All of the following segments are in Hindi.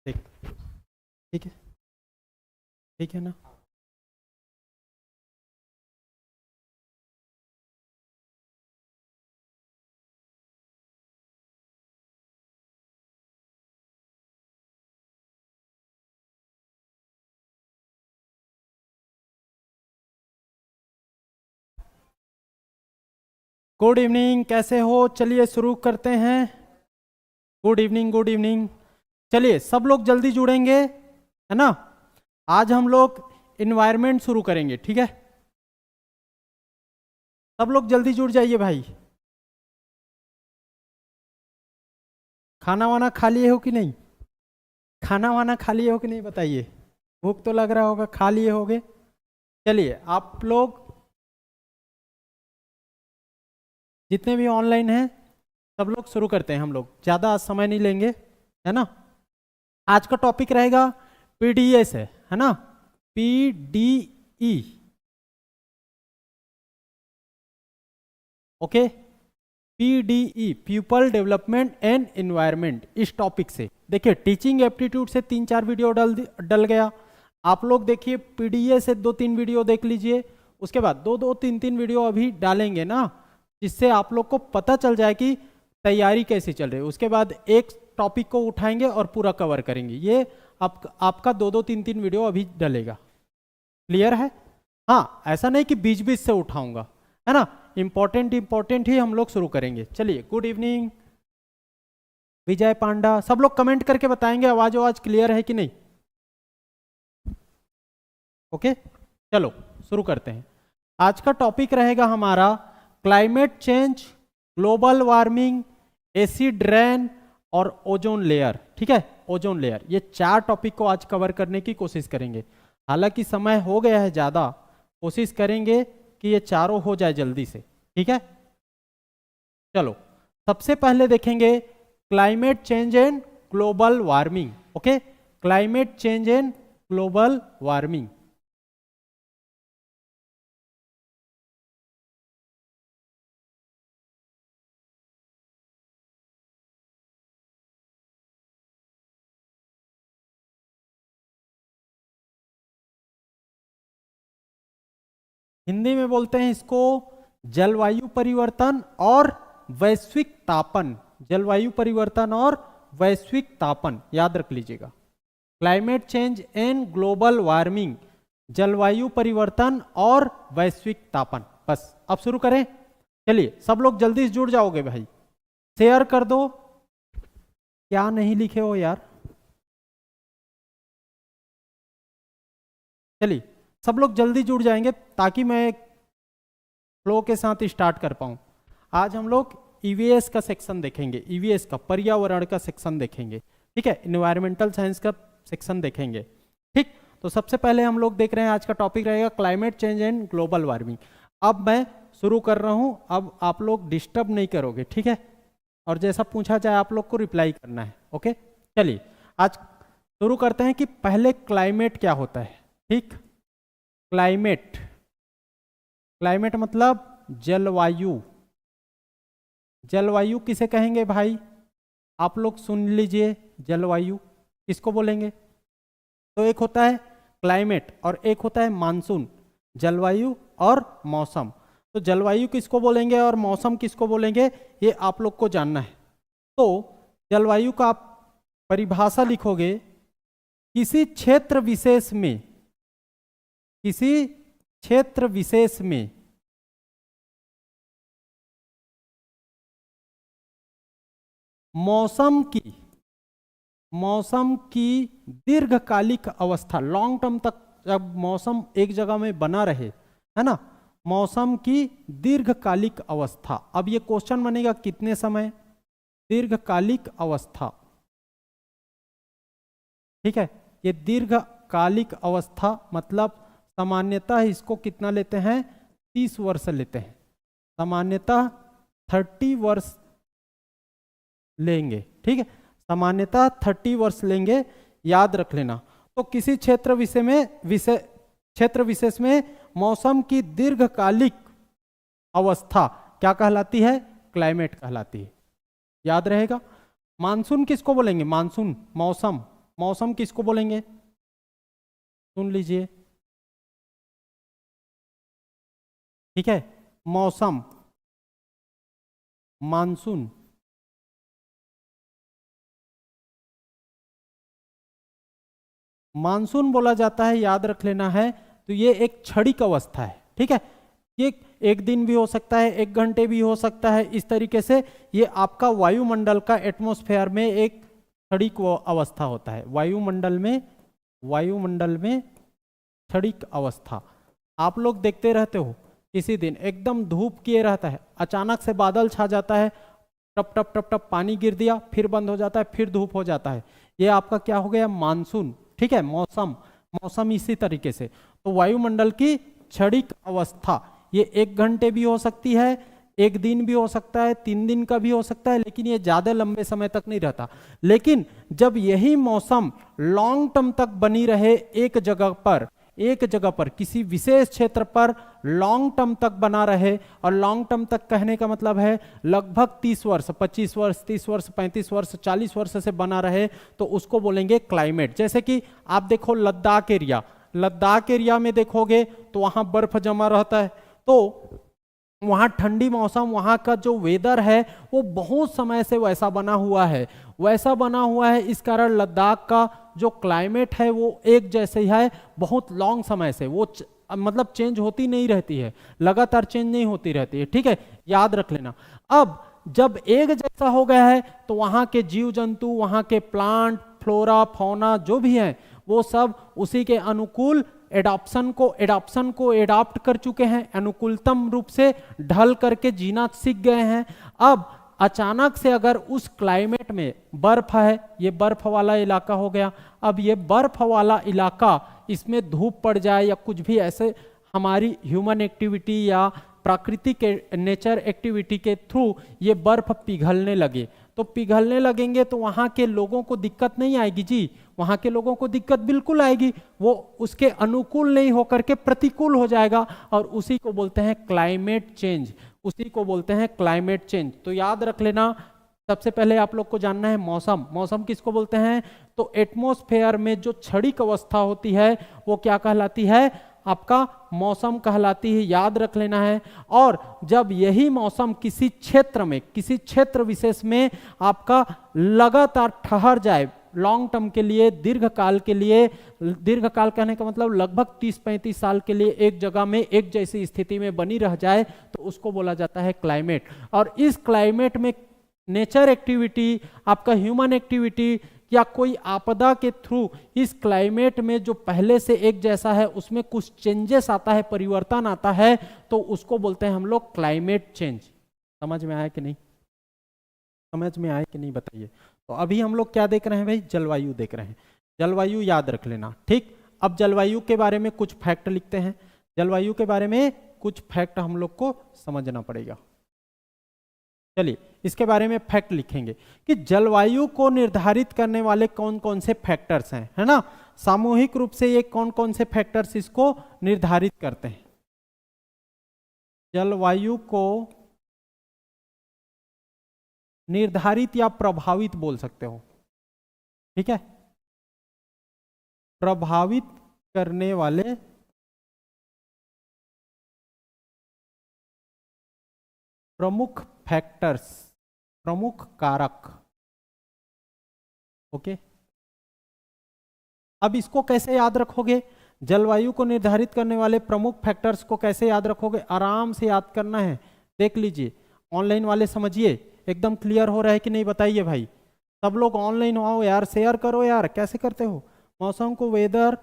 देख, ठीक है, ठीक है ना। गुड इवनिंग, कैसे हो? चलिए शुरू करते हैं। Good evening, good evening. चलिए सब लोग जल्दी जुड़ेंगे, है ना। आज हम लोग इन्वायरमेंट शुरू करेंगे, ठीक है। सब लोग जल्दी जुड़ जाइए भाई। खाना वाना खा लिए हो कि नहीं? खाना वाना खा लिए हो कि नहीं बताइए। भूख तो लग रहा होगा, खा लिए होगे। चलिए आप लोग जितने भी ऑनलाइन हैं सब लोग शुरू करते हैं। हम लोग ज़्यादा समय नहीं लेंगे, है ना। आज का टॉपिक रहेगा पीडीएस है ना। PDE, okay. PDE, people development and environment. इस टॉपिक से देखिए टीचिंग एप्टीट्यूड से 3-4 वीडियो डल गया। आप लोग देखिए पीडीए से 2-3 वीडियो देख लीजिए। उसके बाद 2-2, 3-3 वीडियो अभी डालेंगे ना, जिससे आप लोग को पता चल जाए कि तैयारी कैसी चल रही है। उसके बाद एक टॉपिक को उठाएंगे और पूरा कवर करेंगे। ये आपका 2-2, 3-3 वीडियो अभी डलेगा। क्लियर है? हाँ, ऐसा नहीं कि बीच बीच से उठाऊंगा, है ना। इंपॉर्टेंट ही हम लोग शुरू करेंगे। चलिए गुड इवनिंग विजय पांडा। सब लोग कमेंट करके बताएंगे आवाज क्लियर है कि नहीं। ओके, चलो शुरू करते हैं। आज का टॉपिक रहेगा हमारा climate change, global warming, acid rain और ओजोन लेयर। ठीक है, ओजोन लेयर। ये 4 टॉपिक को आज कवर करने की कोशिश करेंगे। हालांकि समय हो गया है ज़्यादा, कोशिश करेंगे कि ये चारों हो जाए जल्दी से, ठीक है। चलो सबसे पहले देखेंगे climate change and global warming. Okay, climate change and global warming. Hindi में बोलते हैं इसको जलवायु परिवर्तन और वैश्विक तापन। जलवायु परिवर्तन और वैश्विक तापन याद रख लीजिएगा। Climate change and global warming, जलवायु परिवर्तन और वैश्विक तापन। बस अब शुरू करें। चलिए सब लोग जल्दी से जुड़ जाओगे भाई, शेयर कर दो। क्या नहीं लिखे हो यार। चलिए सब लोग जल्दी जुड़ जाएंगे ताकि मैं फ्लो के साथ स्टार्ट कर पाऊं। आज हम लोग ईवीएस का सेक्शन देखेंगे, ईवीएस का पर्यावरण का सेक्शन देखेंगे, ठीक है। इन्वायरमेंटल साइंस का सेक्शन देखेंगे, ठीक। तो सबसे पहले हम लोग देख रहे हैं, आज का टॉपिक रहेगा climate change and global warming. अब मैं शुरू कर रहा हूं, अब आप लोग डिस्टर्ब नहीं करोगे, ठीक है। और जैसा पूछा जाए आप लोग को रिप्लाई करना है, ओके। चलिए आज शुरू करते हैं कि पहले क्लाइमेट क्या होता है, ठीक। क्लाइमेट, क्लाइमेट मतलब जलवायु। जलवायु किसे कहेंगे भाई? आप लोग सुन लीजिए, जलवायु किसको बोलेंगे? तो एक होता है क्लाइमेट और एक होता है मानसून। जलवायु और मौसम। तो जलवायु किसको बोलेंगे और मौसम किसको बोलेंगे, ये आप लोग को जानना है। तो जलवायु का आप परिभाषा लिखोगे, किसी क्षेत्र विशेष में, किसी क्षेत्र विशेष में मौसम की दीर्घकालिक अवस्था, लॉन्ग टर्म तक जब मौसम एक जगह में बना रहे, है ना, मौसम की दीर्घकालिक अवस्था। अब ये क्वेश्चन बनेगा कितने समय? दीर्घकालिक अवस्था, ठीक है। ये दीर्घकालिक अवस्था मतलब सामान्यतः इसको कितना लेते हैं? 30 वर्ष लेते हैं। सामान्यतः 30 वर्ष लेंगे, ठीक है। सामान्यतः 30 वर्ष लेंगे, याद रख लेना। तो किसी क्षेत्र विशेष में मौसम की दीर्घकालिक अवस्था क्या कहलाती है? क्लाइमेट कहलाती है, याद रहेगा। मानसून किसको बोलेंगे? मानसून, मौसम, मौसम किसको बोलेंगे? सुन लीजिए, ठीक है। मौसम, मानसून, मानसून बोला जाता है, याद रख लेना है। तो ये एक क्षणिक अवस्था है, ठीक है। ये एक दिन भी हो सकता है, एक घंटे भी हो सकता है, इस तरीके से ये आपका वायुमंडल का एटमॉस्फेयर में एक क्षणिक अवस्था होता है। वायुमंडल में क्षणिक अवस्था। आप लोग देखते रहते हो, किसी दिन एकदम धूप किए रहता है, अचानक से बादल छा जाता है, टप टप टप टप पानी गिर दिया, फिर बंद हो जाता है, फिर धूप हो जाता है। ये आपका क्या हो गया? मानसून, ठीक है। मौसम इसी तरीके से। तो वायुमंडल की क्षणिक अवस्था ये 1 घंटे भी हो सकती है, 1 दिन भी हो सकता है, 3 दिन का भी हो सकता है, लेकिन ये ज्यादा लंबे समय तक नहीं रहता। लेकिन जब यही मौसम लॉन्ग टर्म तक बनी रहे एक जगह पर किसी विशेष क्षेत्र पर लॉन्ग टर्म तक बना रहे, और लॉन्ग टर्म तक कहने का मतलब है लगभग 30 वर्ष, 25 वर्ष, 30 वर्ष, 35 वर्ष, 40 वर्ष से बना रहे, तो उसको बोलेंगे क्लाइमेट। जैसे कि आप देखो लद्दाख एरिया में देखोगे तो वहां बर्फ जमा रहता है, तो वहां ठंडी मौसम, वहां का जो वेदर है वो बहुत समय से वैसा बना हुआ है। इस कारण लद्दाख का जो क्लाइमेट है वो एक जैसे ही है, बहुत लॉन्ग समय से वो मतलब चेंज होती नहीं रहती है, लगातार चेंज नहीं होती रहती है, ठीक है, याद रख लेना। अब जब एक जैसा हो गया है तो वहां के जीव जंतु, वहां के प्लांट, फ्लोरा, फौना जो भी है वो सब उसी के अनुकूल एडॉप्शन को एडॉप्ट कर चुके हैं, अनुकूलतम रूप से ढल करके जीना सीख गए हैं। अब अचानक से अगर उस क्लाइमेट में बर्फ है, ये बर्फ वाला इलाका हो गया, अब ये बर्फ वाला इलाका, इसमें धूप पड़ जाए या कुछ भी ऐसे हमारी ह्यूमन एक्टिविटी या प्राकृतिक नेचर एक्टिविटी के थ्रू ये बर्फ पिघलने लगे, तो पिघलने लगेंगे तो वहाँ के लोगों को दिक्कत नहीं आएगी जी, वहाँ के लोगों को दिक्कत बिल्कुल आएगी, वो उसके अनुकूल नहीं होकर के प्रतिकूल हो जाएगा, और उसी को बोलते हैं क्लाइमेट चेंज, तो याद रख लेना। सबसे पहले आप लोग को जानना है मौसम किसको बोलते हैं? तो एटमॉस्फेयर में जो क्षणिक अवस्था होती है वो क्या कहलाती है? आपका मौसम कहलाती है, याद रख लेना है। और जब यही मौसम किसी क्षेत्र विशेष में आपका लगातार ठहर जाए, लॉन्ग टर्म के लिए, दीर्घकाल कहने का मतलब लगभग 30-35 साल के लिए एक जगह में एक जैसी स्थिति में बनी रह जाए, तो उसको बोला जाता है क्लाइमेट। और इस क्लाइमेट में नेचर एक्टिविटी, आपका ह्यूमन एक्टिविटी या कोई आपदा के थ्रू इस क्लाइमेट में जो पहले से एक जैसा है उसमें कुछ चेंजेस आता है, परिवर्तन आता है, तो उसको बोलते हैं हम लोग क्लाइमेट चेंज। समझ में आया कि नहीं बताइए। तो अभी हम लोग क्या देख रहे हैं भाई? जलवायु देख रहे हैं। जलवायु याद रख लेना, ठीक। अब जलवायु के बारे में कुछ फैक्ट लिखते हैं, जलवायु के बारे में कुछ फैक्ट हम लोग को समझना पड़ेगा। चलिए इसके बारे में फैक्ट लिखेंगे कि जलवायु को निर्धारित करने वाले कौन कौन से फैक्टर्स हैं, है ना। सामूहिक रूप से ये कौन कौन से फैक्टर्स इसको निर्धारित करते हैं? जलवायु को निर्धारित या प्रभावित बोल सकते हो, ठीक है। प्रभावित करने वाले प्रमुख फैक्टर्स, प्रमुख कारक, ओके। अब इसको कैसे याद रखोगे? जलवायु को निर्धारित करने वाले प्रमुख फैक्टर्स को कैसे याद रखोगे? आराम से याद करना है, देख लीजिए। ऑनलाइन वाले समझिए, एकदम क्लियर हो रहा है कि नहीं बताइए भाई। सब लोग ऑनलाइन आओ यार, शेयर करो यार। कैसे करते हो? मौसम को वेदर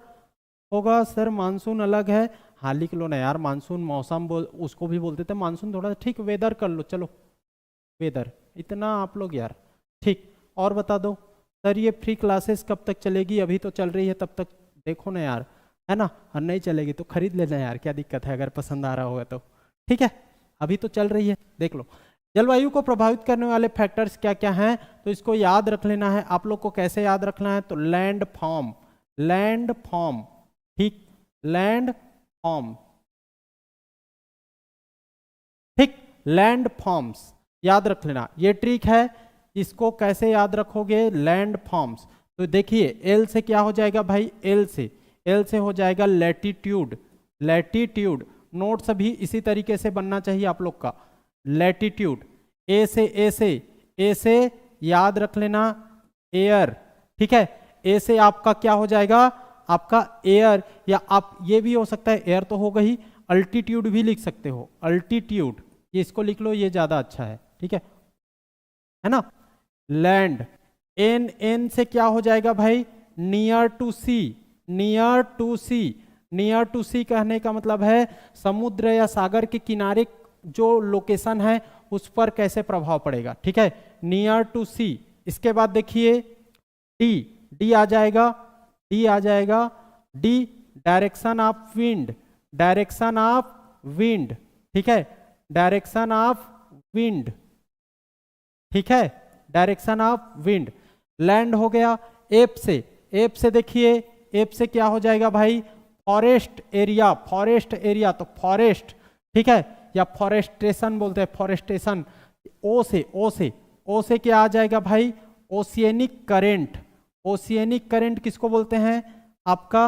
होगा सर, मानसून अलग है। हाँ लिख लो ना यार, मानसून मौसम उसको भी बोलते थे, मानसून थोड़ा ठीक, वेदर कर लो, चलो वेदर, इतना आप लोग यार, ठीक। और बता दो सर ये फ्री क्लासेस कब तक चलेगी? अभी तो चल रही है, तब तक देखो ना यार, है ना। और नहीं चलेगी तो खरीद लेना यार, क्या दिक्कत है अगर पसंद आ रहा होगा तो, ठीक है। अभी तो चल रही है, देख लो। जलवायु को प्रभावित करने वाले फैक्टर्स क्या क्या हैं, तो इसको याद रख लेना है। आप लोग को कैसे याद रखना है? तो लैंड फॉर्म, ठीक, लैंड फॉर्म, ठीक, लैंड फॉर्म्स याद रख लेना, ये ट्रिक है। इसको कैसे याद रखोगे? Land forms. तो देखिए एल से क्या हो जाएगा भाई, एल से हो जाएगा लैटिट्यूड। लैटिट्यूड नोट्स भी इसी तरीके से बनना चाहिए आप लोग का। लैटिट्यूड ए से याद रख लेना एयर, ठीक है। ए से आपका क्या हो जाएगा, आपका एयर, या आप ये भी हो सकता है, एयर तो होगा ही, अल्टीट्यूड भी लिख सकते हो, अल्टीट्यूड, ये इसको लिख लो, ये ज्यादा अच्छा है, ठीक है ना। लैंड एन से क्या हो जाएगा भाई, near to sea. Near to sea, near to sea कहने का मतलब है समुद्र या सागर के किनारे जो लोकेशन है उस पर कैसे प्रभाव पड़ेगा, ठीक है, नियर टू सी। इसके बाद देखिए डी आ जाएगा, D direction of wind, direction of wind, ठीक है, डायरेक्शन ऑफ विंड, ठीक है, डायरेक्शन ऑफ विंड। लैंड हो गया। एप से देखिए, एप से क्या हो जाएगा भाई, फॉरेस्ट एरिया, तो फॉरेस्ट, ठीक है, या फॉरेस्टेशन बोलते हैं, फॉरेस्टेशन। ओ से क्या आ जाएगा भाई, ओशियनिक करेंट। ओशियनिक करेंट किसको बोलते हैं, आपका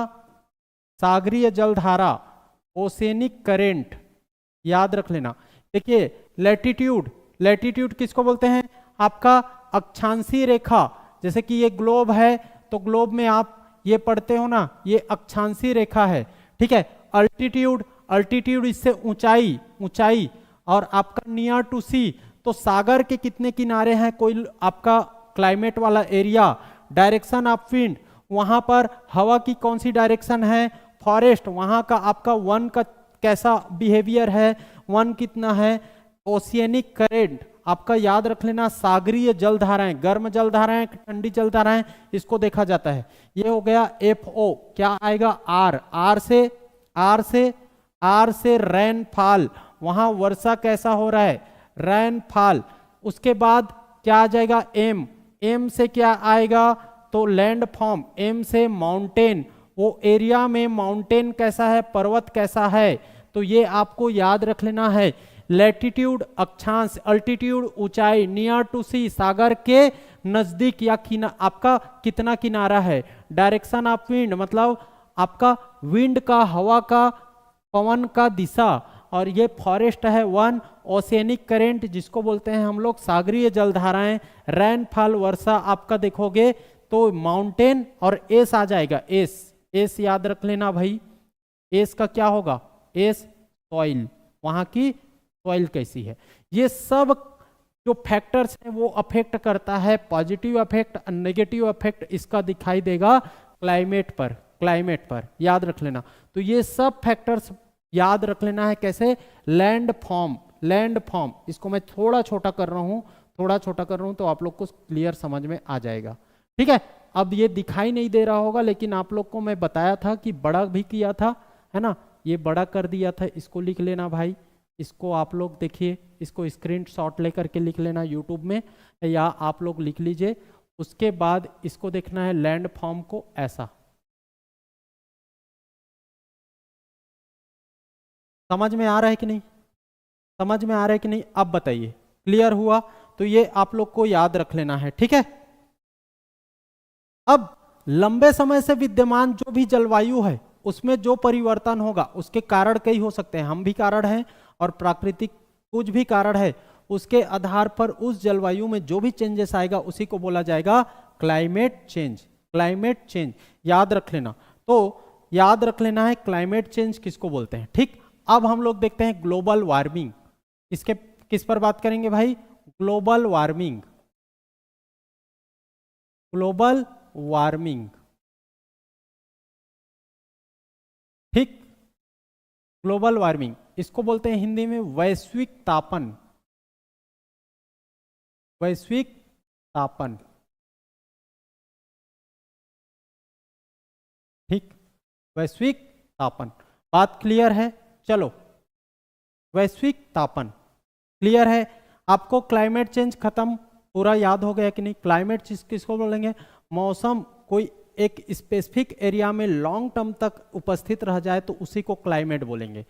सागरीय जलधारा, ओशियनिक करेंट, याद रख लेना। देखिए लैटिट्यूड किसको बोलते हैं, आपका अक्षांशीय रेखा। जैसे कि ये ग्लोब है तो ग्लोब में आप ये पढ़ते हो ना, ये अक्षांशीय रेखा है, ठीक है। अल्टीट्यूड इससे ऊंचाई, और आपका नियर टू सी, तो सागर के कितने किनारे हैं, कोई आपका क्लाइमेट वाला एरिया। डायरेक्शन ऑफ विंड, वहां पर हवा की कौन सी डायरेक्शन है, फॉरेस्ट, वहां का आपका वन का कैसा बिहेवियर है, वन कितना है। ओशियनिक करेंट आपका याद रख लेना, सागरीय जलधाराएं, गर्म जलधाराएं, ठंडी जलधाराएं, इसको देखा जाता है। ये हो गया FO। क्या आएगा, आर से रेनफॉल, वहां वर्षा कैसा हो रहा है, रेनफॉल। उसके बाद क्या आ जाएगा, एम से क्या आएगा, तो लैंडफॉर्म। एम से माउंटेन, वो एरिया में माउंटेन कैसा है, पर्वत कैसा है, तो ये आपको याद रख लेना है। लैटिट्यूड अक्षांश, अल्टीट्यूड ऊंचाई, नियर टू सी सागर के नजदीक या आपका कितना किनारा है। डायरेक्शन ऑफ विंड मतलब आपका विंड का, हवा का, पवन का दिशा, और ये फॉरेस्ट है वन। ओशियनिक करेंट जिसको बोलते हैं हम लोग सागरीय जलधाराएं। रेनफॉल वर्षा आपका देखोगे तो माउंटेन, और एस आ जाएगा, एस याद रख लेना भाई। एस का क्या होगा, एस सॉइल, वहां की सॉइल कैसी है। ये सब जो फैक्टर्स हैं वो अफेक्ट करता है, पॉजिटिव अफेक्ट, नेगेटिव अफेक्ट इसका दिखाई देगा क्लाइमेट पर, याद रख लेना। तो ये सब फैक्टर्स याद रख लेना है कैसे, लैंडफॉर्म, इसको मैं थोड़ा छोटा कर रहा हूं तो आप लोग को क्लियर समझ में आ जाएगा, ठीक है। अब ये दिखाई नहीं दे रहा होगा, लेकिन आप लोग को मैं बताया था कि बड़ा भी किया था, है ना, ये बड़ा कर दिया था, इसको लिख लेना भाई। इसको आप लोग देखिए, इसको स्क्रीनशॉट लेकर के लिख लेना यूट्यूब में, या आप लोग लिख लीजिए। उसके बाद इसको देखना है लैंडफॉर्म को ऐसा। समझ में आ रहा है कि नहीं, अब बताइए, क्लियर हुआ। तो ये आप लोग को याद रख लेना है, ठीक है। अब लंबे समय से विद्यमान जो भी जलवायु है उसमें जो परिवर्तन होगा उसके कारण कई हो सकते हैं, हम भी कारण हैं और प्राकृतिक कुछ भी कारण है, उसके आधार पर उस जलवायु में जो भी चेंजेस आएगा उसी को बोला जाएगा क्लाइमेट चेंज। याद रख लेना, तो याद रख लेना है क्लाइमेट चेंज किसको बोलते हैं, ठीक। अब हम लोग देखते हैं ग्लोबल वार्मिंग। इसके किस पर बात करेंगे भाई, ग्लोबल वार्मिंग, ठीक। ग्लोबल वार्मिंग इसको बोलते हैं हिंदी में वैश्विक तापन, ठीक, वैश्विक तापन। बात क्लियर है, चलो वैश्विक तापन क्लियर है आपको। क्लाइमेट चेंज खत्म, पूरा याद हो गया कि नहीं। क्लाइमेट चेंज किसको बोलेंगे, मौसम कोई एक स्पेसिफिक एरिया में लॉन्ग टर्म तक उपस्थित रह जाए तो उसी को क्लाइमेट बोलेंगे।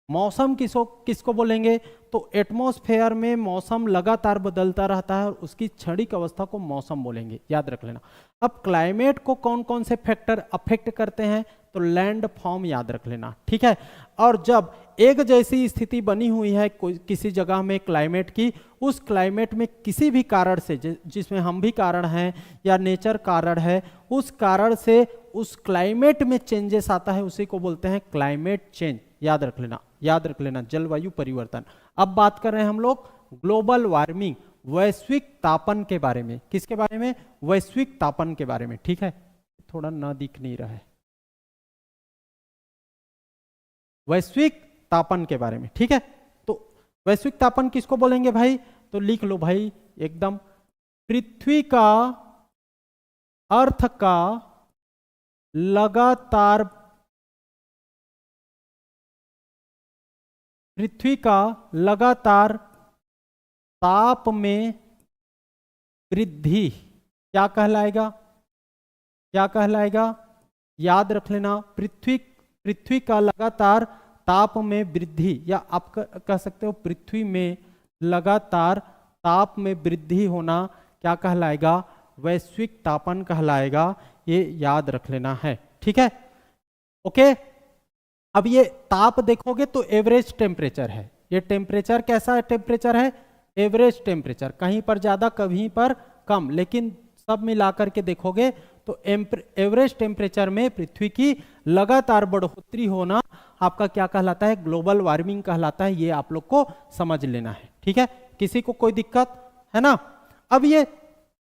मौसम किसको बोलेंगे? तो एटमॉस्फेयर में मौसम लगातार बदलता रहता है और उसकी क्षणिक अवस्था को मौसम बोलेंगे, याद रख लेना। अब क्लाइमेट को कौन कौन से फैक्टर अफेक्ट करते हैं? तो लैंड फॉर्म याद रख लेना, ठीक है। और जब एक जैसी स्थिति बनी हुई है किसी जगह में क्लाइमेट की, उस क्लाइमेट में किसी भी कारण से, जिसमें हम भी कारण हैं या नेचर कारण है, उस कारण से उस क्लाइमेट में चेंजेस आता है, उसी को बोलते हैं क्लाइमेट चेंज। याद रख लेना, याद रख लेना, जलवायु परिवर्तन। अब बात कर रहे हैं हम लोग ग्लोबल वार्मिंग, वैश्विक तापन के बारे में। किसके बारे में? वैश्विक तापन के बारे में, ठीक है। थोड़ा ना दिख नहीं रहा है, वैश्विक तापन के बारे में, ठीक है। तो वैश्विक तापन किसको बोलेंगे भाई? तो लिख लो भाई एकदम, पृथ्वी का अर्थ का लगातार, पृथ्वी का लगातार ताप में वृद्धि क्या कहलाएगा? क्या कहलाएगा? याद रख लेना, पृथ्वी का लगातार ताप में वृद्धि, या आप कह सकते हो पृथ्वी में लगातार ताप में वृद्धि होना क्या कहलाएगा? वैश्विक तापन कहलाएगा। ये याद रख लेना है, ठीक है, ओके। अब ये ताप देखोगे तो एवरेज टेम्परेचर है, ये टेम्परेचर कैसा टेम्परेचर है? एवरेज टेम्परेचर, कहीं पर ज्यादा कहीं पर कम, लेकिन सब मिलाकर के देखोगे तो एवरेज टेम्परेचर में पृथ्वी की लगातार बढ़ोतरी होना आपका क्या कहलाता है? ग्लोबल वार्मिंग कहलाता है। ये आप लोग को समझ लेना है, ठीक है। किसी को कोई दिक्कत है ना? अब ये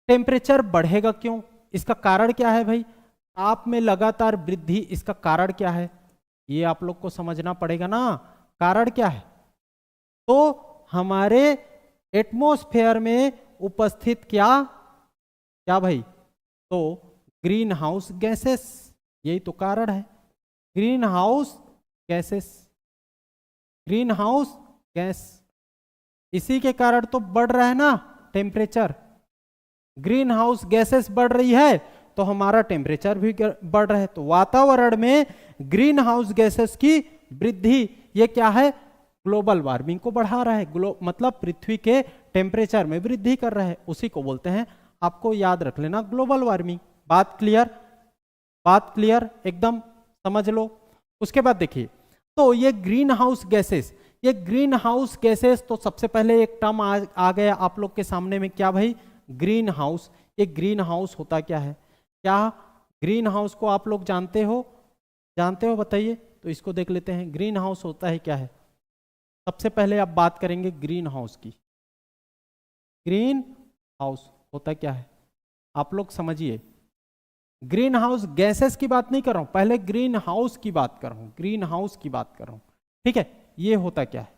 टेम्परेचर बढ़ेगा क्यों? इसका कारण क्या है भाई? ताप में लगातार वृद्धि, इसका कारण क्या है? ये आप लोग को समझना पड़ेगा ना, कारण क्या है? तो हमारे एटमॉस्फेयर में उपस्थित क्या भाई? तो ग्रीन हाउस गैसेस, यही तो कारण है। Green house gases, green house gas, इसी के कारण तो बढ़ रहा है ना टेम्परेचर। ग्रीन हाउस गैसेस बढ़ रही है तो हमारा टेम्परेचर भी बढ़ रहा है। तो वातावरण में ग्रीन हाउस गैसेस की वृद्धि, ये क्या है? ग्लोबल वार्मिंग को बढ़ा रहा है, मतलब पृथ्वी के टेम्परेचर में वृद्धि कर रहा है, उसी को बोलते हैं, आपको याद रख लेना, ग्लोबल वार्मिंग। बात क्लियर? बात क्लियर एकदम, समझ लो। उसके बाद देखिए, तो ये ग्रीन हाउस गैसेस, ये ग्रीन हाउस गैसेस, तो सबसे पहले एक टर्म आ गया आप लोग के सामने में, क्या भाई? Green house. ये ग्रीन हाउस होता क्या है? क्या ग्रीन हाउस को आप लोग जानते हो? जानते हो बताइए। तो इसको देख लेते हैं, ग्रीन हाउस होता है क्या है। सबसे पहले आप बात करेंगे ग्रीन हाउस की। ग्रीन हाउस होता क्या है आप लोग समझिए। ग्रीन हाउस गैसेस की बात नहीं कर रहा हूं, पहले ग्रीन हाउस की बात कर रहा हूं, ग्रीन हाउस की बात कर रहा हूं, ठीक है। ये होता क्या है?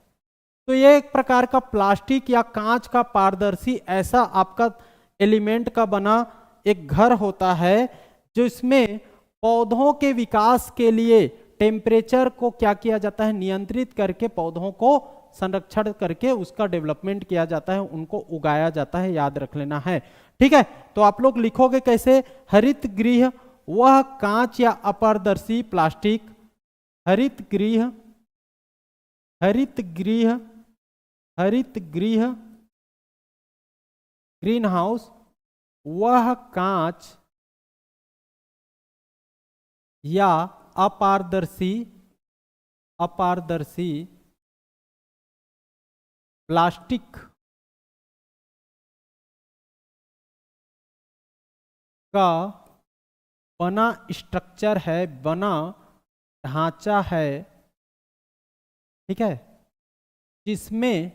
तो ये एक प्रकार का प्लास्टिक या कांच का पारदर्शी ऐसा आपका एलिमेंट का बना एक घर होता है, जो इसमें पौधों के विकास के लिए टेम्परेचर को क्या किया जाता है? नियंत्रित करके पौधों को संरक्षण करके उसका डेवलपमेंट किया जाता है, उनको उगाया जाता है, याद रख लेना है, ठीक है। तो आप लोग लिखोगे कैसे? हरित गृह वह कांच या अपारदर्शी प्लास्टिक, हरित गृह, हरित गृह, हरित गृह, ग्रीन हाउस वह कांच या अपारदर्शी, अपारदर्शी प्लास्टिक का बना स्ट्रक्चर है, बना ढांचा है, ठीक है, जिसमें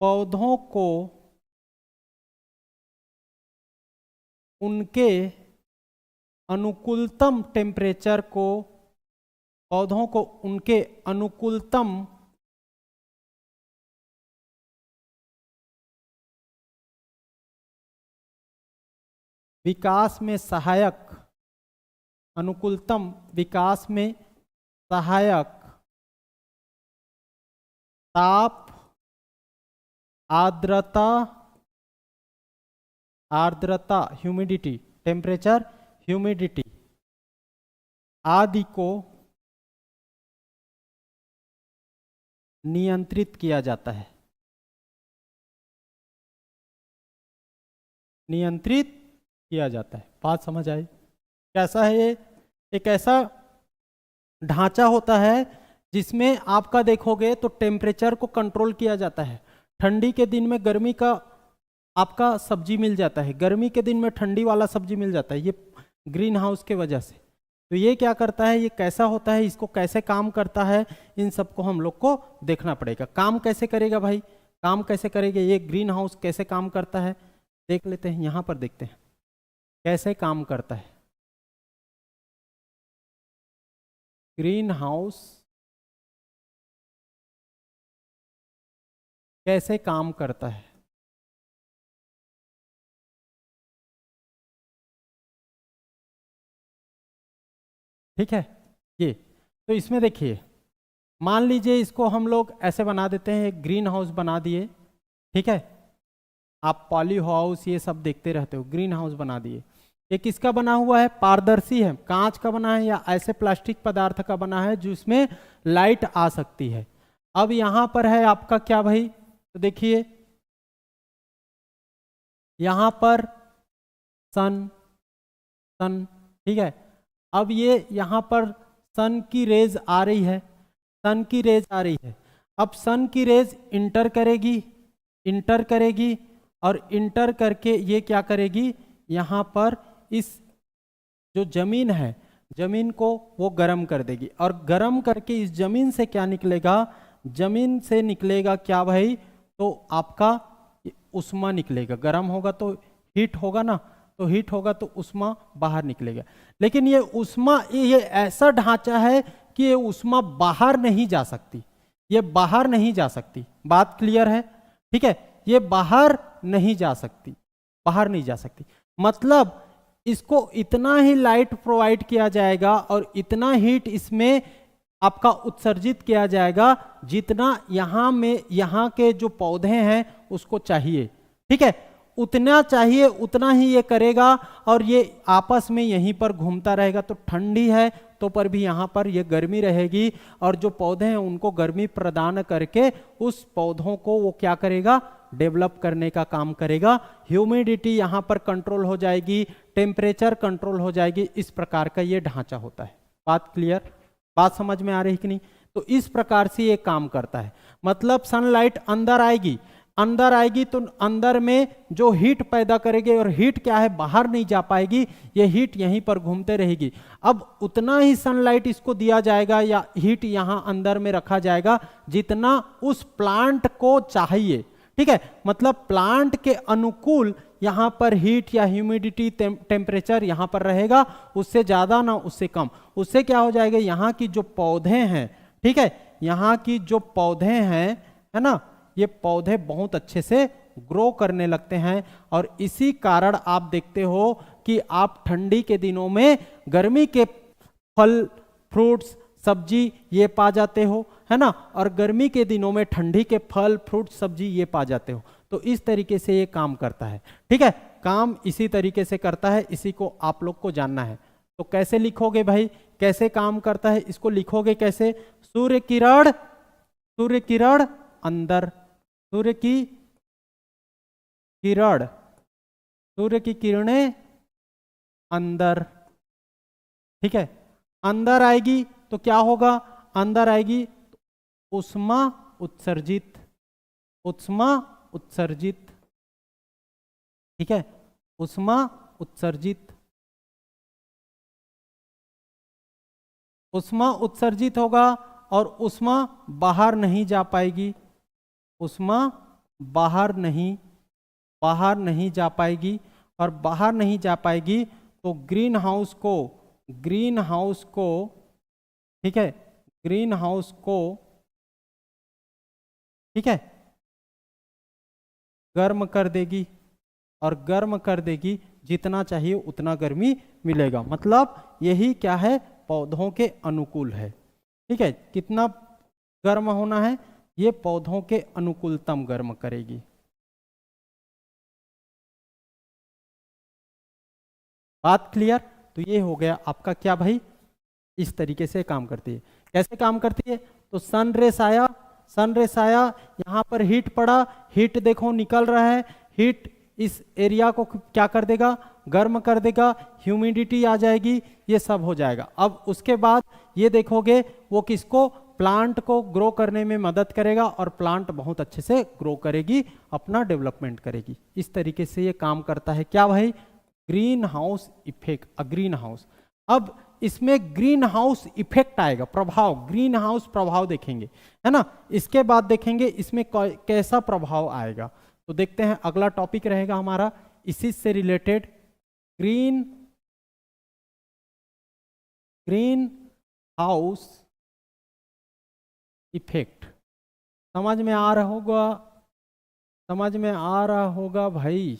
पौधों को उनके अनुकूलतम टेम्परेचर को, पौधों को उनके अनुकूलतम विकास में सहायक, अनुकूलतम विकास में सहायक ताप, आर्द्रता, आर्द्रता ह्यूमिडिटी, टेम्परेचर ह्यूमिडिटी, आदि को नियंत्रित किया जाता है, नियंत्रित किया जाता है। बात समझ आई? कैसा है ये? एक ऐसा ढांचा होता है जिसमें आपका देखोगे तो टेम्परेचर को कंट्रोल किया जाता है। ठंडी के दिन में गर्मी का आपका सब्जी मिल जाता है, गर्मी के दिन में ठंडी वाला सब्जी मिल जाता है, ये ग्रीन हाउस के वजह से। तो ये क्या करता है, ये कैसा होता है, इसको कैसे काम करता है, इन सबको हम लोग को देखना पड़ेगा। काम कैसे करेगा भाई, काम कैसे करेगा, ये ग्रीन हाउस कैसे काम करता है देख लेते हैं। यहाँ पर देखते हैं कैसे काम करता है ग्रीन हाउस, कैसे काम करता है। ठीक है, ये तो इसमें देखिए, मान लीजिए इसको हम लोग ऐसे बना देते हैं, एक ग्रीन हाउस बना दिए। ठीक है, आप पॉली हाउस ये सब देखते रहते हो, ग्रीन हाउस बना दिए। ये किसका बना हुआ है, पारदर्शी है, कांच का बना है या ऐसे प्लास्टिक पदार्थ का बना है जिसमें लाइट आ सकती है। अब यहां पर है आपका क्या भाई, तो देखिए यहां पर सन, सन, ठीक है। अब ये यहां पर सन की रेज आ रही है, सन की रेज आ रही है। अब सन की रेज इंटर करेगी, इंटर करेगी, और इंटर करके ये क्या करेगी, यहाँ पर इस जो जमीन है, जमीन को वो गर्म कर देगी, और गर्म करके इस जमीन से क्या निकलेगा, जमीन से निकलेगा क्या भाई, तो आपका उष्मा निकलेगा। गर्म होगा तो हीट होगा ना, तो हीट होगा तो उष्मा बाहर निकलेगा। लेकिन ये उष्मा, ये ऐसा ढांचा है कि ये उष्मा बाहर नहीं जा सकती, ये बाहर नहीं जा सकती। बात क्लियर है? ठीक है, ये बाहर नहीं जा सकती, बाहर नहीं जा सकती। मतलब इसको इतना ही लाइट प्रोवाइड किया जाएगा और इतना हीट इसमें आपका उत्सर्जित किया जाएगा जितना यहाँ में, यहाँ के जो पौधे हैं उसको चाहिए। ठीक है, उतना चाहिए उतना ही ये करेगा, और ये आपस में यहीं पर घूमता रहेगा। तो ठंडी है तो पर भी यहाँ पर ये गर्मी रहेगी, और जो पौधे हैं उनको गर्मी प्रदान करके उस पौधों को वो क्या करेगा, डेवलप करने का काम करेगा। ह्यूमिडिटी यहाँ पर कंट्रोल हो जाएगी, टेम्परेचर कंट्रोल हो जाएगी। इस प्रकार का ये ढांचा होता है। बात क्लियर, बात समझ में आ रही कि नहीं? तो इस प्रकार से ये काम करता है। मतलब सनलाइट अंदर आएगी, अंदर आएगी तो अंदर में जो हीट पैदा करेगी, और हीट क्या है, बाहर नहीं जा पाएगी, ये हीट यहीं पर घूमते रहेगी। अब उतना ही सनलाइट इसको दिया जाएगा या हीट यहां अंदर में रखा जाएगा जितना उस प्लांट को चाहिए। ठीक है, मतलब प्लांट के अनुकूल यहां पर हीट या ह्यूमिडिटी टेम्परेचर यहां पर रहेगा, उससे ज्यादा ना उससे कम। उससे क्या हो जाएगा, यहाँ की जो पौधे हैं, ठीक है, यहाँ की जो पौधे हैं, है ना, ये पौधे बहुत अच्छे से ग्रो करने लगते हैं। और इसी कारण आप देखते हो कि आप ठंडी के दिनों में गर्मी के फल, फ्रूट्स, सब्जी ये पा जाते हो, है ना, और गर्मी के दिनों में ठंडी के फल, फ्रूट, सब्जी ये पा जाते हो। तो इस तरीके से ये काम करता है। ठीक है, काम इसी तरीके से करता है, इसी को आप लोग को जानना है। तो कैसे लिखोगे भाई, कैसे काम करता है, इसको लिखोगे कैसे, सूर्य किरण, सूर्य किरण अंदर, सूर्य की किरण, सूर्य की किरणें अंदर। ठीक है, अंदर आएगी तो क्या होगा, अंदर आएगी उष्मा उत्सर्जित, उष्मा उत्सर्जित। ठीक है, उष्मा उत्सर्जित, उष्मा उत्सर्जित होगा और उष्मा बाहर नहीं जा पाएगी, उष्मा बाहर नहीं, बाहर नहीं जा पाएगी। और बाहर नहीं जा पाएगी तो ग्रीन हाउस को, ग्रीन हाउस को, ठीक है, ग्रीन हाउस को, ठीक है, गर्म कर देगी, और गर्म कर देगी, जितना चाहिए उतना गर्मी मिलेगा। मतलब यही क्या है, पौधों के अनुकूल है। ठीक है, कितना गर्म होना है, ये पौधों के अनुकूलतम गर्म करेगी। बात क्लियर? तो ये हो गया आपका क्या भाई, इस तरीके से काम करती है। कैसे काम करती है? तो सन रेस आया, यहाँ पर हीट पड़ा, हीट देखो निकल रहा है, हीट इस एरिया को क्या कर देगा? गर्म कर देगा, ह्यूमिडिटी आ जाएगी, ये सब हो जाएगा। अब उसके बाद ये देखोगे वो किसको? प्लांट को ग्रो करने में मदद करेगा और प्लांट बहुत अच्छे से ग्रो करेगी, अपना डेवलपमेंट करेगी। इस तरीके से ये काम करता है। क्या भाई? Green house effect, green house. अब इसमें ग्रीन हाउस इफेक्ट आएगा, प्रभाव, ग्रीन हाउस प्रभाव देखेंगे, है ना। इसके बाद देखेंगे इसमें कैसा प्रभाव आएगा। तो देखते हैं, अगला टॉपिक रहेगा हमारा इसी से रिलेटेड, ग्रीन हाउस इफेक्ट। समझ में आ रहा होगा, समझ में आ रहा होगा भाई।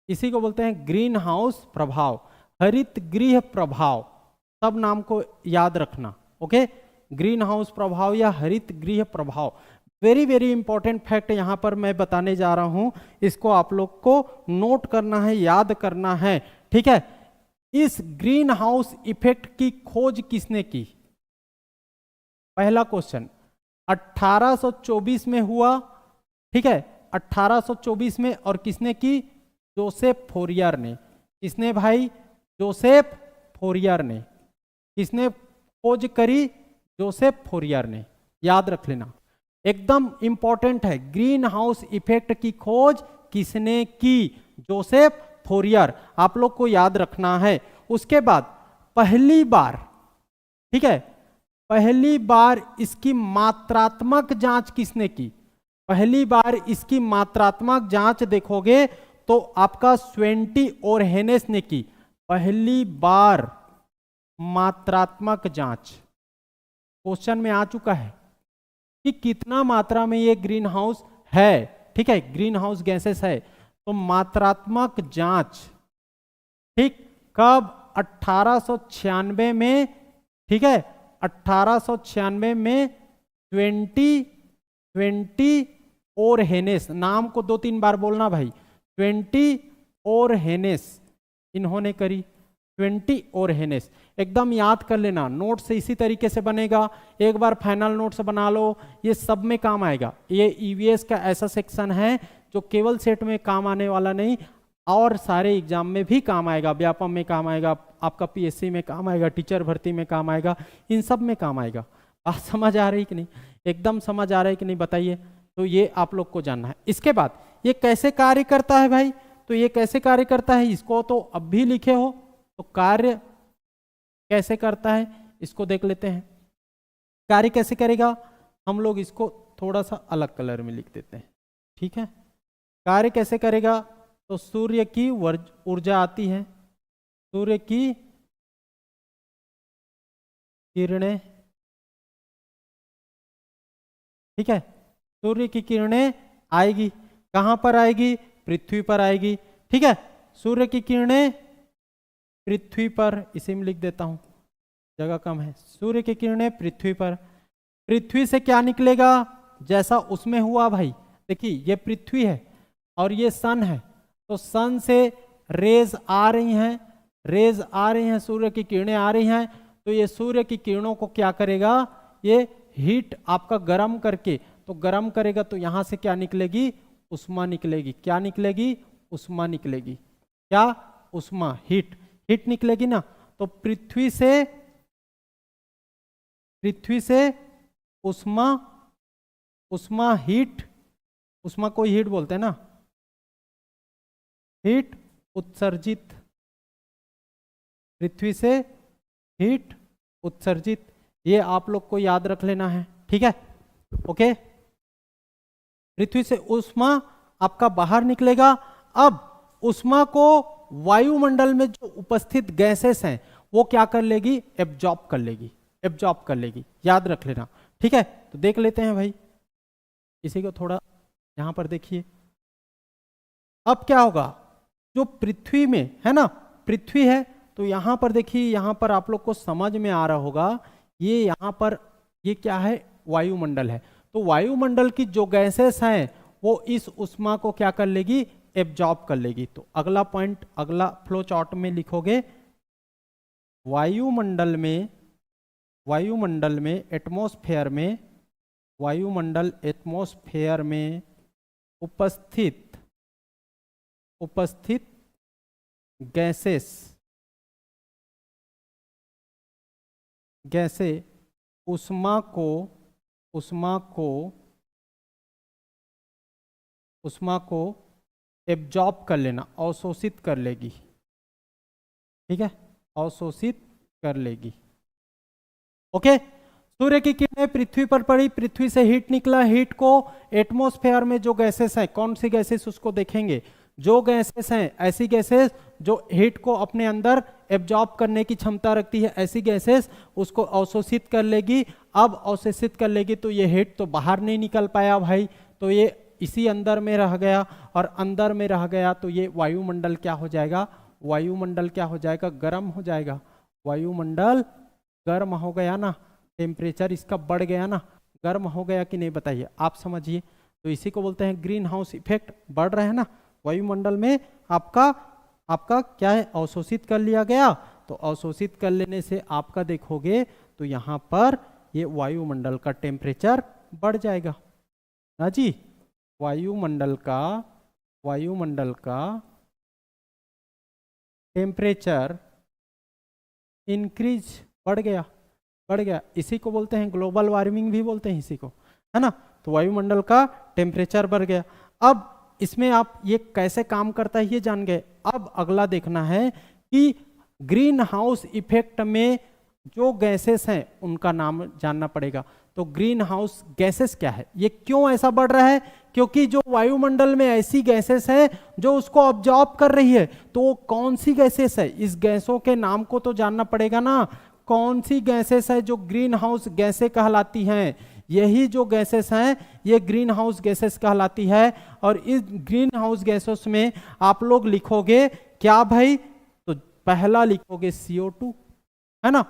इसी को बोलते हैं ग्रीन हाउस प्रभाव, हरित गृह प्रभाव, सब नाम को याद रखना। ओके, ग्रीन हाउस प्रभाव या हरित गृह प्रभाव, वेरी वेरी इंपॉर्टेंट फैक्ट यहाँ पर मैं बताने जा रहा हूँ। इसको आप लोग को नोट करना है, याद करना है, ठीक है। इस ग्रीन हाउस इफेक्ट की खोज किसने की? पहला क्वेश्चन 1824 में हुआ, ठीक है, 1824 में। और किसने की? जोसेफ फोरियर ने। किसने भाई? जोसेफ फोरियर ने। किसने खोज करी? जोसेफ फोरियर ने। याद रख लेना, एकदम इंपॉर्टेंट है। ग्रीन हाउस इफेक्ट की खोज किसने की? जोसेफ फोरियर, आप लोग को याद रखना है। उसके बाद पहली बार, ठीक है, पहली बार इसकी मात्रात्मक जांच किसने की? पहली बार इसकी मात्रात्मक जांच देखोगे तो आपका स्वेंटी ओरहेनेस ने की। पहली बार मात्रात्मक जांच क्वेश्चन में आ चुका है कि कितना मात्रा में ये ग्रीन हाउस है, ठीक है, ग्रीन हाउस गैसेस है। तो मात्रात्मक जांच, ठीक, कब? 1896 में, ठीक है, 1896 में स्वेंटी ओरहेनेस, नाम को 2-3 बार बोलना भाई, स्वेंटी ओरहेनेस इन्होंने करी। स्वेंटी ओरहेनेस एकदम याद कर लेना, नोट से इसी तरीके से बनेगा। एक बार फाइनल नोट्स बना लो, ये सब में काम आएगा। ये ईवीएस का ऐसा सेक्शन है जो केवल सेट में काम आने वाला नहीं, और सारे एग्जाम में भी काम आएगा। व्यापम में काम आएगा, आपका पीएससी में काम आएगा, टीचर भर्ती में काम आएगा, इन सब में काम आएगा। बात समझ आ रही कि नहीं? एकदम समझ आ रहा है कि नहीं बताइए। तो ये आप लोग को जानना है। इसके बाद ये कैसे कार्य करता है भाई? तो ये कैसे कार्य करता है, इसको तो अब भी लिखे हो, तो कार्य कैसे करता है इसको देख लेते हैं। कार्य कैसे करेगा, हम लोग इसको थोड़ा सा अलग कलर में लिख देते हैं, ठीक है। कार्य कैसे करेगा? तो सूर्य की ऊर्जा आती है, सूर्य की किरणें, ठीक है, सूर्य की किरणें आएगी, कहां पर आएगी? पृथ्वी पर आएगी, ठीक है। सूर्य की किरणें पृथ्वी पर, इसी में लिख देता हूं, जगह कम है। सूर्य की किरणें पृथ्वी पर, पृथ्वी से क्या निकलेगा? जैसा उसमें हुआ भाई, देखिए ये पृथ्वी है और ये सन है, तो सन से रेज आ रही हैं, रेज आ रही हैं, सूर्य की किरणें आ रही हैं। तो ये सूर्य की किरणों को क्या करेगा? ये हीट आपका गर्म करके, तो गर्म करेगा, तो यहां से क्या निकलेगी? उष्मा निकलेगी। क्या निकलेगी? उष्मा निकलेगी। क्या? उष्मा, हीट, हीट निकलेगी ना। तो पृथ्वी से उष्मा, उष्मा हीट, उष्मा को हीट बोलते हैं ना, हीट उत्सर्जित, पृथ्वी से हीट उत्सर्जित, ये आप लोग को याद रख लेना है, ठीक है। ओके, पृथ्वी से उष्मा आपका बाहर निकलेगा। अब उष्मा को वायुमंडल में जो उपस्थित गैसेस हैं वो क्या कर लेगी? एब्जॉर्ब कर लेगी, एब्जॉर्ब कर लेगी, याद रख लेना, ठीक है। तो देख लेते हैं भाई, इसी को थोड़ा यहां पर देखिए। अब क्या होगा? जो पृथ्वी में है ना, पृथ्वी है, तो यहां पर देखिए, यहां पर आप लोग को समझ में आ रहा होगा, ये यहां पर ये क्या है? वायुमंडल है। तो वायुमंडल की जो गैसेस हैं वो इस उष्मा को क्या कर लेगी? एब्जॉर्ब कर लेगी। तो अगला पॉइंट, अगला फ्लो चार्ट में लिखोगे, वायुमंडल में वायुमंडल में, एटमॉस्फेयर में, वायुमंडल एटमॉस्फेयर में उपस्थित गैसेस उष्मा को एब्जॉर्ब कर लेना, अवशोषित कर लेगी। ठीक है, अवशोषित कर लेगी। ओके, सूर्य की किरणें पृथ्वी पर पड़ी, पृथ्वी से हीट निकला, हीट को एटमॉस्फेयर में जो गैसेस हैं, कौन सी गैसेस उसको देखेंगे, जो गैसेस हैं ऐसी गैसेस जो हीट को अपने अंदर एब्जॉर्ब करने की क्षमता रखती है, ऐसी गैसेस उसको अवशोषित कर लेगी। अब अवशोषित कर लेगी तो ये हीट तो बाहर नहीं निकल पाया भाई, तो ये इसी अंदर में रह गया, और अंदर में रह गया तो ये वायुमंडल क्या हो जाएगा, वायुमंडल क्या हो जाएगा, गर्म हो जाएगा। वायुमंडल गर्म हो गया ना, टेम्परेचर इसका बढ़ गया ना, गर्म हो गया कि नहीं बताइए, आप समझिए। तो इसी को बोलते हैं ग्रीन हाउस इफेक्ट, बढ़ रहा है ना वायुमंडल में, आपका क्या है, अवशोषित कर लिया गया। तो अवशोषित कर लेने से आपका देखोगे तो यहाँ पर ये वायुमंडल का टेम्परेचर बढ़ जाएगा ना जी। वायुमंडल का टेम्परेचर इंक्रीज, बढ़ गया। इसी को बोलते हैं ग्लोबल वार्मिंग भी बोलते हैं इसी को, है ना। तो वायुमंडल का टेम्परेचर बढ़ गया। अब इसमें आप ये कैसे काम करता है ये जान गए। अब अगला देखना है कि ग्रीन हाउस इफेक्ट में जो गैसेस हैं उनका नाम जानना पड़ेगा। तो ग्रीन हाउस गैसेस क्या है, ये क्यों ऐसा बढ़ रहा है, क्योंकि जो वायुमंडल में ऐसी गैसेस हैं जो उसको ऑब्जॉर्ब कर रही है, तो वो कौन सी गैसेस है, इस गैसों के नाम को तो जानना पड़ेगा ना। कौन सी गैसेस है जो ग्रीन हाउस गैसें कहलाती हैं, यही जो गैसेस हैं ये ग्रीन हाउस गैसेस कहलाती है। और इस ग्रीन हाउस गैसेस में आप लोग लिखोगे क्या भाई, तो पहला लिखोगे CO2, है ना,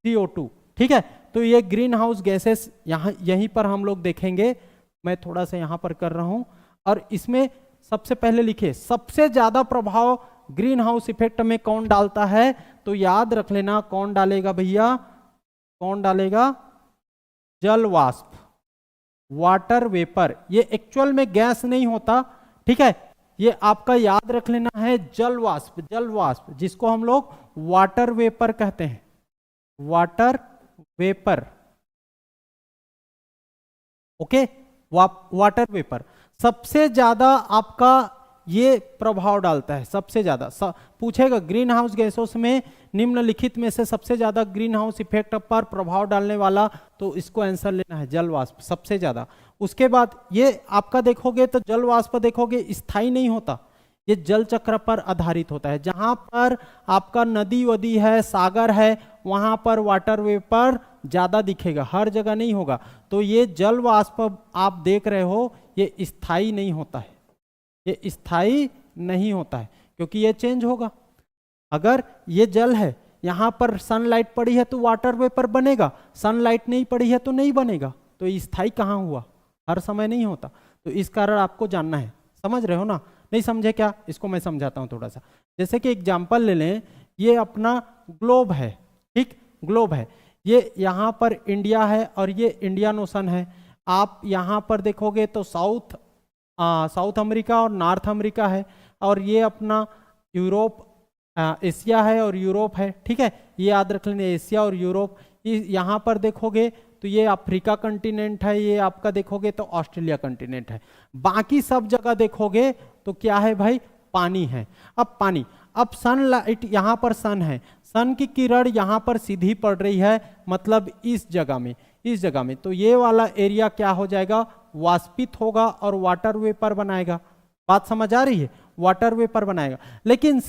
CO2। ठीक है, तो ये ग्रीन हाउस गैसेस यहीं पर हम लोग देखेंगे, मैं थोड़ा सा यहाँ पर कर रहा हूँ। और इसमें सबसे पहले लिखिए सबसे ज्यादा प्रभाव ग्रीन हाउस इफेक्ट में कौन डालता है, तो याद रख लेना कौन डालेगा भैया, कौन डालेगा, जल वाष्प, वाटर वेपर। ये एक्चुअल में गैस नहीं होता, ठीक है, ये आपका याद रख लेना है जल वाष्प, जिसको हम लोग वाटर वेपर कहते हैं, water vapour. Okay, water vapour सबसे ज्यादा आपका ये प्रभाव डालता है, सबसे ज्यादा। पूछेगा ग्रीन हाउस गैसों में निम्नलिखित में से सबसे ज्यादा ग्रीन हाउस इफेक्ट पर प्रभाव डालने वाला, तो इसको आंसर लेना है जल वाष्प, सबसे ज्यादा। उसके बाद ये आपका देखोगे तो जल वाष्प देखोगे स्थायी नहीं होता, ये जल चक्र पर आधारित होता है। जहां पर आपका नदी वदी है, सागर है, वहां पर वाटर वेपर ज्यादा दिखेगा, हर जगह नहीं होगा। तो ये जल वाष्प आप देख रहे हो, ये स्थायी नहीं होता है, ये स्थायी नहीं होता है, क्योंकि ये चेंज होगा। अगर ये जल है, यहाँ पर सनलाइट पड़ी है तो वाटर वेपर बनेगा, सनलाइट नहीं पड़ी है तो नहीं बनेगा। तो ये स्थायी कहाँ हुआ, हर समय नहीं होता। तो इस कारण आपको जानना है, समझ रहे हो ना, नहीं समझे क्या, इसको मैं समझाता हूँ थोड़ा सा। जैसे कि एग्जाम्पल ले लें, ये अपना ग्लोब है, ठीक, ग्लोब है, ये यहाँ पर इंडिया है और ये इंडियन ओशन है। आप यहाँ पर देखोगे तो साउथ अमेरिका और नॉर्थ अमेरिका है, और ये अपना यूरोप, एशिया है और यूरोप है, ठीक है, ये याद रख लेना, एशिया और यूरोप। यहाँ पर देखोगे तो ये अफ्रीका कंटिनेंट है, ये आपका देखोगे तो ऑस्ट्रेलिया कंटिनेंट है। बाकी सब जगह देखोगे तो क्या है भाई, पानी है। अब पानी, अब सनलाइट, यहाँ पर सन है, सन की किरण यहाँ पर सीधी पड़ रही है, मतलब इस जगह में, तो ये वाला एरिया क्या हो जाएगा, वाष्पित होगा और वाटर वेपर बनाएगा। बात समझ आ रही है, वाटर वेपर बनाएगा। लेकिन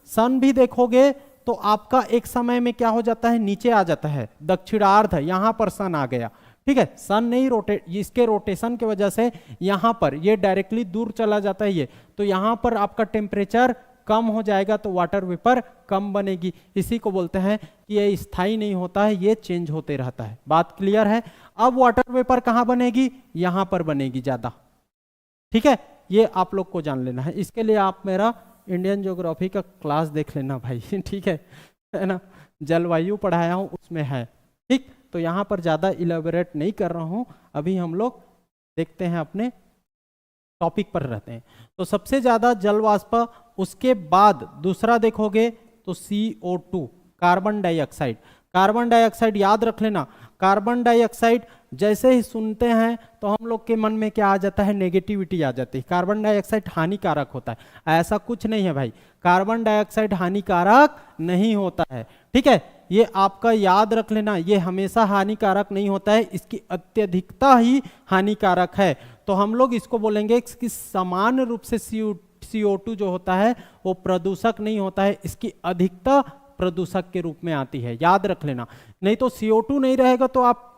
सन भी देखोगे तो आपका एक समय में क्या हो जाता है, नीचे आ जाता है, दक्षिणार्ध है, यहाँ पर सन आ गया, ठीक है, सन नहीं रोटेट, इसके रोटेशन की वजह से यहाँ पर ये डायरेक्टली दूर चला जाता है ये, तो यहाँ पर आपका टेम्परेचर कम हो जाएगा, तो वाटर वेपर कम बनेगी। इसी को बोलते हैं कि ये स्थायी नहीं होता है, ये चेंज होते रहता है। बात क्लियर है। अब वाटर वेपर कहाँ बनेगी, यहाँ पर बनेगी ज्यादा, ठीक है, ये आप लोग को जान लेना है। इसके लिए आप मेरा इंडियन ज्योग्राफी का क्लास देख लेना भाई, ठीक है ना, जलवायु पढ़ाया हूँ उसमें है, ठीक। तो यहाँ पर ज़्यादा इलेबोरेट नहीं कर रहा हूँ, अभी हम लोग देखते हैं अपने टॉपिक पर रहते हैं। तो सबसे ज़्यादा जल वाष्प, उसके बाद दूसरा देखोगे तो CO2 carbon dioxide. Carbon dioxide याद रख लेना, कार्बन डाइऑक्साइड जैसे ही सुनते हैं तो हम लोग के मन में क्या आ जाता है, नेगेटिविटी आ जाती है। कार्बन डाइऑक्साइड हानिकारक होता है, ऐसा कुछ नहीं है भाई, कार्बन डाइऑक्साइड हानिकारक नहीं होता है, ठीक है, ये आपका याद रख लेना, ये हमेशा हानिकारक नहीं होता है, इसकी अत्यधिकता ही हानिकारक है। तो हम लोग इसको बोलेंगे कि सामान्य रूप से CO2 जो होता है वो प्रदूषक नहीं होता है, इसकी अधिकता प्रदूषक के रूप में आती है, याद रख लेना। नहीं तो CO2 नहीं रहेगा तो आप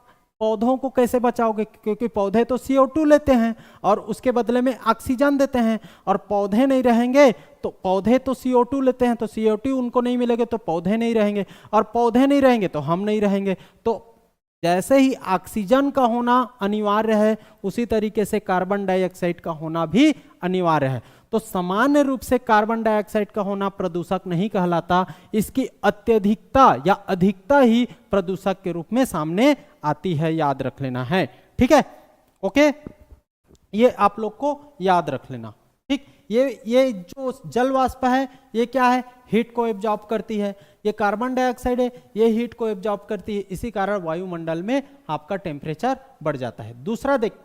पौधों को कैसे बचाओगे, क्योंकि पौधे तो CO2 लेते हैं और उसके बदले में ऑक्सीजन देते हैं, और पौधे नहीं रहेंगे तो पौधे तो CO2 लेते हैं, तो CO2 उनको नहीं मिलेगा तो पौधे नहीं रहेंगे, और पौधे नहीं रहेंगे तो हम नहीं रहेंगे। तो जैसे ही ऑक्सीजन का होना अनिवार्य है, उसी तरीके से कार्बन डाइऑक्साइड का होना भी अनिवार्य है। तो सामान्य रूप से कार्बन डाइऑक्साइड का होना प्रदूषक नहीं कहलाता, इसकी अत्यधिकता या अधिकता ही प्रदूषक के रूप में सामने आती है, याद रख लेना है, ठीक है, ओके, ये आप लोग को याद रख लेना, ठीक। ये जो जल वाष्प है ये क्या है, हीट को एब्जॉर्ब करती है, ये कार्बन डाइऑक्साइड है, ये हीट को एब्जॉर्ब करती है, इसी कारण वायुमंडल में आपका टेम्परेचर बढ़ जाता है।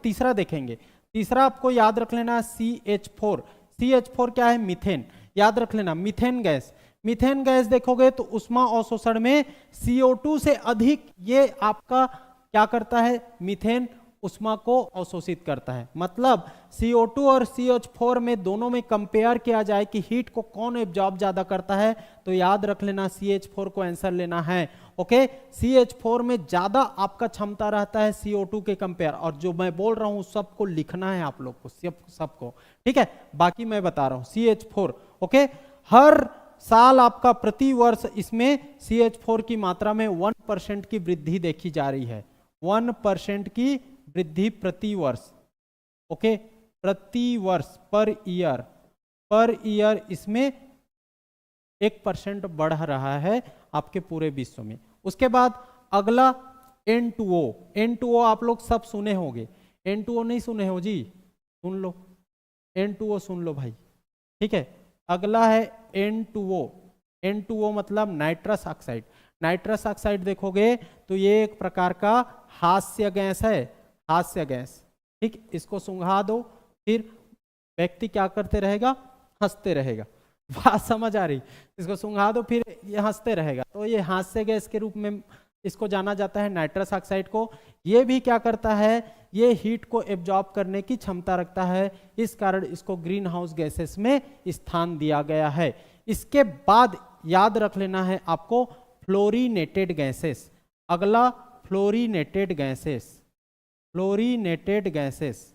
तीसरा देखेंगे, तीसरा आपको याद रख लेना CH4। CH4 क्या है, मीथेन, याद रख लेना, मीथेन गैस। मीथेन गैस देखोगे तो उष्मा अवशोषण में CO2 से अधिक ये आपका क्या करता है, मीथेन उष्मा को अवशोषित करता है। मतलब CO2 और CH4 में दोनों में कंपेयर किया जाए कि हीट को कौन एब्जॉर्ब ज्यादा करता है, तो याद रख लेना CH4 को आंसर लेना है, ओके। CH4 में ज्यादा आपका क्षमता रहता है CO2 के कंपेयर, और जो मैं बोल रहा हूं सबको लिखना है आप लोग को, सबको, ठीक है, बाकी मैं बता रहा हूं CH4, ओके। हर साल आपका प्रति वर्ष इसमें CH4 की मात्रा में 1% की वृद्धि देखी जा रही है, 1% की वृद्धि प्रति वर्ष, ओके, प्रति वर्ष, पर ईयर इसमें 1% बढ़ रहा है आपके पूरे विश्व में। उसके बाद अगला N2O आप लोग सब सुने होंगे, N2O नहीं सुने हो जी, सुन लो, N2O सुन लो भाई, ठीक है। अगला है N2O मतलब नाइट्रस ऑक्साइड। नाइट्रस ऑक्साइड देखोगे तो ये एक प्रकार का हास्य गैस है, हास्य गैस, ठीक, इसको सुंघा दो फिर व्यक्ति क्या करते रहेगा, हंसते रहेगा, बात समझ आ रही, इसको सुंघा दो फिर ये हंसते रहेगा, तो ये हास्य गैस के रूप में इसको जाना जाता है, नाइट्रस ऑक्साइड को। ये भी क्या करता है, ये हीट को एब्जॉर्ब करने की क्षमता रखता है, इस कारण इसको ग्रीन हाउस गैसेस में स्थान दिया गया है। इसके बाद याद रख लेना है आपको फ्लोरीनेटेड गैसेस। अगला फ्लोरीनेटेड गैसेस, फ्लोरीनेटेड गैसेस,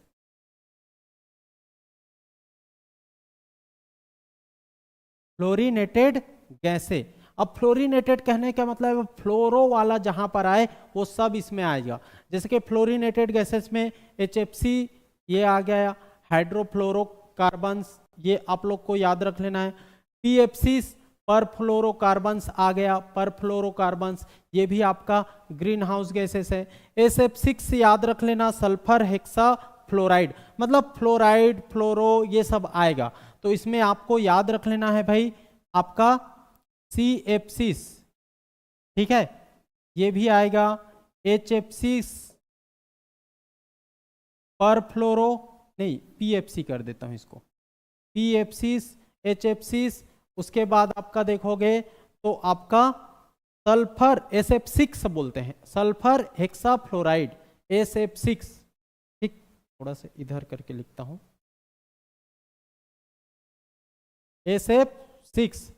फ्लोरीनेटेड गैसें। अब फ्लोरीनेटेड कहने का मतलब फ्लोरो वाला जहां पर आए वो सब इसमें आएगा, जैसे कि फ्लोरीनेटेड गैसेस में HFC ये आ गया, हाइड्रोफ्लोरोकार्बन्स ये आप लोग को याद रख लेना है, PFCs परफ्लोरोकार्बन्स आ गया, परफ्लोरोकार्बन्स ये भी आपका ग्रीन हाउस गैसेस है। SF6 याद रख लेना, सल्फर हेक्सा फ्लोराइड, मतलब फ्लोराइड फ्लोरो ये सब आएगा, तो इसमें आपको याद रख लेना है भाई आपका CF6, ठीक है, ये भी आएगा, HF6 परफ्लोरो नहीं PFC कर देता हूं इसको, PFC HF6। उसके बाद आपका देखोगे तो आपका सल्फर SF6 बोलते हैं, सल्फर हेक्साफ्लोराइड SF6, ठीक, थोड़ा सा इधर करके लिखता हूं, SF6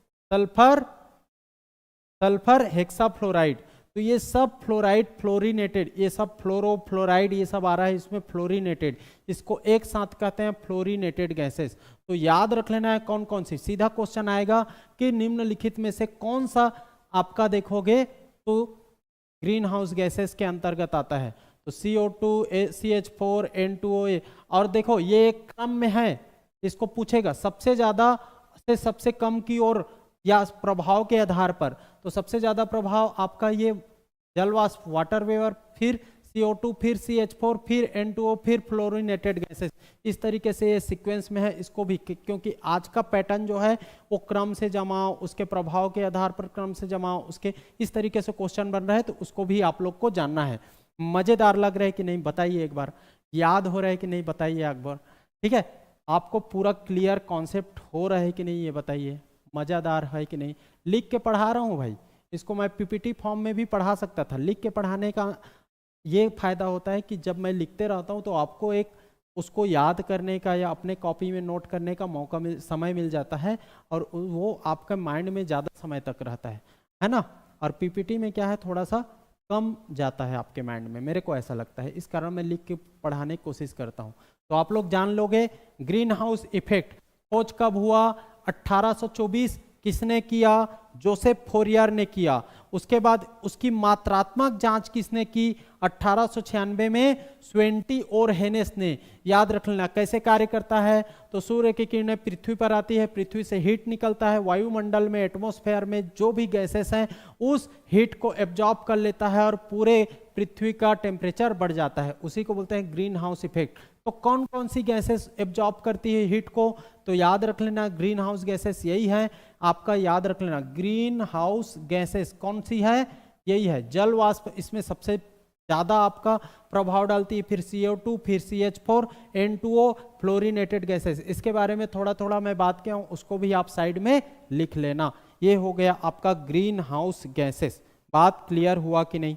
सल्फर हेक्साफ्लोराइड। तो ये सब फ्लोराइड फ्लोरीनेटेड, ये सब फ्लोरो फ्लोराइड ये सब आ रहा है इसमें फ्लोरीनेटेड, इसको एक साथ कहते हैं फ्लोरीनेटेड गैसेस। तो याद रख लेना है कौन कौन सी, सीधा क्वेश्चन आएगा कि निम्नलिखित में से कौन सा आपका देखोगे तो ग्रीन हाउस गैसेस के अंतर्गत आता है, तो CO2 CH4 N2O। और देखो ये एक क्रम में है, इसको पूछेगा सबसे ज्यादा से सबसे कम की ओर या प्रभाव के आधार पर, तो सबसे ज्यादा प्रभाव आपका ये जल वाष्प वाटर वेवर, फिर CO2, फिर CH4, फिर N2O, फिर फ्लोरिनेटेड गैसेस। इस तरीके से ये सीक्वेंस में है। इसको भी क्योंकि आज का पैटर्न जो है वो क्रम से जमाओ, उसके प्रभाव के आधार पर क्रम से जमाओ, उसके इस तरीके से क्वेश्चन बन रहा है, तो उसको भी आप लोग को जानना है। मजेदार लग रहा है कि नहीं बताइए एक बार, याद हो रहा है कि नहीं बताइए एक बार, ठीक है। आपको पूरा क्लियर कॉन्सेप्ट हो रहा है कि नहीं ये बताइए, मजेदार है कि नहीं। लिख के पढ़ा रहा हूँ भाई, इसको मैं PPT फॉर्म में भी पढ़ा सकता था। लिख के पढ़ाने का ये फायदा होता है कि जब मैं लिखते रहता हूँ तो आपको एक उसको याद करने का या अपने कॉपी में नोट करने का मौका समय मिल जाता है, और वो आपका माइंड में ज़्यादा समय तक रहता है ना। और PPT में क्या है, थोड़ा सा कम जाता है आपके माइंड में, मेरे को ऐसा लगता है। इस कारण मैं लिख के पढ़ाने की कोशिश करता हूँ। तो आप लोग जान लोगे ग्रीन हाउस इफेक्ट खोज कब हुआ, 1824। किसने किया, जोसेफ फोरियर ने किया। उसके बाद उसकी मात्रात्मक जांच किसने की, 1896 में स्वेंटी और हेनेस ने। याद रख लेना कैसे कार्य करता है, तो सूर्य की किरणें पृथ्वी पर आती है, पृथ्वी से हीट निकलता है, वायुमंडल में एटमॉस्फेयर में जो भी गैसेस हैं उस हीट को एब्जॉर्ब कर लेता है और पूरे पृथ्वी का टेम्परेचर बढ़ जाता है, उसी को बोलते हैं ग्रीन हाउस इफेक्ट। तो कौन कौन सी गैसेस एब्जॉर्ब करती है हीट को, तो याद रख लेना ग्रीन हाउस गैसेस यही है आपका, याद रख लेना ग्रीन हाउस गैसेस कौन सी है, यही है। जल वाष्प इसमें सबसे ज्यादा आपका प्रभाव डालती है, फिर CO2, फिर CH4, N2O, फ्लोरिनेटेड गैसेस। इसके बारे में थोड़ा थोड़ा मैं बात किया हूं, उसको भी आप साइड में लिख लेना। ये हो गया आपका ग्रीन हाउस गैसेस। बात क्लियर हुआ कि नहीं,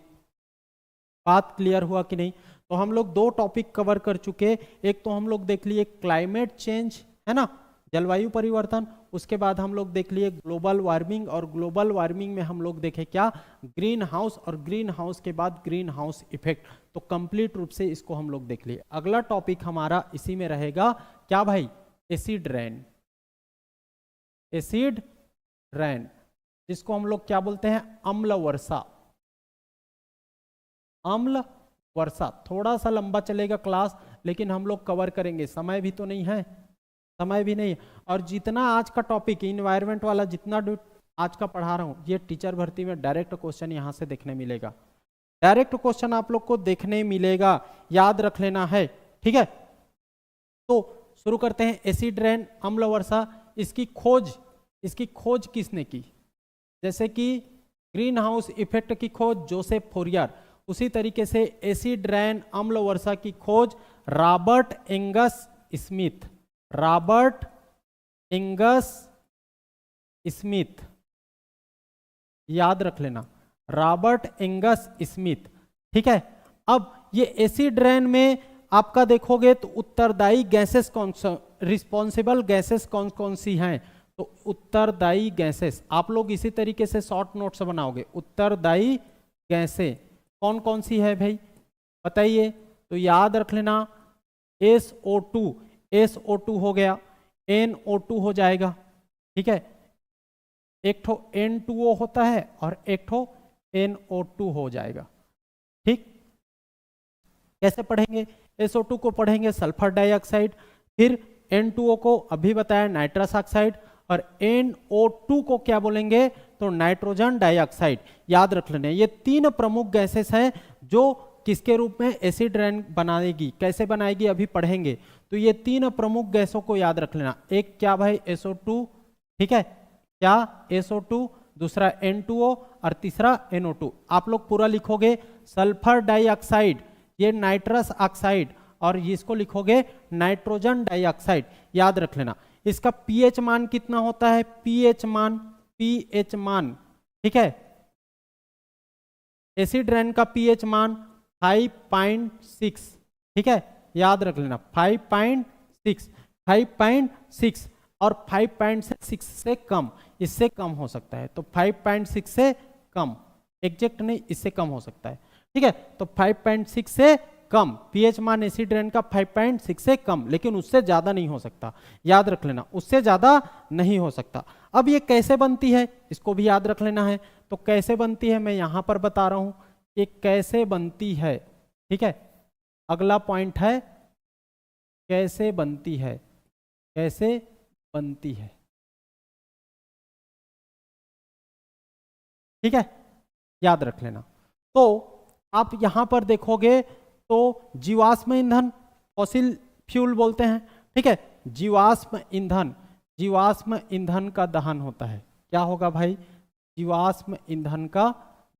बात क्लियर हुआ कि नहीं। तो हम लोग दो टॉपिक कवर कर चुके, एक तो हम लोग देख लिए क्लाइमेट चेंज, है ना, जलवायु परिवर्तन। उसके बाद हम लोग देख लिए ग्लोबल वार्मिंग, और ग्लोबल वार्मिंग में हम लोग देखे क्या, ग्रीन हाउस, और ग्रीन हाउस के बाद ग्रीन हाउस इफेक्ट। तो कंप्लीट रूप से इसको हम लोग देख लिए। अगला टॉपिक हमारा इसी में रहेगा क्या भाई, एसिड रेन। एसिड रेन जिसको हम लोग क्या बोलते हैं, अम्ल वर्षा। अम्ल वर्षा थोड़ा सा लंबा चलेगा क्लास, लेकिन हम लोग कवर करेंगे, समय भी तो नहीं है, समय भी नहीं है। और जितना आज का टॉपिक इन्वायरमेंट वाला जितना आज का पढ़ा रहा हूँ, ये टीचर भर्ती में डायरेक्ट क्वेश्चन यहाँ से देखने मिलेगा, डायरेक्ट क्वेश्चन आप लोग को देखने मिलेगा, याद रख लेना है, ठीक है। तो शुरू करते हैं, एसिड रेन अम्ल वर्षा। इसकी खोज किसने की, जैसे कि ग्रीन हाउस इफेक्ट की खोज जोसेफ फोरियर, उसी तरीके से एसिड रेन अम्ल वर्षा की खोज Robert Angus Smith. Robert Angus Smith, याद रख लेना, रॉबर्ट एंगस स्मिथ, ठीक है। अब ये एसिड रेन में आपका देखोगे तो उत्तरदायी गैसेस कौन सा, रिस्पॉन्सिबल गैसेस कौन कौन सी हैं, तो उत्तरदायी गैसेस आप लोग इसी तरीके से शॉर्ट नोट्स बनाओगे। उत्तरदायी गैसें कौन कौन सी है भाई बताइए, तो याद रख लेना SO2 हो गया, NO2 हो जाएगा, ठीक है। एक ठो N2O होता है और एक ठो NO2 हो जाएगा, ठीक। कैसे पढ़ेंगे, SO2 को पढ़ेंगे सल्फर डाइऑक्साइड, फिर N2O को अभी बताया नाइट्रस ऑक्साइड, और NO2 को क्या बोलेंगे, तो नाइट्रोजन डाइऑक्साइड। याद रख लेना ये तीन प्रमुख गैसेस हैं जो किसके रूप में एसिड रेन बनाएगी, कैसे बनाएगी अभी पढ़ेंगे। तो ये तीन प्रमुख गैसों को याद रख लेना, एक क्या भाई SO2, ठीक है, क्या SO2, दूसरा N2O और तीसरा NO2। आप लोग पूरा लिखोगे सल्फर डाइऑक्साइड, ये नाइट्रस ऑक्साइड, और इसको लिखोगे नाइट्रोजन डाइऑक्साइड, याद रख लेना। इसका pH मान कितना होता है, pH मान, ठीक है। एसिड रेन का pH मान 5.6, ठीक है, याद रख लेना 5.6 और 5.6 से कम, इससे कम हो सकता है, तो 5.6 से कम, एग्जैक्ट नहीं, इससे कम हो सकता है, ठीक है। तो 5.6 से कम pH मान एसिड रेन का 5.6 से कम, लेकिन उससे ज्यादा नहीं हो सकता, याद रख लेना, उससे ज्यादा नहीं हो सकता। अब ये कैसे बनती है इसको भी याद रख लेना है, तो कैसे बनती है मैं यहां पर बता रहा हूं, ये कैसे बनती है, ठीक है। अगला पॉइंट है कैसे बनती है, कैसे बनती है, ठीक है, याद रख लेना। तो आप यहां पर देखोगे तो जीवाश्म ईंधन फॉसिल फ्यूल बोलते हैं, ठीक है। जीवाश्म ईंधन का दहन होता है। क्या होगा भाई? जीवाश्म ईंधन का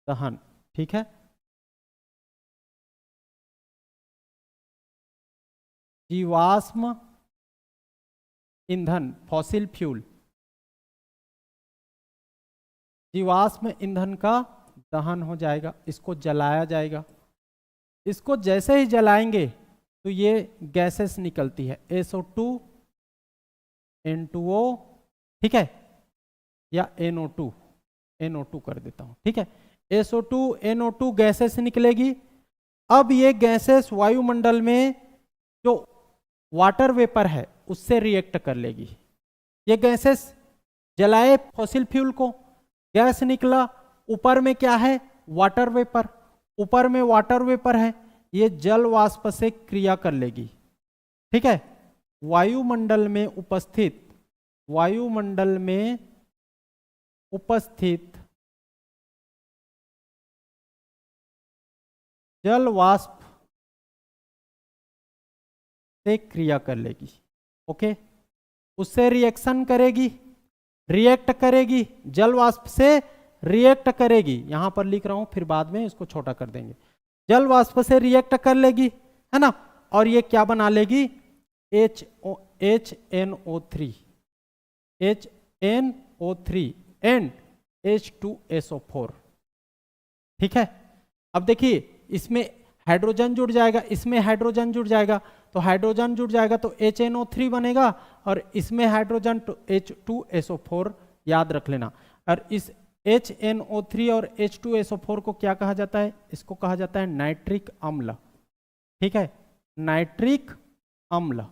दहन, ठीक है। जीवाश्म ईंधन फॉसिल फ्यूल, जीवाश्म ईंधन का दहन हो जाएगा, इसको जलाया जाएगा। इसको जैसे ही जलाएंगे तो ये गैसेस निकलती है, SO2 N2O, ठीक है, या NO2 कर देता हूं, ठीक है। SO2 NO2 गैसेस निकलेगी। अब ये गैसेस वायुमंडल में जो वाटर वेपर है उससे रिएक्ट कर लेगी। ये गैसेस जलाए फॉसिल फ्यूल को, गैस निकला, ऊपर में क्या है? Water vapour. ऊपर में वाटर वेपर है, ये जल वाष्प से क्रिया कर लेगी, ठीक है। वायुमंडल में उपस्थित जल वाष्प से क्रिया कर लेगी, ओके। उससे रिएक्शन करेगी, रिएक्ट करेगी, जल वाष्प से रिएक्ट करेगी। यहां पर लिख रहा हूं, फिर बाद में इसको छोटा कर देंगे। जल वाष्प से रिएक्ट कर लेगी, है ना, और ये क्या बना लेगी? HNO3 एंड H2SO4, ठीक है। अब देखिए इसमें हाइड्रोजन जुड़ जाएगा, इसमें हाइड्रोजन जुड़ जाएगा, तो हाइड्रोजन जुड़ जाएगा तो HNO3 बनेगा, और इसमें हाइड्रोजन तो H2SO4 याद रख लेना। और इस HNO3 और H2SO4 को क्या कहा जाता है? इसको कहा जाता है नाइट्रिक अम्ल, ठीक है। नाइट्रिक अम्ल,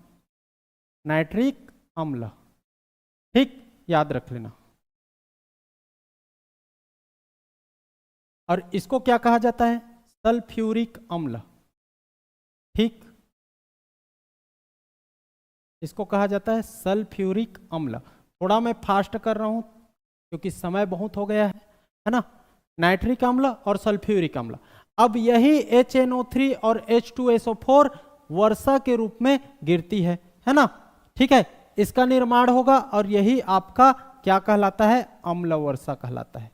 ठीक, याद रख लेना। और इसको क्या कहा जाता है? सल्फ्यूरिक अम्ल, ठीक, इसको कहा जाता है सल्फ्यूरिक अम्ल। थोड़ा मैं फास्ट कर रहा हूं क्योंकि समय बहुत हो गया है ना। नाइट्रिक अम्ल और सल्फ्यूरिक अम्ल। अब यही HNO3 और H2SO4 वर्षा के रूप में गिरती है ना, ठीक है। इसका निर्माण होगा और यही आपका क्या कहलाता है? अम्ल वर्षा कहलाता है।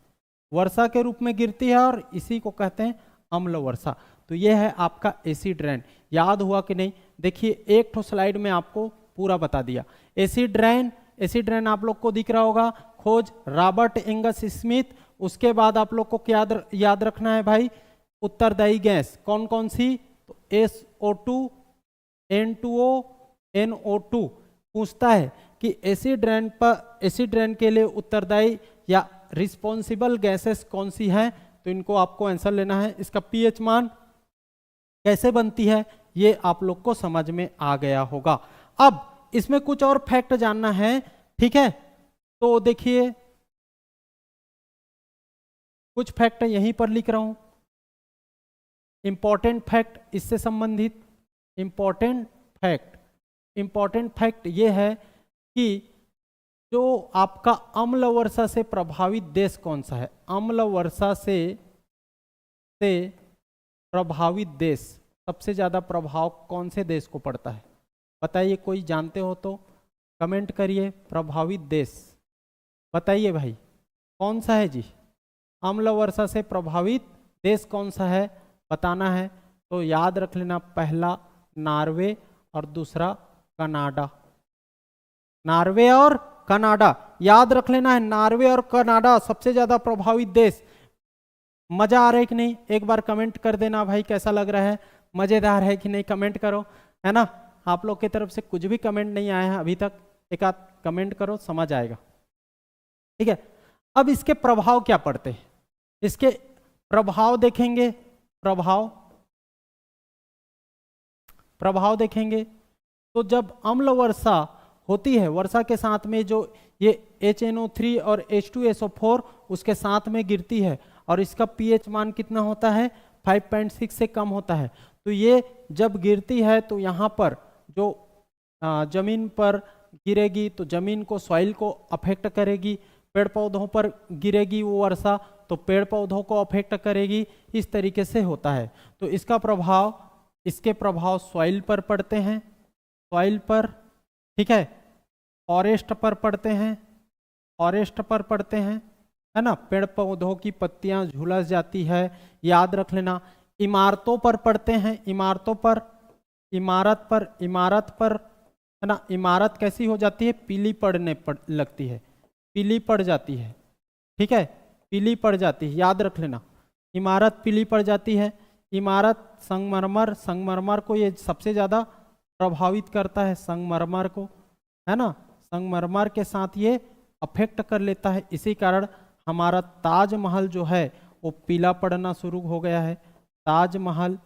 वर्षा के रूप में गिरती है और इसी को कहते हैं अम्ल वर्षा। तो यह है आपका एसिड रेन। याद हुआ कि नहीं? देखिए एक तो स्लाइड में आपको पूरा बता दिया। एसिड रेन आप लोग को दिख रहा होगा, खोज रॉबर्ट एंगस स्मिथ। उसके बाद आप लोग को क्या याद रखना है भाई? उत्तरदायी गैस कौन कौन सी? तो SO2 N2O NO2 पूछता है कि एसिड रेन के लिए उत्तरदायी या रिस्पॉन्सिबल गैसेस कौन सी हैं, तो इनको आपको आंसर लेना है। इसका पीएच मान कैसे बनती है ये आप लोग को समझ में आ गया होगा। अब इसमें कुछ और फैक्ट जानना है, ठीक है। तो देखिए कुछ फैक्ट यहीं पर लिख रहा हूं, इंपॉर्टेंट फैक्ट इससे संबंधित। इंपॉर्टेंट फैक्ट ये है कि जो आपका अम्ल वर्षा से प्रभावित देश कौन सा है? अम्ल वर्षा से प्रभावित देश, सबसे ज्यादा प्रभाव कौन से देश को पड़ता है? बताइए, कोई जानते हो तो कमेंट करिए। प्रभावित देश बताइए भाई, कौन सा है जी? अम्ल वर्षा से प्रभावित देश कौन सा है बताना है। तो याद रख लेना, पहला नॉर्वे और दूसरा कनाडा। नॉर्वे और कनाडा याद रख लेना है। नॉर्वे और कनाडा सबसे ज्यादा प्रभावित देश। मजा आ रहा है कि नहीं? एक बार कमेंट कर देना भाई, कैसा लग रहा है? मजेदार है कि नहीं? कमेंट करो, है ना। आप लोग की तरफ से कुछ भी कमेंट नहीं आया है अभी तक, एक आध कमेंट करो, समझ आएगा, ठीक है। अब इसके प्रभाव क्या पड़ते हैं? इसके प्रभाव देखेंगे। प्रभाव देखेंगे तो जब अम्ल वर्षा होती है, वर्षा के साथ में जो ये HNO3 और H2SO4 उसके साथ में गिरती है और इसका pH मान कितना होता है? 5.6 से कम होता है। तो ये जब गिरती है तो यहाँ पर जो जमीन पर गिरेगी तो जमीन को, सॉइल को अफेक्ट करेगी। पेड़ पौधों पर गिरेगी वो वर्षा तो पेड़ पौधों को अफेक्ट करेगी, इस तरीके से होता है। तो इसके प्रभाव सॉइल पर पड़ते हैं, सॉइल पर, ठीक है, फॉरेस्ट पर पड़ते हैं, फॉरेस्ट पर पड़ते हैं, है ना, पेड़ पौधों की पत्तियां झुलस जाती है, याद रख लेना। इमारतों पर पड़ते हैं, इमारतों पर, इमारत पर, है ना, इमारत कैसी हो जाती है, पीली पड़ने लगती है, पीली पड़ जाती है, ठीक है, पीली पड़ जाती है, याद रख लेना, इमारत पीली पड़ जाती है। इमारत संगमरमर, संगमरमर को ये सबसे ज़्यादा प्रभावित करता है, संगमरमर को, है ना, संगमरमर के साथ ये अफेक्ट कर लेता है। इसी कारण हमारा ताजमहल जो है वो पीला पड़ना शुरू हो गया है। ताजमहल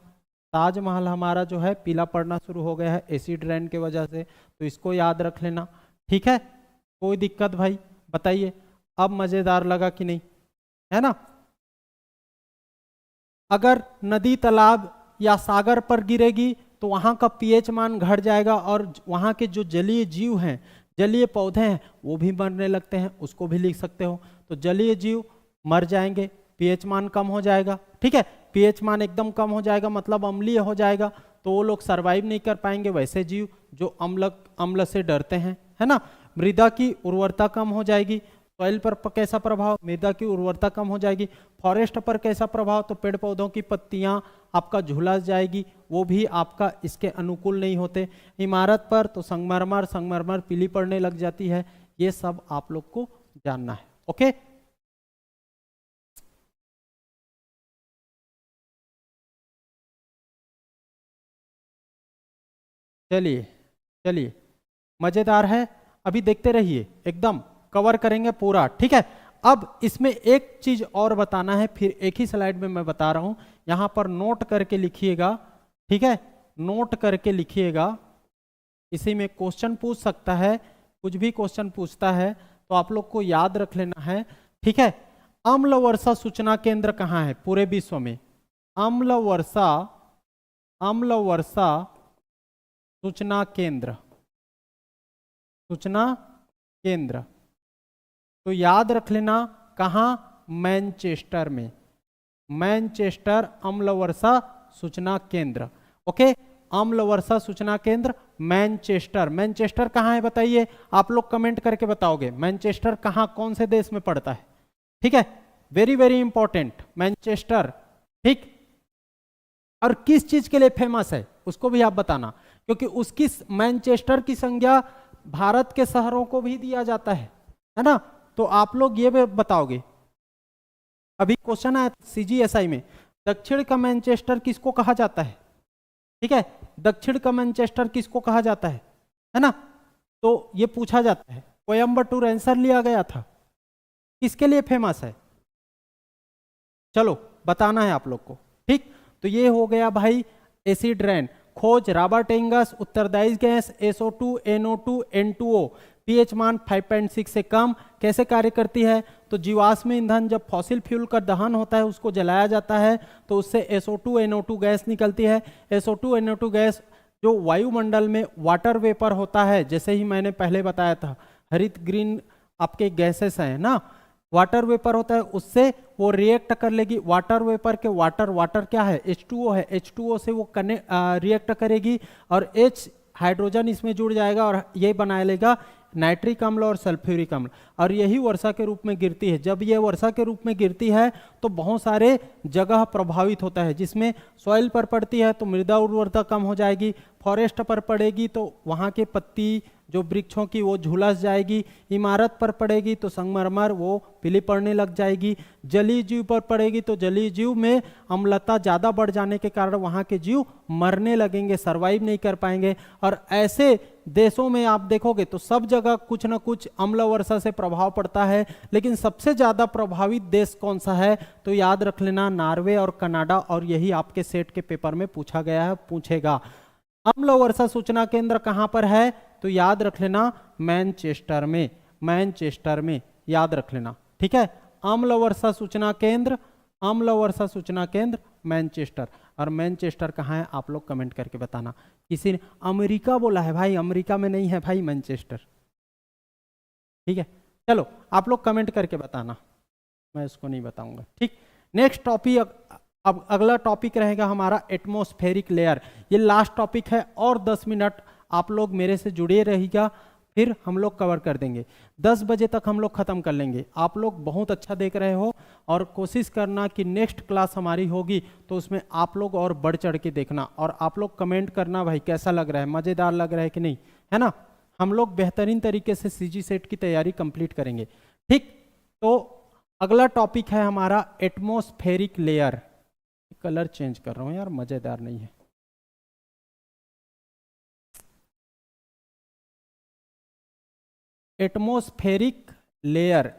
हमारा जो है पीला पड़ना शुरू हो गया है एसिड रेन के वजह से, तो इसको याद रख लेना, ठीक है। कोई दिक्कत भाई बताइए, अब मजेदार लगा कि नहीं, है ना। अगर नदी तालाब या सागर पर गिरेगी तो वहां का पीएच मान घट जाएगा और वहां के जो जलीय जीव हैं, जलीय पौधे हैं, वो भी मरने लगते हैं, उसको भी लिख सकते हो। तो जलीय जीव मर जाएंगे, पीएच मान कम हो जाएगा, ठीक है, पीएच मान एकदम कम हो जाएगा मतलब अम्लीय हो जाएगा, तो वो लोग सरवाइव नहीं कर पाएंगे, वैसे जीव जो अम्ल से डरते हैं, है ना। मृदा की उर्वरता कम हो जाएगी, सॉइल पर कैसा प्रभाव, मृदा की उर्वरता कम हो जाएगी। फॉरेस्ट पर कैसा प्रभाव, तो पेड़ पौधों की पत्तियां आपका झुलस जाएगी, वो भी आपका इसके अनुकूल नहीं होते। इमारत पर तो संगमरमर पीली पड़ने लग जाती है। ये सब आप लोग को जानना है, ओके। चलिए मजेदार है, अभी देखते रहिए, एकदम कवर करेंगे पूरा, ठीक है। अब इसमें एक चीज और बताना है, फिर एक ही स्लाइड में मैं बता रहा हूं, यहां पर नोट करके लिखिएगा, ठीक है, नोट करके लिखिएगा। इसी में क्वेश्चन पूछ सकता है, कुछ भी क्वेश्चन पूछता है तो आप लोग को याद रख लेना है, ठीक है। अम्ल वर्षा सूचना केंद्र कहाँ है पूरे विश्व में, अम्ल वर्षा सूचना केंद्र, तो याद रख लेना कहाँ, मैनचेस्टर में, मैनचेस्टर अम्ल वर्षा सूचना केंद्र, ओके। अम्ल वर्षा सूचना केंद्र मैनचेस्टर कहाँ है बताइए, आप लोग कमेंट करके बताओगे मैनचेस्टर कहाँ, कौन से देश में पड़ता है, ठीक है, वेरी वेरी इंपॉर्टेंट मैनचेस्टर, ठीक। और किस चीज के लिए फेमस है उसको भी आप बताना, क्योंकि उसकी मैनचेस्टर की संज्ञा भारत के शहरों को भी दिया जाता है ना, तो आप लोग ये बताओगे। अभी क्वेश्चन आया CGSI में, दक्षिण का मैनचेस्टर किसको कहा जाता है, ठीक है, दक्षिण का मैनचेस्टर किसको कहा जाता है ना, तो ये पूछा जाता है। कोयम्बटूर आंसर लिया गया था, किसके लिए फेमस है, चलो बताना है आप लोग को, ठीक। तो ये हो गया भाई एसिड रेन, खोज रॉबर्ट एंगस, उत्तरदायी gas SO2 NO2 N2O, pH मान 5.6 से कम, कैसे कार्य करती है, तो जीवाश्म ईंधन जब फॉसिल फ्यूल का दहन होता है उसको जलाया जाता है तो उससे SO2 NO2 गैस निकलती है। SO2 NO2 गैस जो वायुमंडल में वाटर वेपर होता है, जैसे ही मैंने पहले बताया था, हरित ग्रीन आपके गैसेस हैं ना, वाटर वेपर होता है, उससे वो रिएक्ट कर लेगी, वाटर वेपर के वाटर क्या है, H2O है, H2O से वो रिएक्ट करेगी और H हाइड्रोजन इसमें जुड़ जाएगा और ये बना लेगा नाइट्रिक अम्ल और सल्फ्यूरिक अम्ल, और यही वर्षा के रूप में गिरती है। जब ये वर्षा के रूप में गिरती है तो बहुत सारे जगह प्रभावित होता है, जिसमें सॉइल पर पड़ती है तो मृदा उर्वरता कम हो जाएगी, फॉरेस्ट पर पड़ेगी तो वहाँ के पत्ती जो वृक्षों की वो झुलस जाएगी, इमारत पर पड़ेगी तो संगमरमर वो पीली पड़ने लग जाएगी, जलीय जीव पर पड़ेगी तो जलीय जीव में अम्लता ज़्यादा बढ़ जाने के कारण वहाँ के जीव मरने लगेंगे, सरवाइव नहीं कर पाएंगे। और ऐसे देशों में आप देखोगे तो सब जगह कुछ न कुछ अम्ल वर्षा से प्रभाव पड़ता है, लेकिन सबसे ज़्यादा प्रभावित देश कौन सा है, तो याद रख लेना नॉर्वे और कनाडा, और यही आपके सेट के पेपर में पूछा गया है, पूछेगा। अम्ल वर्षा सूचना केंद्र कहाँ पर है, तो याद रख लेना मैनचेस्टर में याद रख लेना, ठीक है। अम्ल वर्षा सूचना केंद्र मैनचेस्टर, और मैनचेस्टर कहाँ है आप लोग कमेंट करके बताना। किसी ने अमेरिका बोला है भाई, अमेरिका में नहीं है भाई मैनचेस्टर, ठीक है। चलो आप लोग कमेंट करके बताना, मैं इसको नहीं बताऊंगा। ठीक, नेक्स्ट टॉपिक, अब अगला टॉपिक रहेगा हमारा एटमॉस्फेरिक लेयर। ये लास्ट टॉपिक है और 10 मिनट आप लोग मेरे से जुड़े रहिएगा, फिर हम लोग कवर कर देंगे। 10 बजे तक हम लोग खत्म कर लेंगे। आप लोग बहुत अच्छा देख रहे हो और कोशिश करना कि नेक्स्ट क्लास हमारी होगी तो उसमें आप लोग और बढ़ चढ़ के देखना, और आप लोग कमेंट करना भाई कैसा लग रहा है, मज़ेदार लग रहा है कि नहीं, है ना। हम लोग बेहतरीन तरीके से सीजी सेट की तैयारी कंप्लीट करेंगे। ठीक, तो अगला टॉपिक है हमारा एटमॉस्फेरिक लेयर। कलर चेंज कर रहा हूँ यार, मज़ेदार नहीं है। एटमॉस्फेरिक लेयर,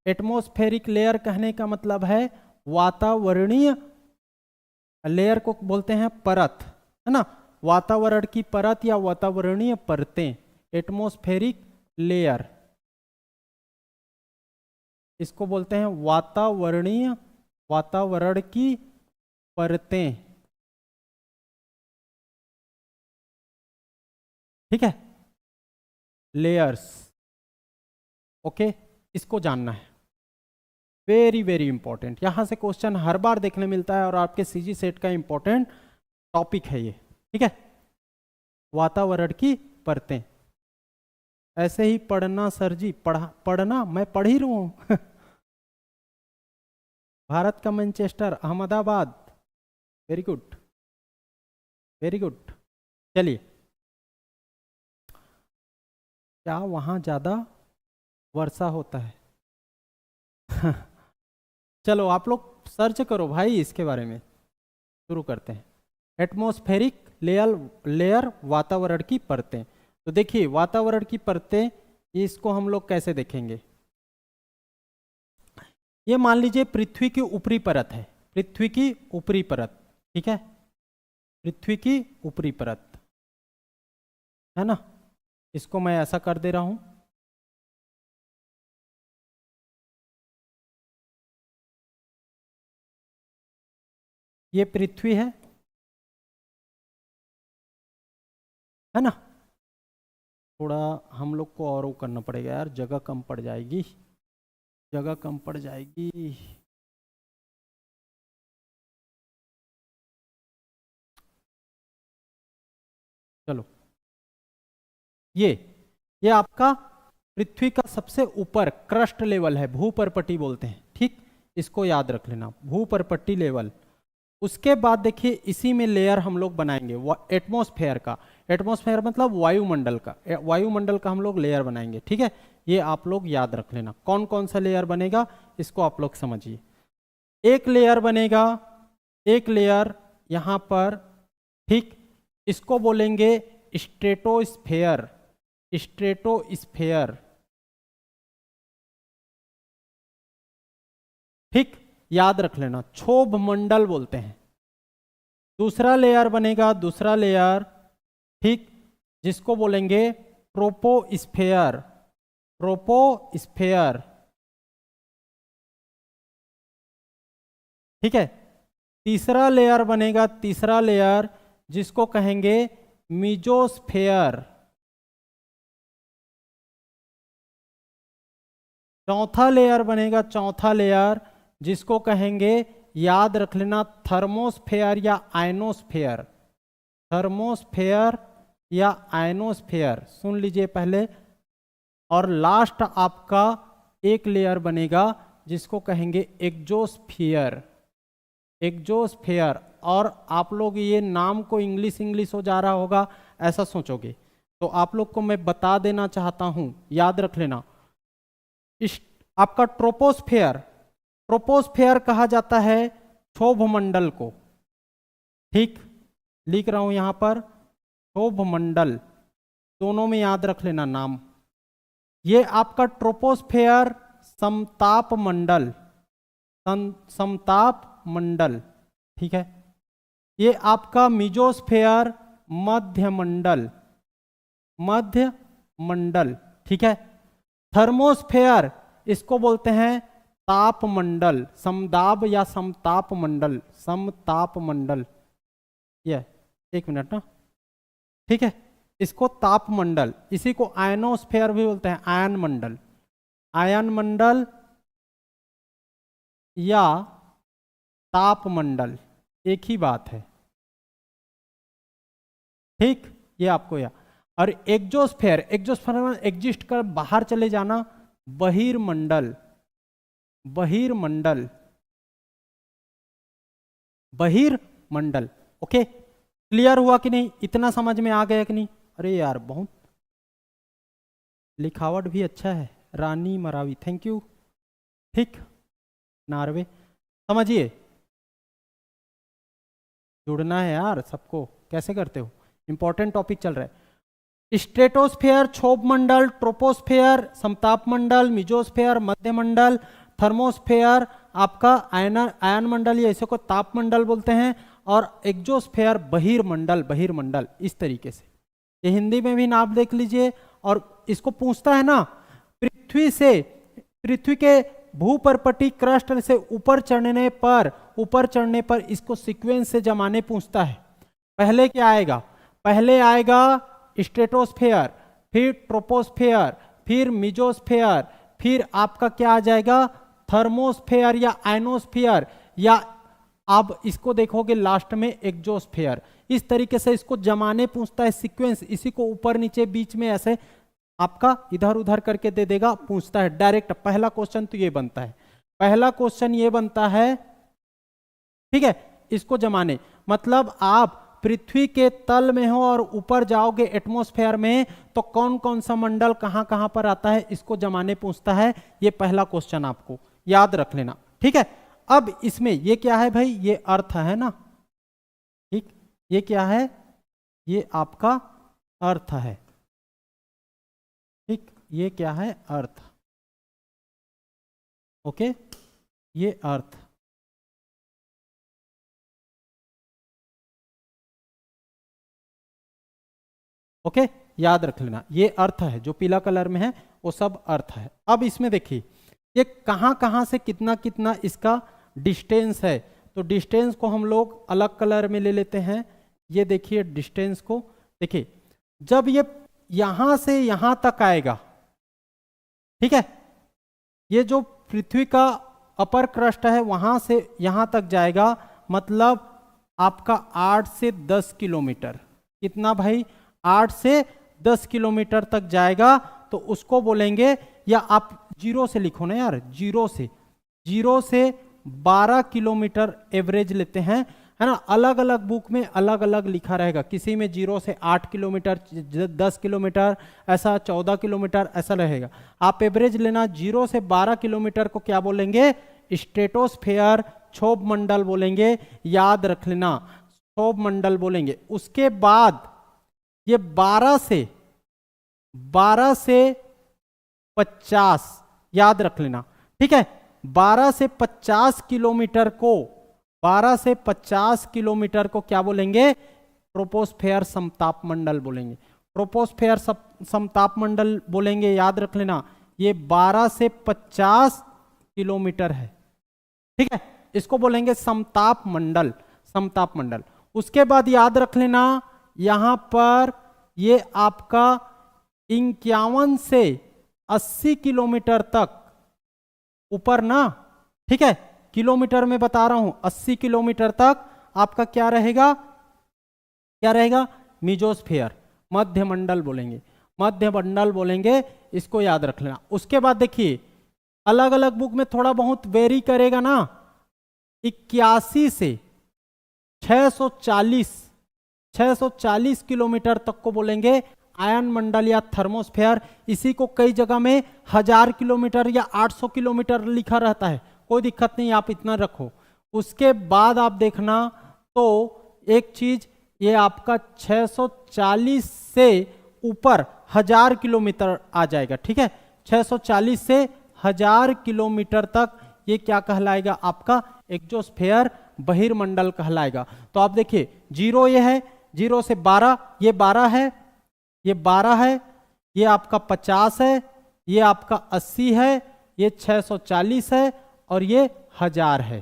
एटमॉस्फेरिक लेयर कहने का मतलब है वातावरणीय, लेयर को बोलते हैं परत, है ना, वातावरण की परत या वातावरणीय परतें, एटमॉस्फेरिक लेयर, इसको बोलते हैं वातावरणीय, वातावरण की परतें। ठीक है, लेयर्स, ओके, इसको जानना है, वेरी वेरी इंपॉर्टेंट। यहां से क्वेश्चन हर बार देखने मिलता है और आपके सीजी सेट का इंपॉर्टेंट टॉपिक है ये। ठीक है, वातावरण की परतें। ऐसे ही पढ़ना सर जी, पढ़ना मैं पढ़ ही रहा हूं भारत का Manchester, Ahmedabad, very good very good. चलिए, क्या वहां ज्यादा वर्षा होता है चलो आप लोग सर्च करो भाई इसके बारे में, शुरू करते हैं। एटमॉस्फेरिक लेयर वातावरण की परतें। तो देखिए वातावरण की परतें, इसको हम लोग कैसे देखेंगे। ये मान लीजिए पृथ्वी की ऊपरी परत है, पृथ्वी की ऊपरी परत, ठीक है, पृथ्वी की ऊपरी परत है ना, इसको मैं ऐसा कर दे रहा हूं। ये पृथ्वी है ना। थोड़ा हम लोग को और वो करना पड़ेगा यार, जगह कम पड़ जाएगी, जगह कम पड़ जाएगी। चलो, ये आपका पृथ्वी का सबसे ऊपर क्रस्ट लेवल है, भूपर्पटी बोलते हैं। ठीक, इसको याद रख लेना, भूपर्पटी लेवल। उसके बाद देखिए इसी में लेयर हम लोग बनाएंगे एटमॉस्फेयर का। एटमॉस्फेयर मतलब वायुमंडल का, वायुमंडल का हम लोग लेयर बनाएंगे। ठीक है, ये आप लोग याद रख लेना, कौन कौन सा लेयर बनेगा इसको आप लोग समझिए। एक लेयर बनेगा, एक लेयर यहां पर, ठीक, इसको बोलेंगे स्ट्रेटोस्फेयर, स्ट्रेटोस्फेयर। ठीक, याद रख लेना, क्षोभ मंडल बोलते हैं। दूसरा लेयर बनेगा, दूसरा लेयर, ठीक, जिसको बोलेंगे ट्रोपोस्फेयर, ट्रोपोस्फेयर। ठीक है, तीसरा लेयर बनेगा, तीसरा लेयर जिसको कहेंगे मीजोस्फेयर। चौथा लेयर बनेगा, चौथा लेयर जिसको कहेंगे, याद रख लेना, थर्मोस्फेयर या आयनोस्फेयर, थर्मोस्फेयर या आयनोस्फेयर, सुन लीजिए पहले। और लास्ट आपका एक लेयर बनेगा जिसको कहेंगे एक्जोस्फियर, एक्जोस्फेयर। और आप लोग ये नाम को इंग्लिश इंग्लिश हो जा रहा होगा ऐसा सोचोगे, तो आप लोग को मैं बता देना चाहता हूं, याद रख लेना। इस आपका ट्रोपोस्फेयर, ट्रोपोस्फेयर कहा जाता है क्षोभ मंडल को। ठीक, लिख रहा हूं यहां पर, क्षोभ मंडल, दोनों में याद रख लेना नाम। ये आपका ट्रोपोस्फेयर समताप मंडल, समताप मंडल, ठीक है। ये आपका मीजोस्फेयर मध्य मंडल, मध्य मंडल, ठीक है। थर्मोस्फेयर इसको बोलते हैं ताप मंडल, समदाब या समताप मंडल, समताप मंडल। ये एक मिनट ना, ठीक है, इसको ताप मंडल, इसी को आयनोस्फेयर भी बोलते हैं, आयन मंडल। आयन मंडल या तापमंडल, एक ही बात है, ठीक। ये आपको या और एक्सोस्फेयर, एक्सोस्फेयर में एग्जिस्ट कर बाहर चले जाना, बहिर्मंडल, बहिर्मंडल, बहिर्मंडल। ओके, क्लियर हुआ कि नहीं? इतना समझ में आ गया कि नहीं? अरे यार बहुत लिखावट भी अच्छा है, रानी मरावी, थैंक यू। ठीक, नार्वे, समझिए, जुड़ना है यार सबको, कैसे करते हो, इंपॉर्टेंट टॉपिक चल रहा है। स्ट्रेटोस्फेयर, क्षोभ मंडल, ट्रोपोस्फेयर समताप मंडल, मिजोस्फेयर मध्यमंडल, थर्मोस्फेयर आपका आयन मंडल या इसे को ताप मंडल बोलते हैं, और एक्सोस्फेयर बहिर्मंडल, बहिर्मंडल, इस तरीके से। ये हिंदी में भी नाम देख लीजिए। और इसको पूछता है ना, पृथ्वी से, पृथ्वी के भूपर्पटी क्रस्ट से ऊपर चढ़ने पर इसको सीक्वेंस से जमाने पूछता है। पहले क्या आएगा? पहले आएगा स्ट्रेटोस्फेयर, फिर ट्रोपोस्फेयर, फिर मिजोस्फेयर, फिर आपका क्या आ जाएगा? थर्मोस्फेयर या आयनोस्फेयर, या आप इसको देखोगे लास्ट में एक्सोस्फेयर। इस तरीके से इसको जमाने पूछता है, सीक्वेंस, इसी को ऊपर नीचे बीच में ऐसे आपका इधर उधर करके दे देगा, पूछता है डायरेक्ट। पहला क्वेश्चन तो ये बनता है, पहला क्वेश्चन ये बनता है, ठीक है। इसको जमाने मतलब आप पृथ्वी के तल में हो और ऊपर जाओगे एटमॉस्फेयर में, तो कौन कौन सा मंडल कहां कहां पर आता है, इसको जमाने पूछता है। ये पहला क्वेश्चन आपको याद रख लेना, ठीक है। अब इसमें ये क्या है भाई? ये अर्थ है ना, ठीक। ये क्या है? ये आपका अर्थ है, ठीक। ये क्या है? अर्थ, ओके, ये अर्थ, ओके, याद रख लेना। ये अर्थ है, जो पीला कलर में है वो सब अर्थ है। अब इसमें देखिए ये कहां कहां से कितना कितना इसका डिस्टेंस है, तो डिस्टेंस को हम लोग अलग कलर में ले लेते हैं। ये देखिए डिस्टेंस को, देखिए जब ये यहां से यहां तक आएगा, ठीक है, ये जो पृथ्वी का अपर क्रस्ट है वहां से यहां तक जाएगा, मतलब आपका 8 से 10 किलोमीटर। कितना भाई? 8 से 10 किलोमीटर तक जाएगा, तो उसको बोलेंगे, या आप जीरो से लिखो ना यार, जीरो से 12 किलोमीटर एवरेज लेते हैं, है ना। अलग अलग बुक में अलग अलग लिखा रहेगा, किसी में 0 से 8 किलोमीटर, 10 किलोमीटर, ऐसा 14 किलोमीटर ऐसा रहेगा। आप एवरेज लेना, 0 से 12 किलोमीटर को क्या बोलेंगे? स्ट्रेटोस्फेयर, क्षोभ मंडल बोलेंगे, याद रख लेना, क्षोभ मंडल बोलेंगे। उसके बाद ये 12 से 50 याद रख लेना, ठीक है। 12 से 50 किलोमीटर को, 12 से 50 किलोमीटर को क्या बोलेंगे? ट्रोपोस्फेयर समताप मंडल बोलेंगे, ट्रोपोस्फेयर समताप मंडल बोलेंगे, याद रख लेना। ये 12 से 50 किलोमीटर है, ठीक है, इसको बोलेंगे समताप मंडल, समताप मंडल। उसके बाद याद रख लेना, यहां पर ये आपका 51 से 80 किलोमीटर तक ऊपर ना, ठीक है, किलोमीटर में बता रहा हूं, 80 किलोमीटर तक आपका क्या रहेगा? क्या रहेगा? मिजोस्फेयर, मध्यमंडल बोलेंगे, मध्यमंडल बोलेंगे, इसको याद रख लेना। उसके बाद देखिए अलग अलग बुक में थोड़ा बहुत वेरी करेगा ना, 81 से 640 किलोमीटर तक को बोलेंगे आयन मंडल या थर्मोस्फेयर। इसी को कई जगह में 1000 किलोमीटर या 800 किलोमीटर लिखा रहता है, कोई दिक्कत नहीं, आप इतना रखो। उसके बाद आप देखना तो एक चीज, ये आपका 640 से ऊपर 1000 किलोमीटर आ जाएगा, ठीक है। 640 से 1000 किलोमीटर तक ये क्या कहलाएगा? आपका एक्सोस्फेयर बहिर्मंडल कहलाएगा। तो आप देखिए 0 ये है, 0 से 12, ये 12 है, ये 12 है, ये आपका 50 है, ये आपका 80 है, ये 640 है, और ये 1000 है,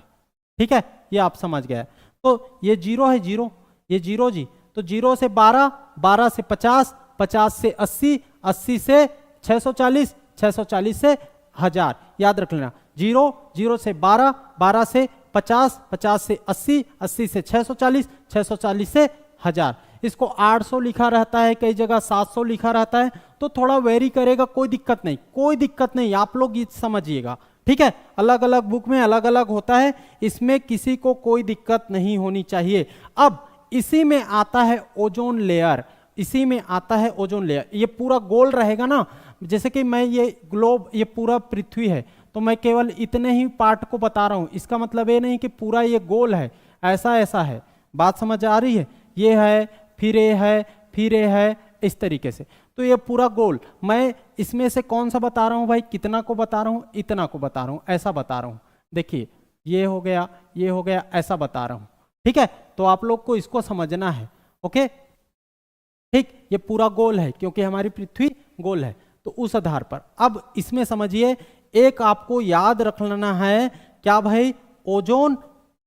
ठीक है। ये आप समझ गए। तो ये 0 है, 0, ये 0 जी, तो 0 से 12, 12 से 50, 50 से 80, 80 से 640, 640 से 1000, याद रख लेना। 0, 0 से 12, 12 से 50, 50 से 80, 80 से 640, 640 से 1000। इसको 800 लिखा रहता है, कई जगह 700 लिखा रहता है, तो थोड़ा वेरी करेगा, कोई दिक्कत नहीं, कोई दिक्कत नहीं, आप लोग ये समझिएगा, ठीक है। अलग अलग बुक में अलग अलग होता है, इसमें किसी को कोई दिक्कत नहीं होनी चाहिए। अब इसी में आता है ओजोन लेयर, इसी में आता है ओजोन लेयर। ये पूरा गोल रहेगा ना, जैसे कि मैं ये ग्लोब, ये पूरा पृथ्वी है, तो मैं केवल इतने ही पार्ट को बता रहा हूं, इसका मतलब ये नहीं कि पूरा ये गोल है, ऐसा ऐसा है। बात समझ आ रही है? ये है, फिर ये है, फिर ये है, इस तरीके से। तो ये पूरा गोल, मैं इसमें से कौन सा बता रहा हूं भाई, कितना को बता रहा हूं, इतना को बता रहा हूं, ऐसा बता रहा हूं। देखिए ये हो गया, ये हो गया, ऐसा बता रहा हूं, ठीक है। तो आप लोग को इसको समझना है, ओके, ठीक। ये पूरा गोल है क्योंकि हमारी पृथ्वी गोल है, तो उस आधार पर अब इसमें समझिए, एक आपको याद रख लेना है, क्या भाई, ओजोन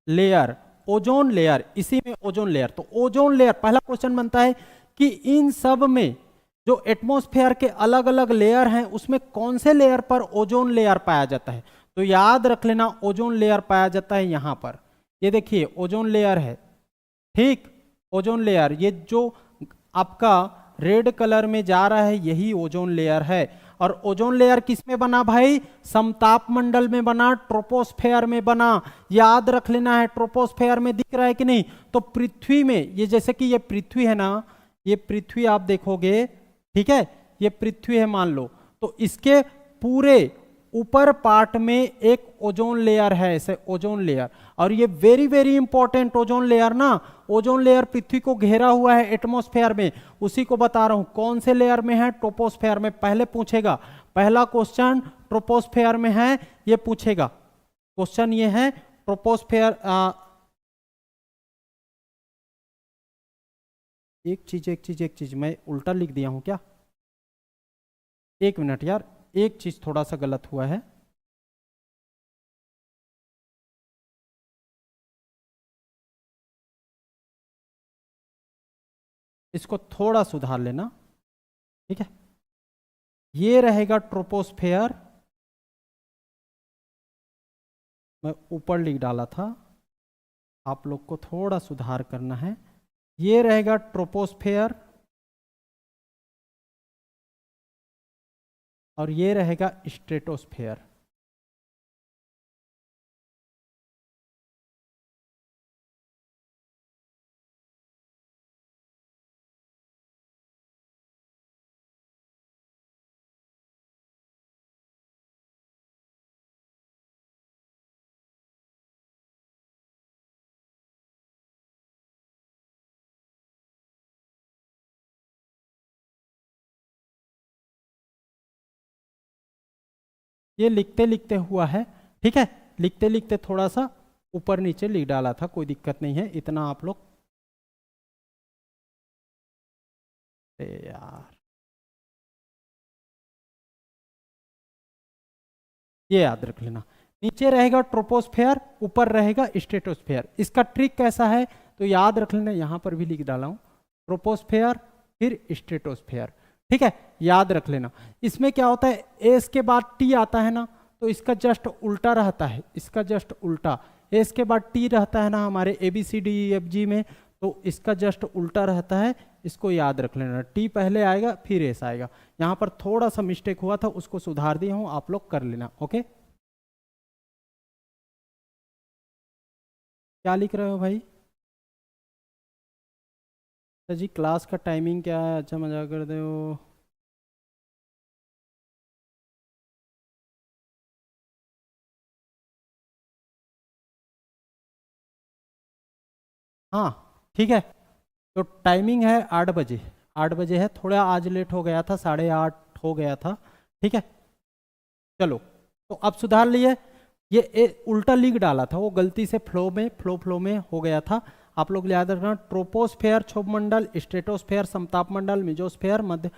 लेयर, ओजोन लेयर, इसी में ओजोन लेयर। तो ओजोन लेयर, पहला क्वेश्चन बनता है कि इन सब में जो एटमॉस्फेयर के अलग अलग लेयर हैं, उसमें कौन से लेयर पर ओजोन लेयर पाया जाता है। तो याद रख लेना, ओजोन लेयर पाया जाता है यहां पर, ये देखिए ओजोन लेयर है, ठीक। ओजोन लेयर, ये जो आपका रेड कलर में जा रहा है, यही ओजोन लेयर है। और ओजोन लेयर किस में बना भाई, समताप मंडल में बना, ट्रोपोस्फेयर में बना। याद रख लेना है, ट्रोपोस्फेयर में दिख रहा है कि नहीं, तो पृथ्वी में, ये जैसे कि ये पृथ्वी है ना, ये पृथ्वी आप देखोगे, ठीक है, ये पृथ्वी है मान लो, तो इसके पूरे ऊपर पार्ट में एक ओजोन लेयर है, ऐसे ओजोन लेयर। और ये very very important ozone layer ना, ओजोन लेयर पृथ्वी को घेरा हुआ है एटमॉस्फेयर में, उसी को बता रहा हूं कौन से लेयर में है, ट्रोपोस्फेयर में। पहले पूछेगा, पहला क्वेश्चन ट्रोपोस्फेयर में है, ये पूछेगा क्वेश्चन, ये है ट्रोपोस्फेयर। एक चीज मैं उल्टा लिख दिया हूं क्या, एक मिनट यार, एक चीज थोड़ा सा गलत हुआ है। इसको थोड़ा सुधार लेना, ठीक है। ये रहेगा ट्रोपोस्फेयर, मैं ऊपर लिख डाला था, आप लोग को थोड़ा सुधार करना है। ये रहेगा ट्रोपोस्फेयर और ये रहेगा स्ट्रेटोस्फेयर। ये लिखते लिखते हुआ है, ठीक है, लिखते लिखते थोड़ा सा ऊपर नीचे लिख डाला था, कोई दिक्कत नहीं है, इतना आप लोग यार, ये याद रख लेना। नीचे रहेगा ट्रोपोस्फेयर, ऊपर रहेगा स्ट्रेटोस्फेयर। इसका ट्रिक कैसा है, तो याद रख लेना, यहां पर भी लिख डाला हूं, ट्रोपोस्फेयर फिर स्ट्रेटोस्फेयर, ठीक है, याद रख लेना। इसमें क्या होता है, एस के बाद टी आता है ना, तो इसका जस्ट उल्टा रहता है, इसका जस्ट उल्टा। एस के बाद टी रहता है ना हमारे ABCDEFG में, तो इसका जस्ट उल्टा रहता है, इसको याद रख लेना। टी पहले आएगा फिर एस आएगा। यहाँ पर थोड़ा सा मिस्टेक हुआ था, उसको सुधार दिया हूँ, आप लोग कर लेना, ओके। क्या लिख रहे हो भाई? सर जी क्लास का टाइमिंग क्या है? अच्छा मजाक कर दे हो। हाँ ठीक है, तो टाइमिंग है 8 बजे, 8 बजे है, थोड़ा आज लेट हो गया था, 8:30 हो गया था, ठीक है। चलो तो अब सुधार लिए, ये उल्टा लिख डाला था, वो गलती से फ्लो में हो गया था। आप लोग याद रखना, ट्रोपोस्फेयर क्षोभमंडल, स्ट्रेटोस्फेयर समताप मंडल, मेजोस्फेयर मध्य,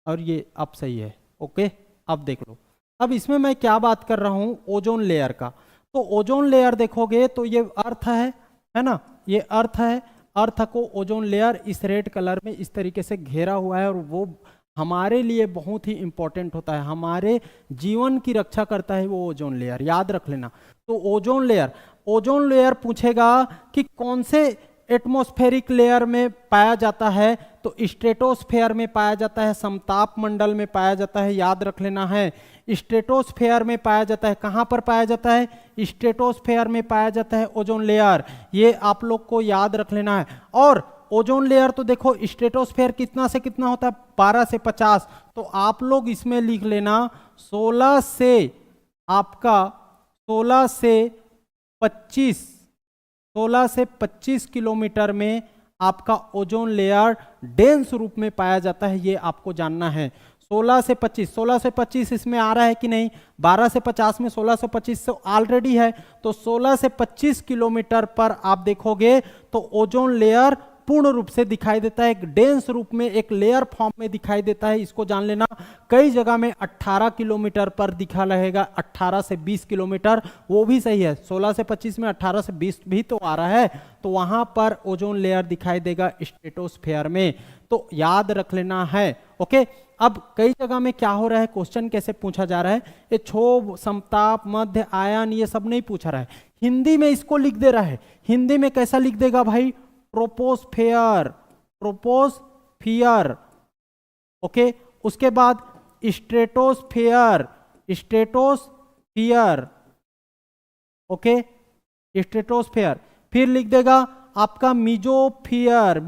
और ये अब सही है, ओके। अब देख लो, अब इसमें मैं क्या बात कर रहा हूं, ओजोन लेयर का। तो ओजोन लेयर देखोगे तो ये अर्थ है ना, ये अर्थ है, अर्थ को ओजोन लेयर इस रेड कलर में इस तरीके से घेरा हुआ है, और वो हमारे लिए बहुत ही इंपॉर्टेंट होता है, हमारे जीवन की रक्षा करता है वो ओजोन लेयर, याद रख लेना। तो ओजोन लेयर पूछेगा कि कौन से एटमॉस्फेरिक लेयर में पाया जाता है, तो स्ट्रेटोस्फेयर में पाया जाता है, समताप मंडल में पाया जाता है, याद रख लेना है। स्ट्रेटोस्फेयर में पाया जाता है, कहां पर पाया जाता है? स्ट्रेटोस्फेयर में पाया जाता है ओजोन लेयर, ये आप लोग को याद रख लेना है। और ओजोन लेयर तो देखो स्ट्रेटोस्फेयर कितना से कितना होता है? 12 से 50, तो आप लोग इसमें लिख लेना 16 से आपका 16 से 25 किलोमीटर में आपका ओजोन लेयर डेंस रूप में पाया जाता है, ये आपको जानना है। 16 से 25 इसमें आ रहा है कि नहीं? 12 से 50 में 16 से 25 तो ऑलरेडी है, तो 16 से 25 किलोमीटर पर आप देखोगे तो ओजोन लेयर पूर्ण रूप से दिखाई देता है, एक डेंस रूप में, एक लेयर फॉर्म में दिखाई देता है, इसको जान लेना। कई जगह में 18 किलोमीटर पर दिखा रहेगा, 18 से 20 किलोमीटर, वो भी सही है। 16 से 25 में 18 से 20 भी तो आ रहा है, तो वहां पर ओजोन लेयर दिखाई देगा स्ट्रेटोस्फेयर में, तो याद रख लेना है। ओके, अब कई जगह में क्या हो रहा है, क्वेश्चन कैसे पूछा जा रहा है, ये क्षोभ, समताप, मध्य आयन, ये सब नहीं पूछा रहा है, हिंदी में इसको लिख दे रहा है। हिंदी में कैसा लिख देगा भाई? ट्रोपोस्फियर। ओके, उसके बाद स्ट्रेटोस्फियर। ओके, स्ट्रेटोस्फियर, फिर लिख देगा आपका मीजोस्फियर,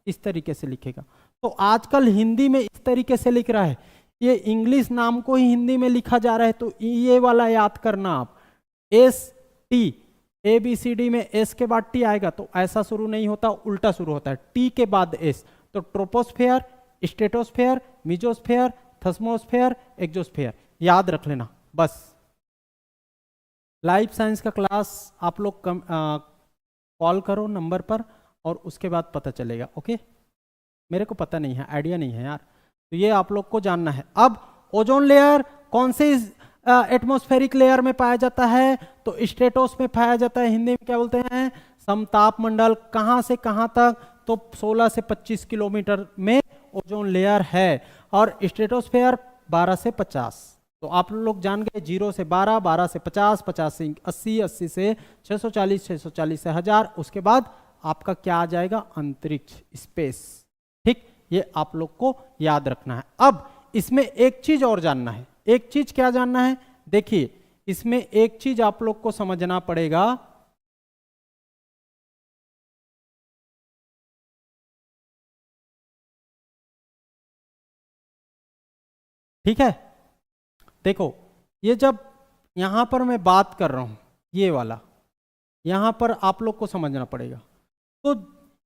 इस तरीके से लिखेगा। तो आजकल हिंदी में इस तरीके से लिख रहा है, ये इंग्लिश नाम को ही हिंदी में लिखा जा रहा है, तो ये वाला याद करना आप। ST, ABCD में S के बाद T आएगा, तो ऐसा शुरू नहीं होता, उल्टा शुरू होता है, T के बाद S। तो troposphere, stratosphere, mesosphere, thermosphere, exosphere, याद रख लेना बस। लाइफ साइंस का क्लास आप लोग कॉल करो नंबर पर और उसके बाद पता चलेगा। ओके, मेरे को पता नहीं है, आइडिया नहीं है यार, तो ये आप लोग को जानना है। अब ओजोन लेयर कौन से एटमॉस्फेरिक लेयर में पाया जाता है? तो स्ट्रेटोस में पाया जाता है, हिंदी में क्या बोलते हैं? समताप मंडल। कहां से कहां तक? तो 16 से 25 किलोमीटर में ओजोन लेयर है। और स्ट्रेटोस्फेयर 12 से 50, तो आप लोग जान गए 0 से 12, 12 से 50, 50 से 80, 80 से 640, 640 से 1000, उसके बाद आपका क्या आ जाएगा? अंतरिक्ष, स्पेस। ठीक, ये आप लोग को याद रखना है। अब इसमें एक चीज और जानना है। एक चीज क्या जानना है? देखिए, इसमें एक चीज आप लोग को समझना पड़ेगा, ठीक है? देखो, ये जब यहां पर मैं बात कर रहा हूं, ये वाला यहां पर आप लोग को समझना पड़ेगा। तो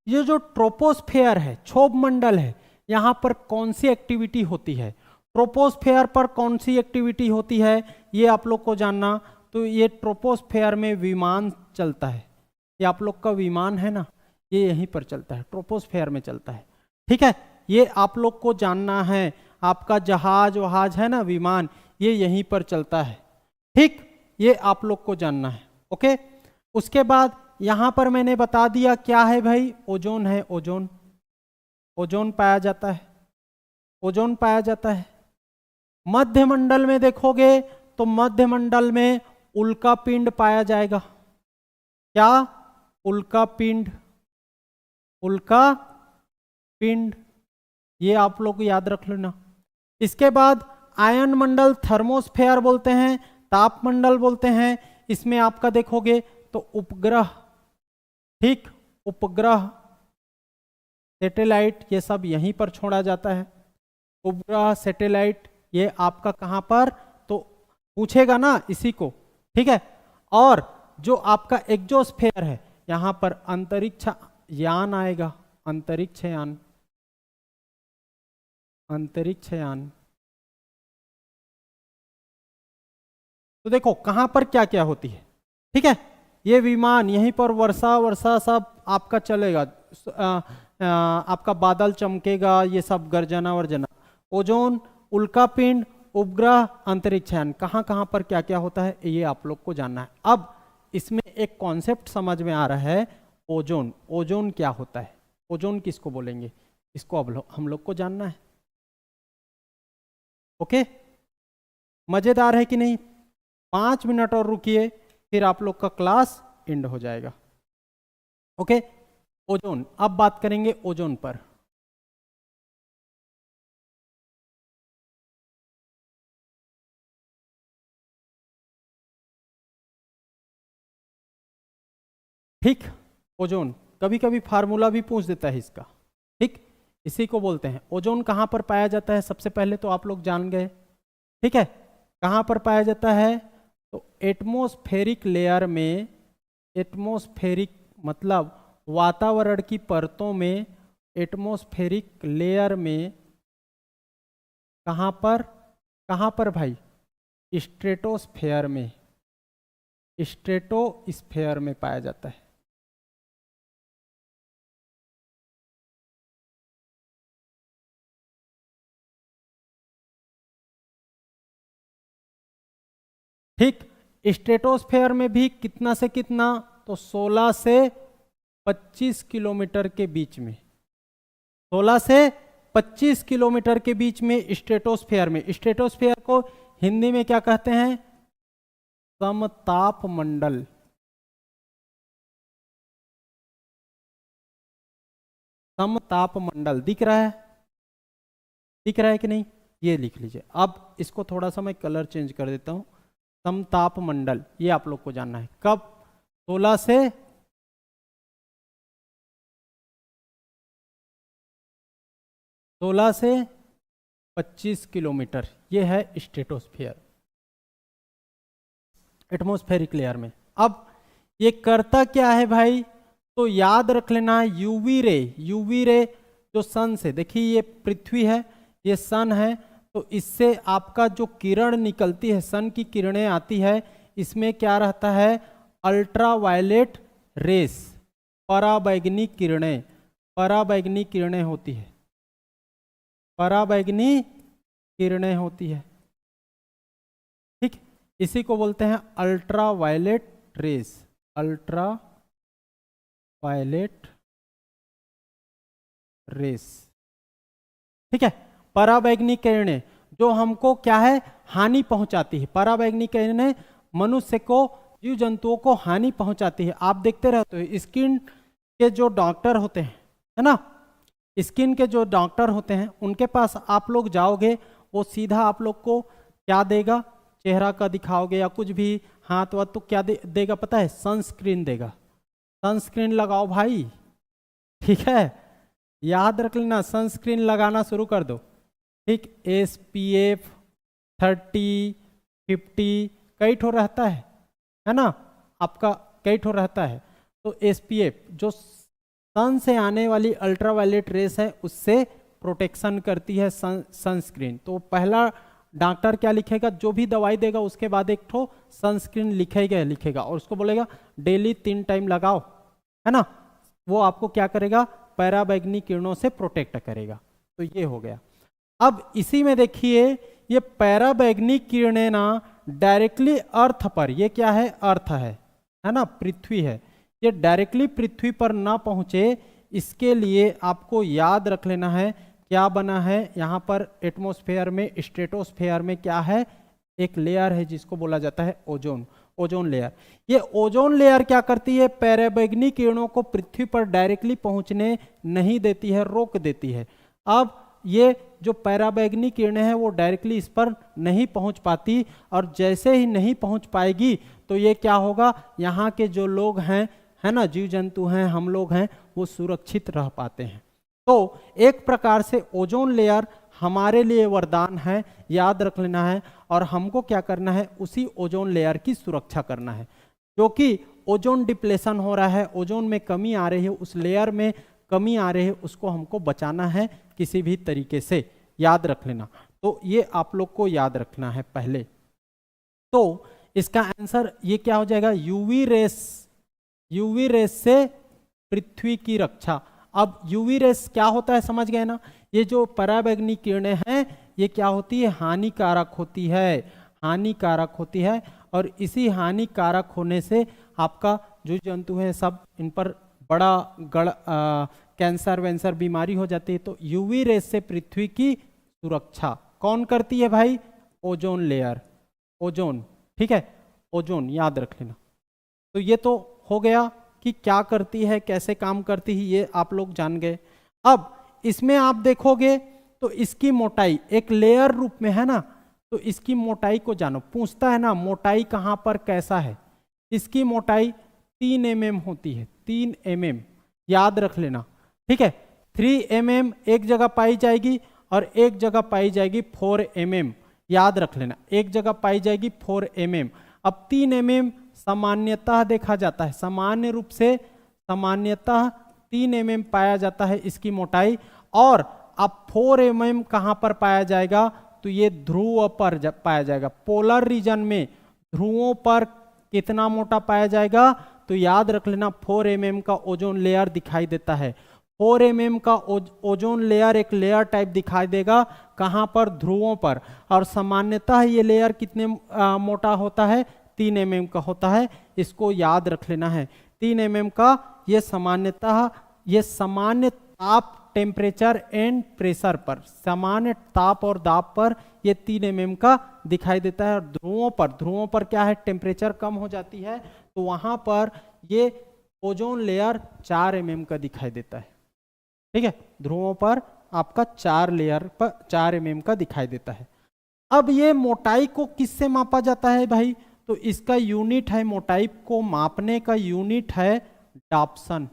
ये जो ट्रोपोस्फेयर है, क्षोभ मंडल है, यहां पर कौन सी एक्टिविटी होती है? ट्रोपोस्फेयर पर कौन सी एक्टिविटी होती है, ये आप लोग को जानना। तो ये ट्रोपोस्फेयर में विमान चलता है, ये आप लोग का विमान है ना, ये यहीं पर चलता है, ट्रोपोस्फेयर में चलता है। ठीक है, ये आप लोग को जानना है। आपका जहाज वहाज है ना, विमान, ये यहीं पर चलता है। ठीक, ये आप लोग को जानना है। ओके, उसके बाद यहां पर मैंने बता दिया क्या है भाई? ओजोन है, ओजोन पाया जाता है, ओजोन पाया जाता है। मध्य मंडल में देखोगे तो मध्य मंडल में उल्का पिंड पाया जाएगा। क्या? उल्का पिंड, उल्का पिंड, ये आप लोग याद रख लेना। इसके बाद आयन मंडल, थर्मोस्फेयर बोलते हैं, ताप मंडल बोलते हैं। इसमें आपका देखोगे तो उपग्रह, ठीक, उपग्रह, सैटेलाइट, ये सब यहीं पर छोड़ा जाता है। उपग्रह, सैटेलाइट, ये आपका कहां पर? तो पूछेगा ना इसी को, ठीक है। और जो आपका एक्सोस्फेयर है, यहां पर अंतरिक्ष यान आएगा, अंतरिक्ष यान, अंतरिक्ष यान। तो देखो कहां पर क्या क्या होती है, ठीक है। ये विमान यहीं पर वर्षा वर्षा सब आपका चलेगा, आपका बादल चमकेगा, ये सब गर्जना वर्जना। ओजोन, उल्कापिंड, उपग्रह, अंतरिक्षयान, कहां कहां पर क्या क्या होता है ये आप लोग को जानना है। अब इसमें एक कॉन्सेप्ट समझ में आ रहा है, ओजोन। ओजोन क्या होता है? ओजोन किसको बोलेंगे, इसको अब हम लोग को जानना है। ओके, मजेदार है कि नहीं? 5 मिनट और रुकिए, फिर आप लोग का क्लास एंड हो जाएगा। ओके, ओजोन, अब बात करेंगे ओजोन पर। ठीक, ओजोन कभी कभी फार्मूला भी पूछ देता है इसका। ठीक, इसी को बोलते हैं ओजोन। कहाँ पर पाया जाता है? सबसे पहले तो आप लोग जान गए। ठीक है, कहाँ पर पाया जाता है? तो एटमॉस्फेरिक लेयर में, एटमॉस्फेरिक मतलब वातावरण की परतों में, एटमॉस्फेरिक लेयर में। कहाँ पर? कहाँ पर भाई? स्ट्रेटोस्फेयर में, स्ट्रेटोस्फेयर में पाया जाता है। ठीक, स्ट्रेटोस्फेयर में भी कितना से कितना? तो 16 से 25 किलोमीटर के बीच में, 16 से 25 किलोमीटर के बीच में स्ट्रेटोस्फेयर में। स्ट्रेटोस्फेयर को हिंदी में क्या कहते हैं? समताप मंडल। समताप मंडल दिख रहा है? दिख रहा है कि नहीं? ये लिख लीजिए। अब इसको थोड़ा सा मैं कलर चेंज कर देता हूं। समताप मंडल, ये आप लोग को जानना है। कब? 16 से 25 किलोमीटर, ये है स्ट्रेटोस्फेयर, एटमॉस्फेरिक लेयर में। अब ये करता क्या है भाई? तो याद रख लेना है, यूवी रे, यूवी रे जो सन से, देखिए ये पृथ्वी है, ये सन है, तो इससे आपका जो किरण निकलती है, सन की किरणें आती है, इसमें क्या रहता है? अल्ट्रावायलेट रेस, पराबैंगनी किरणें, पराबैंगनी किरणें होती है, पराबैंगनी किरणें होती है। ठीक, इसी को बोलते हैं अल्ट्रावायलेट रेस, अल्ट्रावायलेट रेस। ठीक है, पराबैंगनी किरणें जो हमको क्या है? हानि पहुंचाती है। पराबैंगनी किरणें मनुष्य को, जीव जंतुओं को हानि पहुंचाती है। आप देखते रहते हो स्किन के जो डॉक्टर होते हैं, है ना, स्किन के जो डॉक्टर होते हैं, उनके पास आप लोग जाओगे, वो सीधा आप लोग को क्या देगा? चेहरा का दिखाओगे या कुछ भी, हाथ वाथ, तो क्या देगा पता है? सनस्क्रीन देगा। सनस्क्रीन लगाओ भाई, ठीक है, याद रख लेना, सनस्क्रीन लगाना शुरू कर दो। ठीक, SPF 30, 50 कई ठो रहता है ना, आपका कई ठो रहता है। तो SPF जो सन से आने वाली अल्ट्रावायलेट रेस है, उससे प्रोटेक्शन करती है सनस्क्रीन। तो पहला डॉक्टर क्या लिखेगा? जो भी दवाई देगा उसके बाद एक ठो सनस्क्रीन लिखेगा और उसको बोलेगा डेली 3 टाइम लगाओ, है ना। वो आपको क्या करेगा? पराबैंगनी किरणों से प्रोटेक्ट करेगा। तो ये हो गया। अब इसी में देखिए, ये पराबैंगनी किरणें ना डायरेक्टली अर्थ पर, ये क्या है? अर्थ है ना, पृथ्वी है, ये डायरेक्टली पृथ्वी पर ना पहुंचे, इसके लिए आपको याद रख लेना है क्या बना है यहाँ पर एटमॉस्फेयर में, स्ट्रेटोस्फेयर में क्या है? एक लेयर है जिसको बोला जाता है ओजोन, ओजोन लेयर। ये ओजोन लेयर क्या करती है? पराबैंगनी किरणों को पृथ्वी पर डायरेक्टली पहुंचने नहीं देती है, रोक देती है। अब ये जो पराबैंगनी किरणें हैं वो डायरेक्टली इस पर नहीं पहुंच पाती, और जैसे ही नहीं पहुंच पाएगी तो ये क्या होगा? यहाँ के जो लोग हैं, है ना, जीव जंतु हैं, हम लोग हैं, वो सुरक्षित रह पाते हैं। तो एक प्रकार से ओजोन लेयर हमारे लिए वरदान है, याद रख लेना है। और हमको क्या करना है? उसी ओजोन लेयर की सुरक्षा करना है, क्योंकि ओजोन डिप्लेशन हो रहा है, ओजोन में कमी आ रही है, उस लेयर में कमी आ रही है, उसको हमको बचाना है किसी भी तरीके से, याद रख लेना। तो ये आप लोग को याद रखना है पहले। तो इसका आंसर ये क्या हो जाएगा? यूवी रेस, यूवी रेस से पृथ्वी की रक्षा। अब यूवी रेस क्या होता है, समझ गए ना? ये जो पराबैंगनी किरणें हैं, ये क्या होती है? हानिकारक होती है, हानिकारक होती है। और इसी हानिकारक होने से आपका जो जंतु है सब इन पर बड़ा कैंसर वैंसर बीमारी हो जाती है। तो यूवी रेस से पृथ्वी की सुरक्षा कौन करती है भाई? ओजोन लेयर, ओजोन, ठीक है, ओजोन याद रख लेना। तो ये तो हो गया कि क्या करती है, कैसे काम करती है, ये आप लोग जान गए। अब इसमें आप देखोगे तो इसकी मोटाई एक लेयर रूप में है ना, तो इसकी मोटाई को जानो। पूछता है ना मोटाई कहाँ पर कैसा है। इसकी मोटाई 3 mm होती है, 3 mm याद रख लेना, ठीक है। 3 mm एक जगह पाई जाएगी और एक जगह पाई जाएगी 4 mm, याद रख लेना, एक जगह पाई जाएगी 4 mm। अब 3 mm सामान्यतः देखा जाता है, सामान्य रूप से सामान्यतः 3 mm पाया जाता है इसकी मोटाई। और अब 4 mm कहाँ पर पाया जाएगा? तो ये ध्रुव पर पाया जाएगा, पोलर रीजन में ध्रुवों पर कितना मोटा पाया जाएगा? तो याद रख लेना 4 mm का ओजोन लेयर दिखाई देता है। 4 mm का ओजोन लेयर एक लेयर टाइप दिखाई देगा, कहाँ पर? ध्रुवों पर। और सामान्यतः ये लेयर कितने मोटा होता है? 3 mm का होता है, इसको याद रख लेना है। 3 mm का ये सामान्यतः, ये सामान्य ताप, टेम्परेचर एंड प्रेशर पर, सामान्य ताप और दाब पर ये 3 mm का दिखाई देता है। और ध्रुवों पर क्या है? टेम्परेचर कम हो जाती है, तो वहां पर ये ओजोन लेयर 4 mm का दिखाई देता है, ठीक है। ध्रुवों पर आपका 4 लेयर पर 4 mm का दिखाई देता है। अब ये मोटाई को किससे मापा जाता है भाई? तो इसका यूनिट है, मोटाई को मापने का यूनिट है डाप्सन।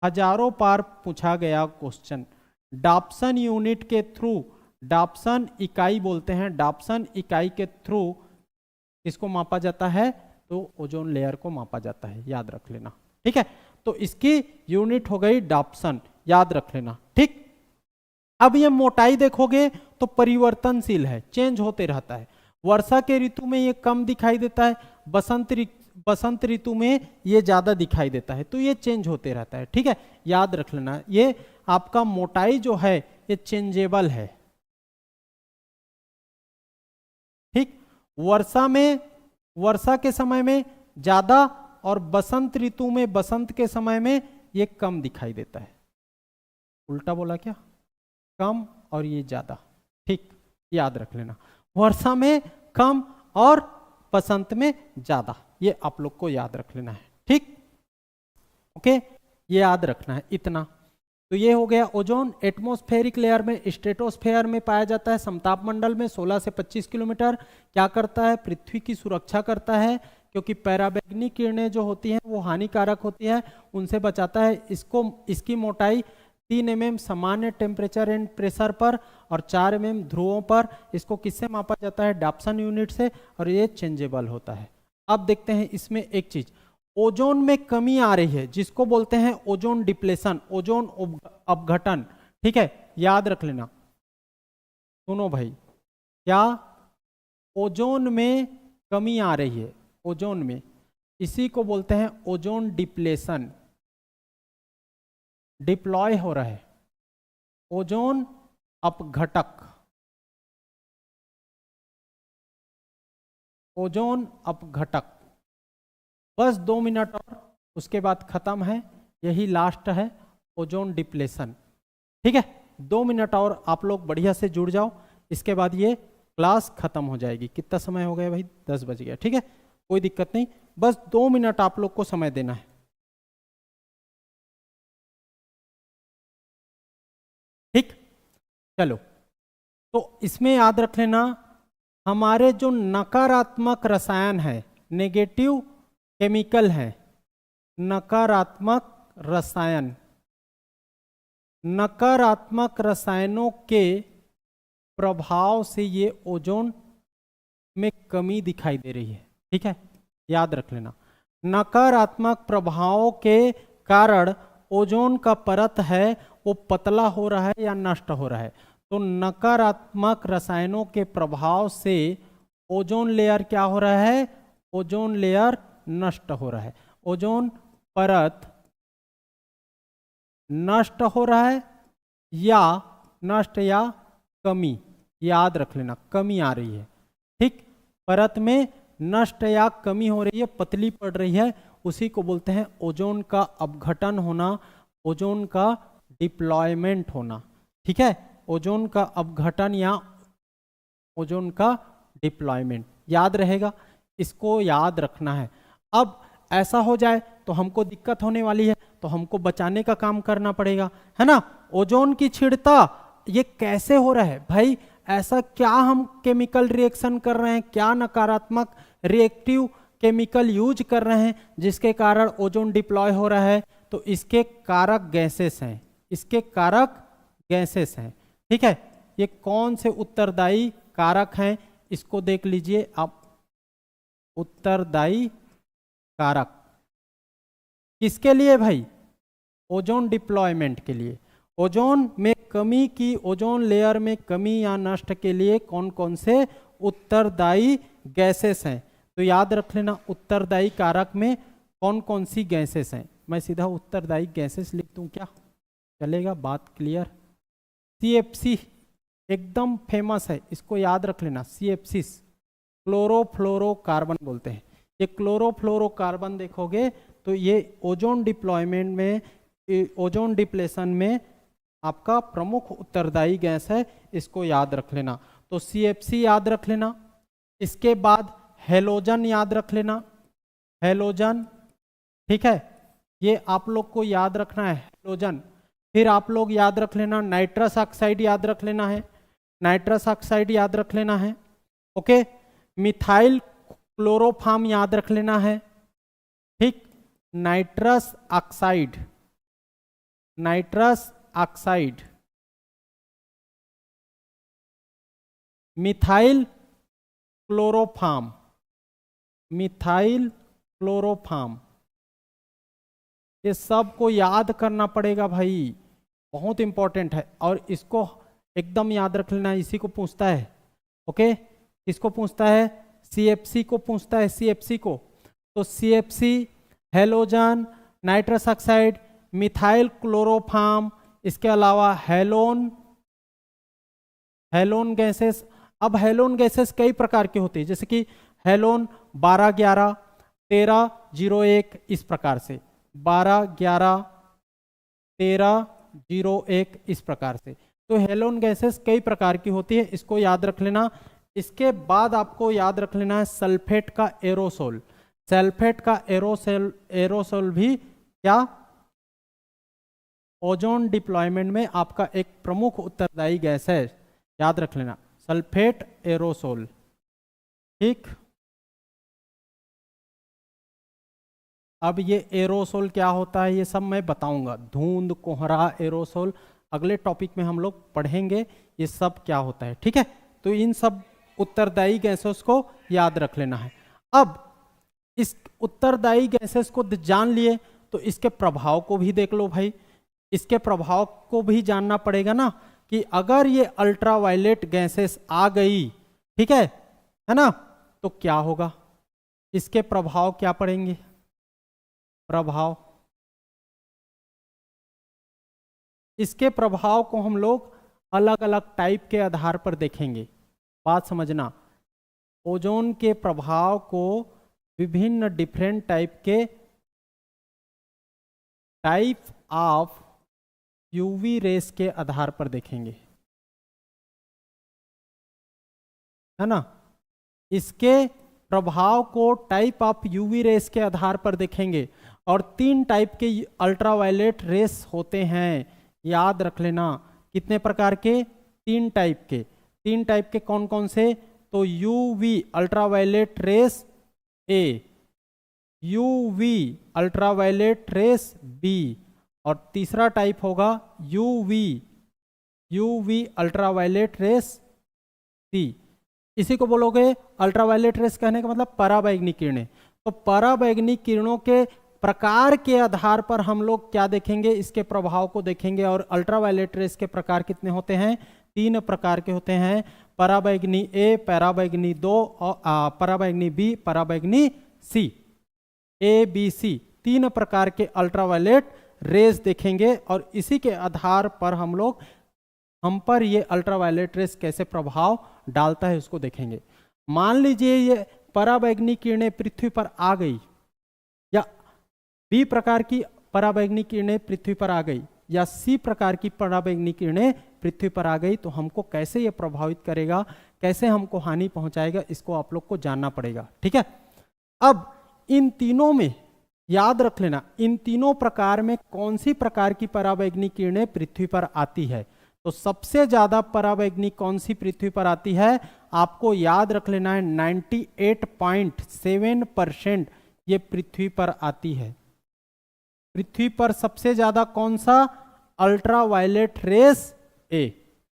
हजारों बार पूछा गया क्वेश्चन, डाप्सन यूनिट के थ्रू, डाप्सन इकाई बोलते हैं, डाप्सन इकाई के थ्रू इसको मापा जाता है, तो ओजोन लेयर को मापा जाता है, याद रख लेना, ठीक है। तो इसकी यूनिट हो गई डाप्सन, याद रख लेना, ठीक। अब ये मोटाई देखोगे तो परिवर्तनशील है, चेंज होते रहता है। वर्षा के ऋतु में ये कम दिखाई देता है, बसंत ऋतु में ये ज्यादा दिखाई देता है, तो ये चेंज होते रहता है, ठीक है, याद रख लेना। ये आपका मोटाई जो है ये चेंजेबल है, ठीक। वर्षा के समय में ज्यादा और बसंत ऋतु में, बसंत के समय में ये कम दिखाई देता है। उल्टा बोला क्या? कम और ये ज्यादा, ठीक, याद रख लेना। वर्षा में कम और बसंत में ज्यादा, ये आप लोग को याद रख लेना है, ठीक, ओके, ये याद रखना है इतना। तो ये हो गया ओजोन। एटमॉस्फेरिक लेयर में, स्ट्रेटोस्फेयर में पाया जाता है, समताप मंडल में 16 से 25 किलोमीटर। क्या करता है? पृथ्वी की सुरक्षा करता है, क्योंकि पैराबैंगनी किरणें जो होती हैं वो हानिकारक होती है, उनसे बचाता है। इसकी मोटाई 3 mm सामान्य टेम्परेचर एंड प्रेशर पर और 4 mm ध्रुवों पर। इसको किससे मापा जाता है? डाप्सन यूनिट से, और ये चेंजेबल होता है। अब देखते हैं इसमें एक चीज, ओजोन में कमी आ रही है, जिसको बोलते हैं ओजोन डिप्लेशन, ओजोन अपघटन, ठीक है, याद रख लेना। सुनो भाई, क्या ओजोन में कमी आ रही है? ओजोन में, इसी को बोलते हैं ओजोन डिप्लेशन, डिप्लॉय हो रहा है, ओजोन अपघटक, ओजोन अपघटक। बस 2 मिनट और उसके बाद खत्म है, यही लास्ट है, ओजोन डिप्लेशन, ठीक है। 2 मिनट और आप लोग बढ़िया से जुड़ जाओ, इसके बाद ये क्लास खत्म हो जाएगी। कितना समय हो गया भाई? 10 बज गया, ठीक है, कोई दिक्कत नहीं, बस 2 मिनट आप लोग को समय देना है, ठीक। चलो, तो इसमें याद रख लेना, हमारे जो नकारात्मक रसायन है, नेगेटिव केमिकल है, नकारात्मक रसायन, नकारात्मक रसायनों के प्रभाव से ये ओजोन में कमी दिखाई दे रही है, ठीक है, याद रख लेना। नकारात्मक प्रभावों के कारण ओजोन का परत है वो पतला हो रहा है या नष्ट हो रहा है। तो नकारात्मक रसायनों के प्रभाव से ओजोन लेयर क्या हो रहा है? ओजोन लेयर नष्ट हो रहा है, ओजोन परत नष्ट हो रहा है, या नष्ट या कमी, याद रख लेना, कमी आ रही है, ठीक। परत में नष्ट या कमी हो रही है, पतली पड़ रही है, उसी को बोलते हैं ओजोन का अपघटन होना, ओजोन का डिप्लॉयमेंट होना, ठीक है, ओजोन का अपघटन या ओजोन का डिप्लॉयमेंट, याद रहेगा, इसको याद रखना है। अब ऐसा हो जाए तो हमको दिक्कत होने वाली है, तो हमको बचाने का काम करना पड़ेगा, है ना। ओजोन की छीड़ता ये कैसे हो रहा है भाई, ऐसा क्या हम केमिकल रिएक्शन कर रहे हैं, क्या नकारात्मक रिएक्टिव केमिकल यूज कर रहे हैं जिसके कारण ओजोन डिप्लॉय हो रहा है, तो इसके कारक गैसेस हैं, इसके कारक गैसेस हैं, ठीक है। ये कौन से उत्तरदायी कारक हैं, इसको देख लीजिए आप। उत्तरदायी कारक किसके लिए भाई, ओजोन डिप्लॉयमेंट के लिए, ओजोन में कमी की, ओजोन लेयर में कमी या नष्ट के लिए कौन कौन से उत्तरदायी गैसेस हैं, तो याद रख लेना उत्तरदायी कारक में कौन कौन सी गैसेस हैं। मैं सीधा उत्तरदायी गैसेस लिख दूं क्या, चलेगा, बात क्लियर। CFC एकदम फेमस है, इसको याद रख लेना, CFC क्लोरोफ्लोरोकार्बन बोलते हैं। ये क्लोरोफ्लोरोकार्बन देखोगे तो ये ओजोन डिप्लॉयमेंट में, ओजोन डिप्लेशन में आपका प्रमुख उत्तरदायी गैस है, इसको याद रख लेना। तो CFC याद रख लेना। इसके बाद हेलोजन याद रख लेना, हेलोजन, ठीक है, ये आप लोग को याद रखना है हेलोजन। फिर आप लोग याद रख लेना नाइट्रस ऑक्साइड याद रख लेना है, नाइट्रस ऑक्साइड याद रख लेना है, ओके। मिथाइल क्लोरोफॉर्म याद रख लेना है, ठीक। Nitrous oxide, nitrous oxide, methyl chloroform, methyl chloroform, ये सब को याद करना पड़ेगा भाई, बहुत इंपॉर्टेंट है। और इसको एकदम याद रख लेना, इसी को पूछता है, ओके। किसको पूछता है, CFC को पूछता है, CFC को। तो CFC, halogen, nitrous oxide, methyl chloroform, इसके अलावा हेलोन, हेलोन गैसेस। अब हेलोन गैसेस कई प्रकार के होते हैं, जैसे कि हेलोन 12, 11, 13, 01, इस प्रकार से 12, 11, 13, 01, इस प्रकार से। तो हेलोन गैसेस कई प्रकार की होती है, इसको याद रख लेना। इसके बाद आपको याद रख लेना है सल्फेट का एरोसोल, सल्फेट का एरोसोल, एरोसोल भी क्या ओजोन डिप्लॉयमेंट में आपका एक प्रमुख उत्तरदायी गैस है, याद रख लेना, सल्फेट एरोसोल, ठीक। अब ये एरोसोल क्या होता है ये सब मैं बताऊंगा, धुंध, कोहरा, एरोसोल अगले टॉपिक में हम लोग पढ़ेंगे ये सब क्या होता है, ठीक है। तो इन सब उत्तरदायी गैसेस को याद रख लेना है। अब इस उत्तरदायी गैसेस को जान लिए तो इसके प्रभाव को भी देख लो भाई, इसके प्रभाव को भी जानना पड़ेगा ना, कि अगर ये अल्ट्रावायलेट गैसेस आ गई, ठीक है ना, तो क्या होगा, इसके प्रभाव क्या पड़ेंगे, प्रभाव, इसके प्रभाव को हम लोग अलग अलग टाइप के आधार पर देखेंगे, बात समझना। ओजोन के प्रभाव को विभिन्न different type of UV rays के आधार पर देखेंगे, है ना। इसके प्रभाव को टाइप ऑफ यूवी रेस के आधार पर देखेंगे। और 3 टाइप के अल्ट्रावायलेट रेस होते हैं, याद रख लेना। कितने प्रकार के, 3 टाइप के। 3 टाइप के कौन कौन से, तो यूवी अल्ट्रावायलेट रेस ए, यूवी अल्ट्रावायलेट रेस बी, और तीसरा टाइप होगा यूवी अल्ट्रावायलेट रेस सी। इसी को बोलोगे अल्ट्रावायलेट रेस कहने का मतलब पराबैंगनी किरणें। तो पराबैंगनी किरणों के प्रकार के आधार पर हम लोग क्या देखेंगे, इसके प्रभाव को देखेंगे। और अल्ट्रावायलेट रेस के प्रकार कितने होते हैं, 3 प्रकार के होते हैं, पराबैंगनी ए, पराबैंगनी 2 और पराबैंगनी बी, पराबैंगनी सी, ABC 3 प्रकार के अल्ट्रावायलेट रेस देखेंगे। और इसी के आधार पर हम पर ये अल्ट्रावायलेट रेस कैसे प्रभाव डालता है उसको देखेंगे। मान लीजिए ये पराबैंगनी किरणें पृथ्वी पर आ गई, या बी प्रकार की पराबैंगनी किरणें पृथ्वी पर आ गई, या सी प्रकार की पराबैंगनी किरणें पृथ्वी पर आ गई तो हमको कैसे ये प्रभावित करेगा, कैसे हमको हानि पहुंचाएगा, इसको आप लोग को जानना पड़ेगा। ठीक है, अब इन तीनों में याद रख लेना, इन तीनों प्रकार में कौन सी प्रकार की पराबैंगनी किरणें पृथ्वी पर आती है। तो सबसे ज्यादा पराबैंगनी कौन सी पृथ्वी पर आती है, आपको याद रख लेना है 98.7% ये पृथ्वी पर आती है। पृथ्वी पर सबसे ज्यादा कौन सा, अल्ट्रावायलेट रेस ए,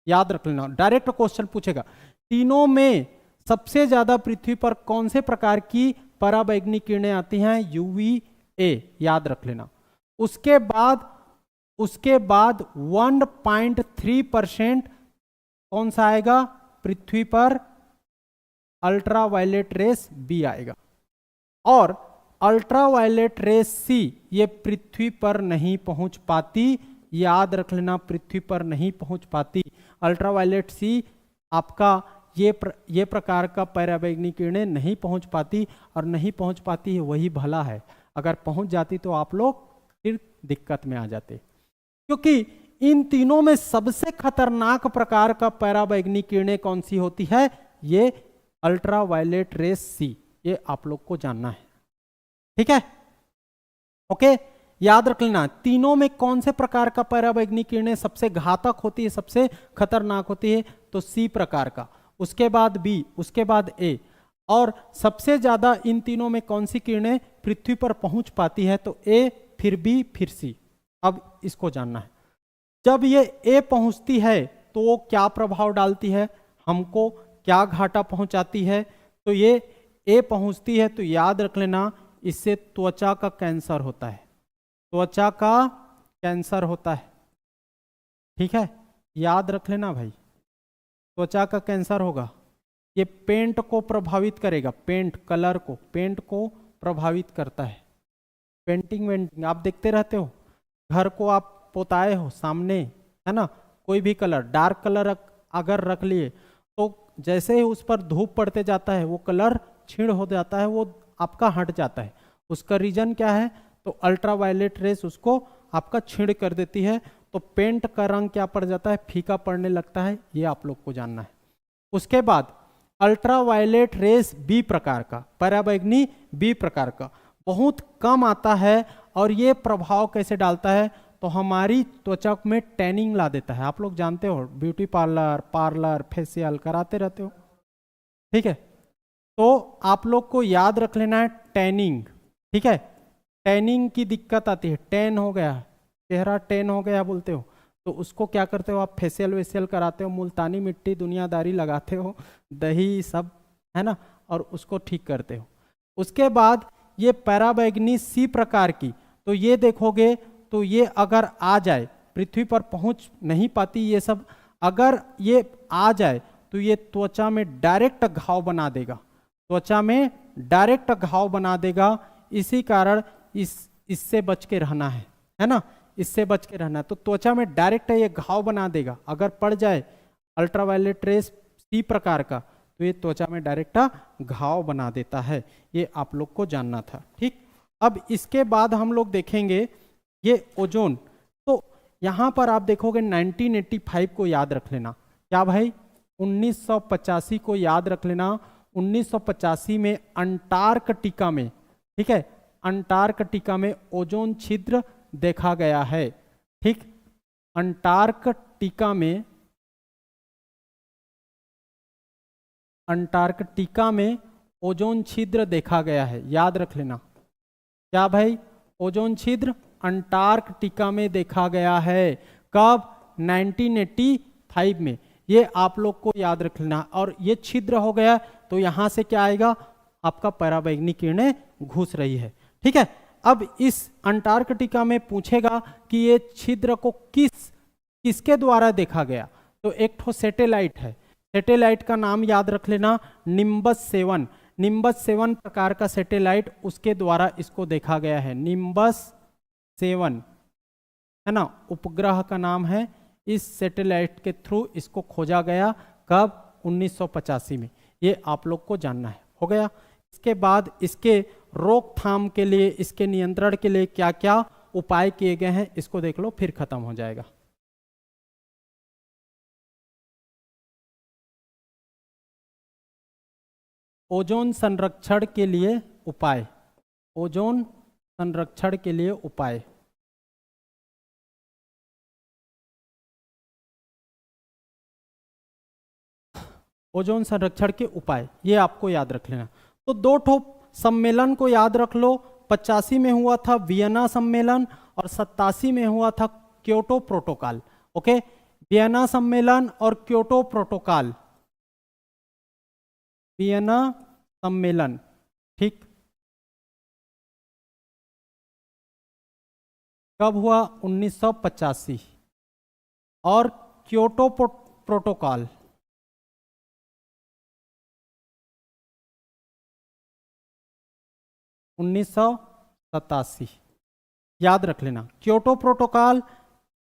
याद रख लेना, डायरेक्ट क्वेश्चन पूछेगा। तीनों में सबसे ज्यादा पृथ्वी पर कौन से प्रकार की पराबैंगनी किरणें आती हैं, यूवी ए, याद रख लेना। उसके बाद 1.3% कौन सा आएगा पृथ्वी पर, अल्ट्रावायलेट रेस बी आएगा। और अल्ट्रावायलेट रेस सी ये पृथ्वी पर नहीं पहुंच पाती, याद रख लेना, पृथ्वी पर नहीं पहुंच पाती। अल्ट्रावायलेट सी आपका ये प्रकार का पराबैंगनी किरणें नहीं पहुंच पाती, और नहीं पहुंच पाती है वही भला है, अगर पहुंच जाती तो आप लोग फिर दिक्कत में आ जाते। क्योंकि इन तीनों में सबसे खतरनाक प्रकार का पराबैंगनी किरणें कौन सी होती है, ये अल्ट्रावायलेट रेस सी, ये आप लोग को जानना है। ठीक है, ओके, याद रख लेना तीनों में कौन से प्रकार का पराबैंगनी किरणें सबसे घातक होती है, सबसे खतरनाक होती है, तो सी प्रकार का, उसके बाद बी, उसके बाद ए। और सबसे ज्यादा इन तीनों में कौन सी किरणें पृथ्वी पर पहुंच पाती है, तो ए, फिर बी, फिर सी। अब इसको जानना है, जब ये ए पहुंचती है तो वो क्या प्रभाव डालती है, हमको क्या घाटा पहुंचाती है। तो ये ए पहुंचती है तो याद रख लेना, इससे त्वचा का कैंसर होता है, त्वचा का कैंसर होता है। ठीक है, याद रख लेना भाई, त्वचा का कैंसर होगा। ये पेंट को प्रभावित करेगा, पेंट कलर को, पेंट को प्रभावित करता है। पेंटिंग वेंटिंग आप देखते रहते हो, घर को आप पोताए हो सामने, है ना, कोई भी कलर, डार्क कलर अगर रख लिए तो जैसे ही उस पर धूप पड़ते जाता है वो कलर क्षीण हो जाता है, वो आपका हट जाता है। उसका रीजन क्या है, तो अल्ट्रावायलेट रेस उसको आपका क्षीण कर देती है, तो पेंट का रंग क्या पड़ जाता है, फीका पड़ने लगता है। ये आप लोग को जानना है। उसके बाद अल्ट्रावायलेट रेस बी प्रकार का, पराबैंगनी बी प्रकार का बहुत कम आता है, और ये प्रभाव कैसे डालता है, तो हमारी त्वचा में टैनिंग ला देता है। आप लोग जानते हो ब्यूटी पार्लर फेशियल कराते रहते हो, ठीक है, तो आप लोग को याद रख लेना है टैनिंग। ठीक है, टैनिंग की दिक्कत आती है, टैन हो गया, चेहरा टैन हो गया बोलते हो, तो उसको क्या करते हो आप, फेशियल वेशियल कराते हो, मुल्तानी मिट्टी दुनियादारी लगाते हो, दही सब, है ना, और उसको ठीक करते हो। उसके बाद ये पराबैंगनी सी प्रकार की, तो ये देखोगे तो ये अगर आ जाए, पृथ्वी पर पहुंच नहीं पाती ये सब, अगर ये आ जाए तो ये त्वचा में डायरेक्ट घाव बना देगा, त्वचा में डायरेक्ट घाव बना देगा। इसी कारण इससे बच के रहना है ना, इससे बच के रहना है। तो त्वचा में डायरेक्ट ये घाव बना देगा, अगर पड़ जाए अल्ट्रावायलेट रेस सी प्रकार का तो ये त्वचा में डायरेक्ट घाव बना देता है। ये आप लोग को जानना था। ठीक, अब इसके बाद हम लोग देखेंगे ये ओजोन। तो यहाँ पर आप देखोगे 1985 को याद रख लेना, क्या भाई 1985 को याद रख लेना। 1985 में अंटार्कटिका में, ठीक है, अंटार्कटिका में ओजोन छिद्र देखा गया है। ठीक, अंटार्कटिका में ओजोन छिद्र देखा गया है, याद रख लेना। क्या भाई, ओजोन छिद्र अंटार्कटिका में देखा गया है। कब, 1985 में। ये आप लोग को याद रख लेना। और ये छिद्र हो गया तो यहां से क्या आएगा, आपका पराबैंगनी किरणें घुस रही है। ठीक है, अब इस अंटार्कटिका में पूछेगा कि ये छिद्र को किसके द्वारा देखा गया, तो एक ठो सैटेलाइट है, सैटेलाइट का नाम याद रख लेना, निम्बस 7। निम्बस 7 प्रकार का सैटेलाइट, उसके द्वारा इसको देखा गया है। निम्बस 7 है ना, उपग्रह का नाम है। इस सैटेलाइट के थ्रू इसको खोजा गया। कब, 1985 में। ये आप लोग को जानना है। हो गया। इसके बाद इसके रोकथाम के लिए, इसके नियंत्रण के लिए क्या क्या उपाय किए गए हैं, इसको देख लो, फिर खत्म हो जाएगा। ओजोन संरक्षण के लिए उपाय, ओजोन संरक्षण के लिए उपाय। ओजोन संरक्षण के उपाय ये आपको याद रख लेना। तो दो ठो सम्मेलन को याद रख लो, 85 में हुआ था वियना सम्मेलन और 87 में हुआ था क्योटो प्रोटोकॉल। ओके, वियना सम्मेलन और क्योटो प्रोटोकॉल, वियना सम्मेलन, ठीक, कब हुआ? 1985। और क्योटो प्रोटोकॉल 1987, याद रख लेना। क्योटो प्रोटोकॉल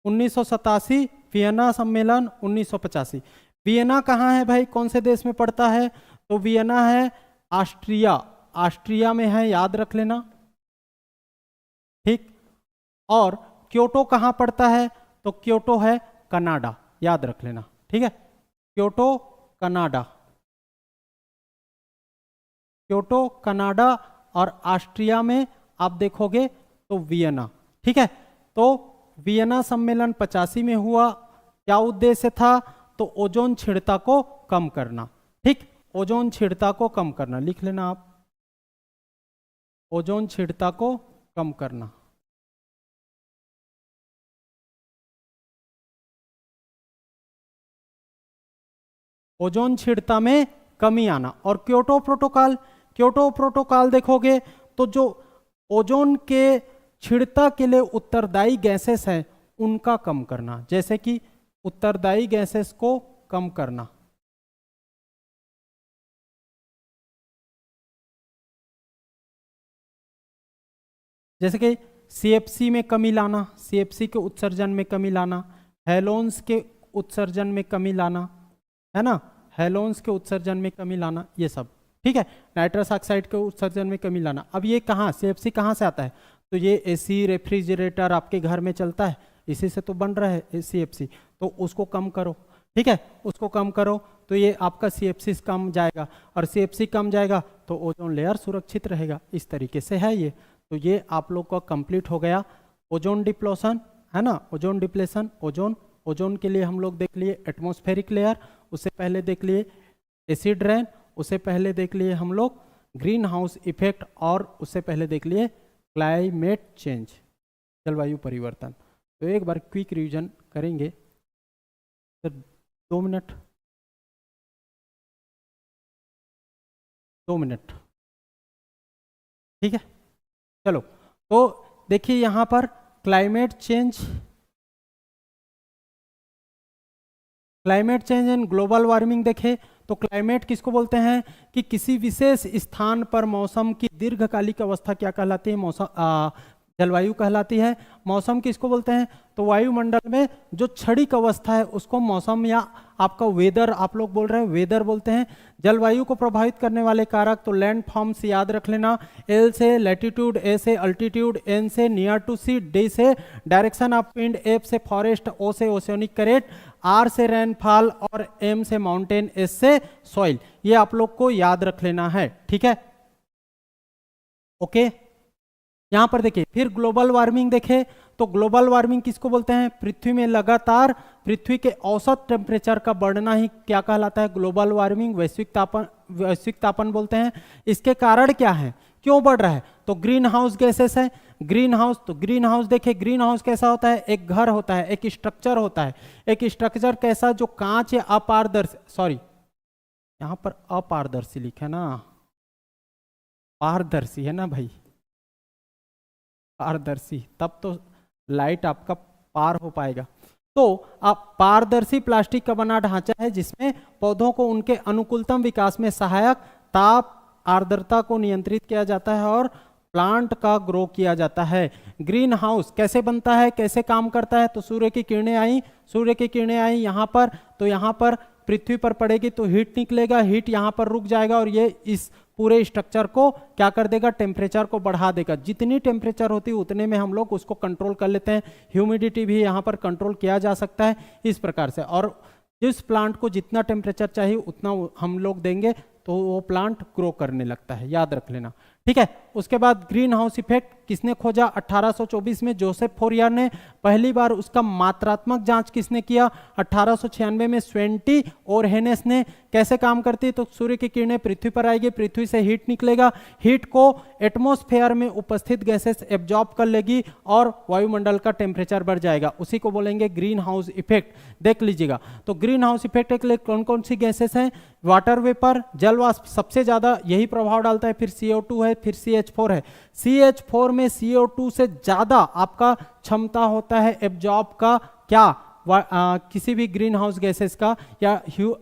1987, वियना सम्मेलन 1985। वियना कहाँ है भाई, कौन से देश में पड़ता है? तो वियना है ऑस्ट्रिया, ऑस्ट्रिया में है, याद रख लेना, ठीक। और क्योटो कहाँ पड़ता है? तो क्योटो है कनाडा, याद रख लेना, ठीक है। क्योटो कनाडा, क्योटो कनाडा, और ऑस्ट्रिया में आप देखोगे तो वियना, ठीक है। तो वियना सम्मेलन 85 में हुआ, क्या उद्देश्य था? तो ओजोन क्षीणता को कम करना, ठीक, ओजोन क्षीणता को कम करना, लिख लेना आप, ओजोन क्षीणता को कम करना। ओजोन क्षीणता में कमी आना। और क्योटो प्रोटोकॉल, क्योटो प्रोटोकॉल देखोगे तो जो ओजोन के क्षीणता के लिए उत्तरदायी गैसेस हैं उनका कम करना, जैसे कि उत्तरदायी गैसेस को कम करना, जैसे कि सीएफसी में कमी लाना, सीएफसी के उत्सर्जन में कमी लाना, हेलोन्स के उत्सर्जन में कमी लाना, है ना, हेलोन्स के उत्सर्जन में कमी लाना, ये सब, ठीक है। नाइट्रस ऑक्साइड के उत्सर्जन में कमी लाना। अब ये कहाँ, सीएफसी कहाँ से आता है? तो ये एसी रेफ्रिजरेटर आपके घर में चलता है, इसी से तो बन रहा है सीएफसी, तो उसको कम करो, ठीक है, उसको कम करो, तो ये आपका सीएफसी कम जाएगा, और सीएफसी कम जाएगा तो ओजोन लेयर सुरक्षित रहेगा। इस तरीके से है ये। तो ये आप लोग का कंप्लीट हो गया ओजोन डिप्लोशन, है ना, ओजोन डिप्लेशन। ओजोन के लिए हम लोग देख लिए एटमॉस्फेरिक लेयर, उससे पहले देख लिए एसिड रेन, उससे पहले देख लिए हम लोग ग्रीन हाउस इफेक्ट, और उससे पहले देख लिए क्लाइमेट चेंज, जलवायु परिवर्तन। तो एक बार क्विक रिवीजन करेंगे, तो 2 मिनट, 2 मिनट, ठीक है। चलो, तो देखिए यहां पर climate change, climate change and global warming देखें तो क्लाइमेट किसको बोलते हैं? कि किसी विशेष स्थान पर मौसम की दीर्घकालिक अवस्था क्या कहलाती है? मौसम, जलवायु कहलाती है। मौसम किसको बोलते हैं? तो वायुमंडल में जो क्षणिक अवस्था है उसको मौसम या आपका वेदर, आप लोग बोल रहे हैं वेदर बोलते हैं। जलवायु को प्रभावित करने वाले कारक तो लैंड फॉर्म्स याद रख लेना, एल से लैटिट्यूड, ए से अल्टीट्यूड, एन से नियर टू सी, डी से डायरेक्शन ऑफ विंड, एफ से फॉरेस्ट, ओ से ओशियनिक करेंट, आर से रेनफॉल, और एम से माउंटेन, एस से सॉइल। ये आप लोग को याद रख लेना है, ठीक है, ओके। यहां पर देखिए, फिर ग्लोबल वार्मिंग देखें तो ग्लोबल वार्मिंग किसको बोलते हैं? पृथ्वी में लगातार पृथ्वी के औसत टेम्परेचर का बढ़ना ही क्या कहलाता है? ग्लोबल वार्मिंग, वैश्विक तापन बोलते हैं। इसके कारण क्या है, क्यों बढ़ रहा है? तो ग्रीन हाउस गैसेस है। ग्रीन हाउस, तो ग्रीन हाउस देखिए, ग्रीन हाउस कैसा होता है? एक घर होता है, एक स्ट्रक्चर होता है। एक स्ट्रक्चर कैसा? जो कांच या अपारदर्शी, सॉरी यहां पर अपारदर्शी लिखा है ना, पारदर्शी है ना भाई, पारदर्शी, तब तो लाइट आपका पार हो पाएगा। तो आप पारदर्शी प्लास्टिक का बना ढांचा है जिसमें पौधों को उनके अनुकूलतम विकास में सहायक ताप आर्द्रता को नियंत्रित किया जाता है और प्लांट का ग्रो किया जाता है। ग्रीन हाउस कैसे बनता है, कैसे काम करता है? तो सूर्य की किरणें आई, सूर्य की किरणें आई यहाँ पर, तो यहाँ पर पृथ्वी पर पड़ेगी तो हीट निकलेगा, हीट यहाँ पर रुक जाएगा और ये इस पूरे स्ट्रक्चर को क्या कर देगा, टेम्परेचर को बढ़ा देगा। जितनी टेम्परेचर होती है उतने में हम लोग उसको कंट्रोल कर लेते हैं। ह्यूमिडिटी भी यहाँ पर कंट्रोल किया जा सकता है इस प्रकार से, और जिस प्लांट को जितना टेम्परेचर चाहिए उतना हम लोग देंगे तो वो प्लांट ग्रो करने लगता है, याद रख लेना, ठीक है। उसके बाद ग्रीन हाउस इफेक्ट किसने खोजा, 1824 में जोसेफ फोरियर ने पहली बार उसका मात्रात्मक जांच किसने किया, 1896 में स्वेंटी और हेनेस ने। कैसे काम करती है, तो सूर्य की किरणें पृथ्वी पर आएगी, पृथ्वी से हीट निकलेगा, हीट को एटमॉस्फेयर में उपस्थित गैसेस एब्जॉर्ब कर लेगी और वायुमंडल का टेम्परेचर बढ़ जाएगा, उसी को बोलेंगे ग्रीन हाउस इफेक्ट। देख लीजिएगा, तो ग्रीन हाउस इफेक्ट के लिए कौन कौन सी गैसेस हैं, वाटर वेपर, जल वाष्प सबसे ज्यादा यही प्रभाव डालता है, फिर CO2 है, फिर CH4 है। CH4 में CO2 से ज्यादा आपका क्षमता होता है एब्जॉर्ब का, क्या किसी भी ग्रीन हाउस गैसेस का या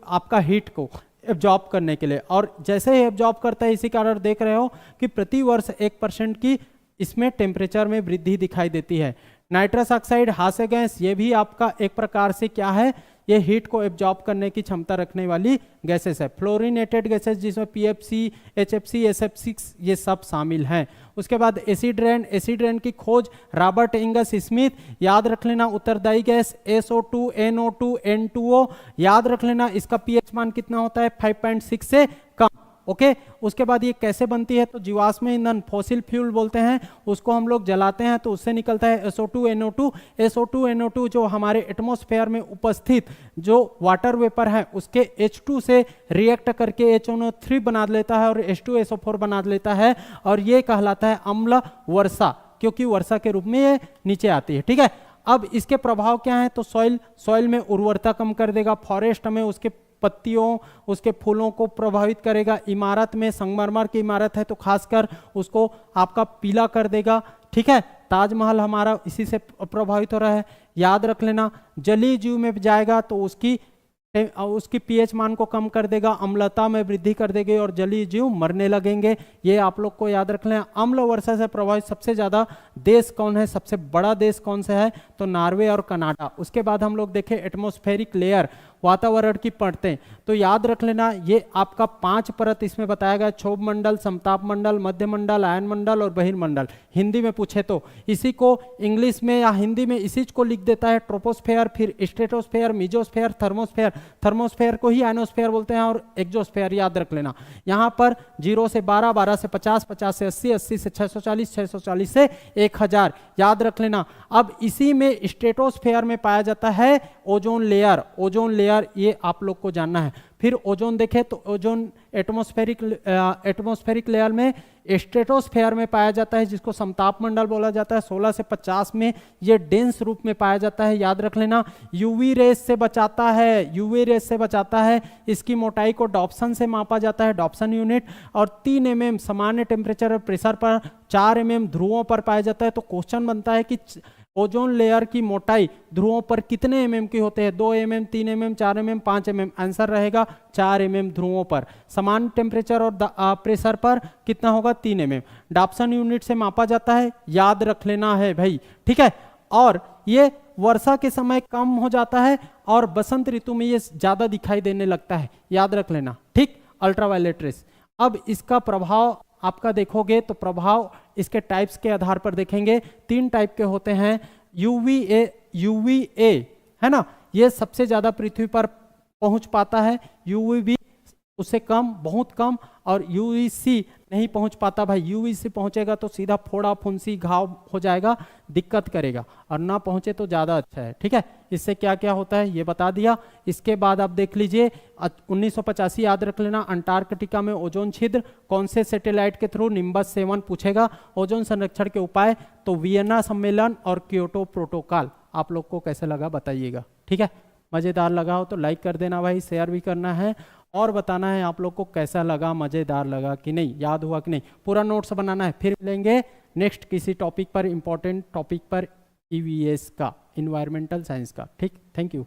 आपका हीट को एब्जॉर्ब करने के लिए, और जैसे ही एब्जॉर्ब करता है इसी कारण देख रहे हो कि प्रति वर्ष 1% की इसमें टेम्परेचर में वृद्धि दिखाई देती है। नाइट्रस ऑक्साइड हास्य गैस, ये भी आपका एक प्रकार से क्या है, ये हीट को एब्जॉर्ब करने की क्षमता रखने वाली गैसेस है। फ्लोरिनेटेड गैसेस जिसमें PFC, HFC, SF6 ये सब शामिल हैं। उसके बाद एसिड रेन, एसिड रेन की खोज रॉबर्ट एंगस स्मिथ, याद रख लेना। उत्तरदायी गैस SO2, NO2, N2O, याद रख लेना। इसका pH मान कितना होता है, 5.6 से कम, ओके। उसके बाद ये कैसे बनती है, तो जीवाश्म ईंधन फॉसिल फ्यूल बोलते हैं, उसको हम लोग जलाते हैं तो उससे निकलता है SO2 NO2। SO2 NO2 जो हमारे एटमॉस्फेयर में उपस्थित जो वाटर वेपर है उसके H2 से रिएक्ट करके HNO3 बना लेता है और H2SO4 बना लेता है, और ये कहलाता है अम्ल वर्षा, क्योंकि वर्षा के रूप में ये नीचे आती है, ठीक है। अब इसके प्रभाव क्या है, तो सॉइल में उर्वरता कम कर देगा, फॉरेस्ट में उसके पत्तियों, उसके फूलों को प्रभावित करेगा, इमारत में संगमरमर की इमारत है तो खासकर उसको आपका पीला कर देगा, ठीक है। ताजमहल हमारा इसी से प्रभावित हो रहा है, याद रख लेना। जलीय जीव में जाएगा तो उसकी pH मान को कम कर देगा, अम्लता में वृद्धि कर देगी और जलीय जीव मरने लगेंगे, ये आप लोग को याद रख लें। अम्ल वर्षा से प्रभावित सबसे ज्यादा देश कौन है, सबसे बड़ा देश कौन सा है, तो नॉर्वे और कनाडा। उसके बाद हम लोग देखें एटमॉस्फेरिक लेयर, वातावरण की परतें, तो याद रख लेना ये आपका 5 परत इसमें बताया गया, क्षोभ मंडल, समताप मंडल, मध्य मंडल, आयन मंडल और बहिर्मंडल। हिंदी में पूछे तो इसी को इंग्लिश में या हिंदी में इसी को लिख देता है ट्रोपोस्फेयर, फिर स्ट्रेटोस्फेयर, मिजोस्फेयर, थर्मोस्फेयर। थर्मोस्फेयर को ही आयनोस्फेयर बोलते हैं, और एक्सोस्फेयर, याद रख लेना। यहाँ पर 0 से 12, 12 से 50, 50 से 80, 80 से 640, 640 से 1000, याद रख लेना। अब इसी में स्ट्रेटोस्फेयर में पाया जाता है ओजोन लेयर, ओजोन लेयर ये आप लोग को जानना है। फिर ओजोन देखें तो ओजोन एटमॉस्फेरिक लेयर में स्ट्रेटोस्फेयर में पाया जाता है, जिसको समताप मंडल बोला जाता है। 16 से 50 में ये डेंस रूप में पाया जाता है, याद रख लेना। यूवी रेस से बचाता है, यूवी रेस से बचाता है। इसकी मोटाई को डॉप्सन से मापा जाता है, डॉप्सन यूनिट, और 3 mm सामान्य टेम्परेचर और प्रेशर पर, 4 mm ध्रुवों पर पाया जाता है। तो क्वेश्चन बनता है कि ओजोन लेयर की मोटाई ध्रुवों पर कितने mm की होते हैं, 2 mm, 3 mm, 4 mm, 5 mm। Answer रहेगा 4 mm ध्रुवों पर। समान टेम्परेचर और प्रेशर पर कितना होगा, 3 mm। डॉप्सन यूनिट से मापा जाता है, याद रख लेना है भाई, ठीक है। और ये वर्षा के समय कम हो जाता है और बसंत ऋतु में ये ज्यादा दिखाई देने लगता है, याद रख लेना, ठीक। अल्ट्रावायलेट रेस, अब इसका प्रभाव आपका देखोगे तो प्रभाव इसके टाइप्स के आधार पर देखेंगे। 3 टाइप के होते हैं, UVA है ना, ये सबसे ज्यादा पृथ्वी पर पहुंच पाता है, UVB उससे कम, बहुत कम, और UVC नहीं पहुंच पाता भाई। UVC पहुंचेगा तो सीधा फोड़ा फुंसी घाव हो जाएगा, दिक्कत करेगा, और ना पहुंचे तो ज्यादा अच्छा है, ठीक है। इससे क्या क्या होता है ये बता दिया। इसके बाद आप देख लीजिए 1985, याद रख लेना। अंटार्कटिका में ओजोन छिद्र कौन से सैटेलाइट के थ्रू, निम्बस 7 पूछेगा। ओजोन संरक्षण के उपाय, तो वियना सम्मेलन और क्योटो प्रोटोकॉल। आप लोग को कैसे लगा बताइएगा, ठीक है। मजेदार लगा हो तो लाइक कर देना भाई, शेयर भी करना है और बताना है आप लोग को कैसा लगा, मजेदार लगा कि नहीं, याद हुआ कि नहीं। पूरा नोट्स बनाना है। फिर मिलेंगे नेक्स्ट किसी टॉपिक पर, इंपॉर्टेंट टॉपिक पर, EVS का, इन्वायरमेंटल साइंस का, ठीक। Thank you.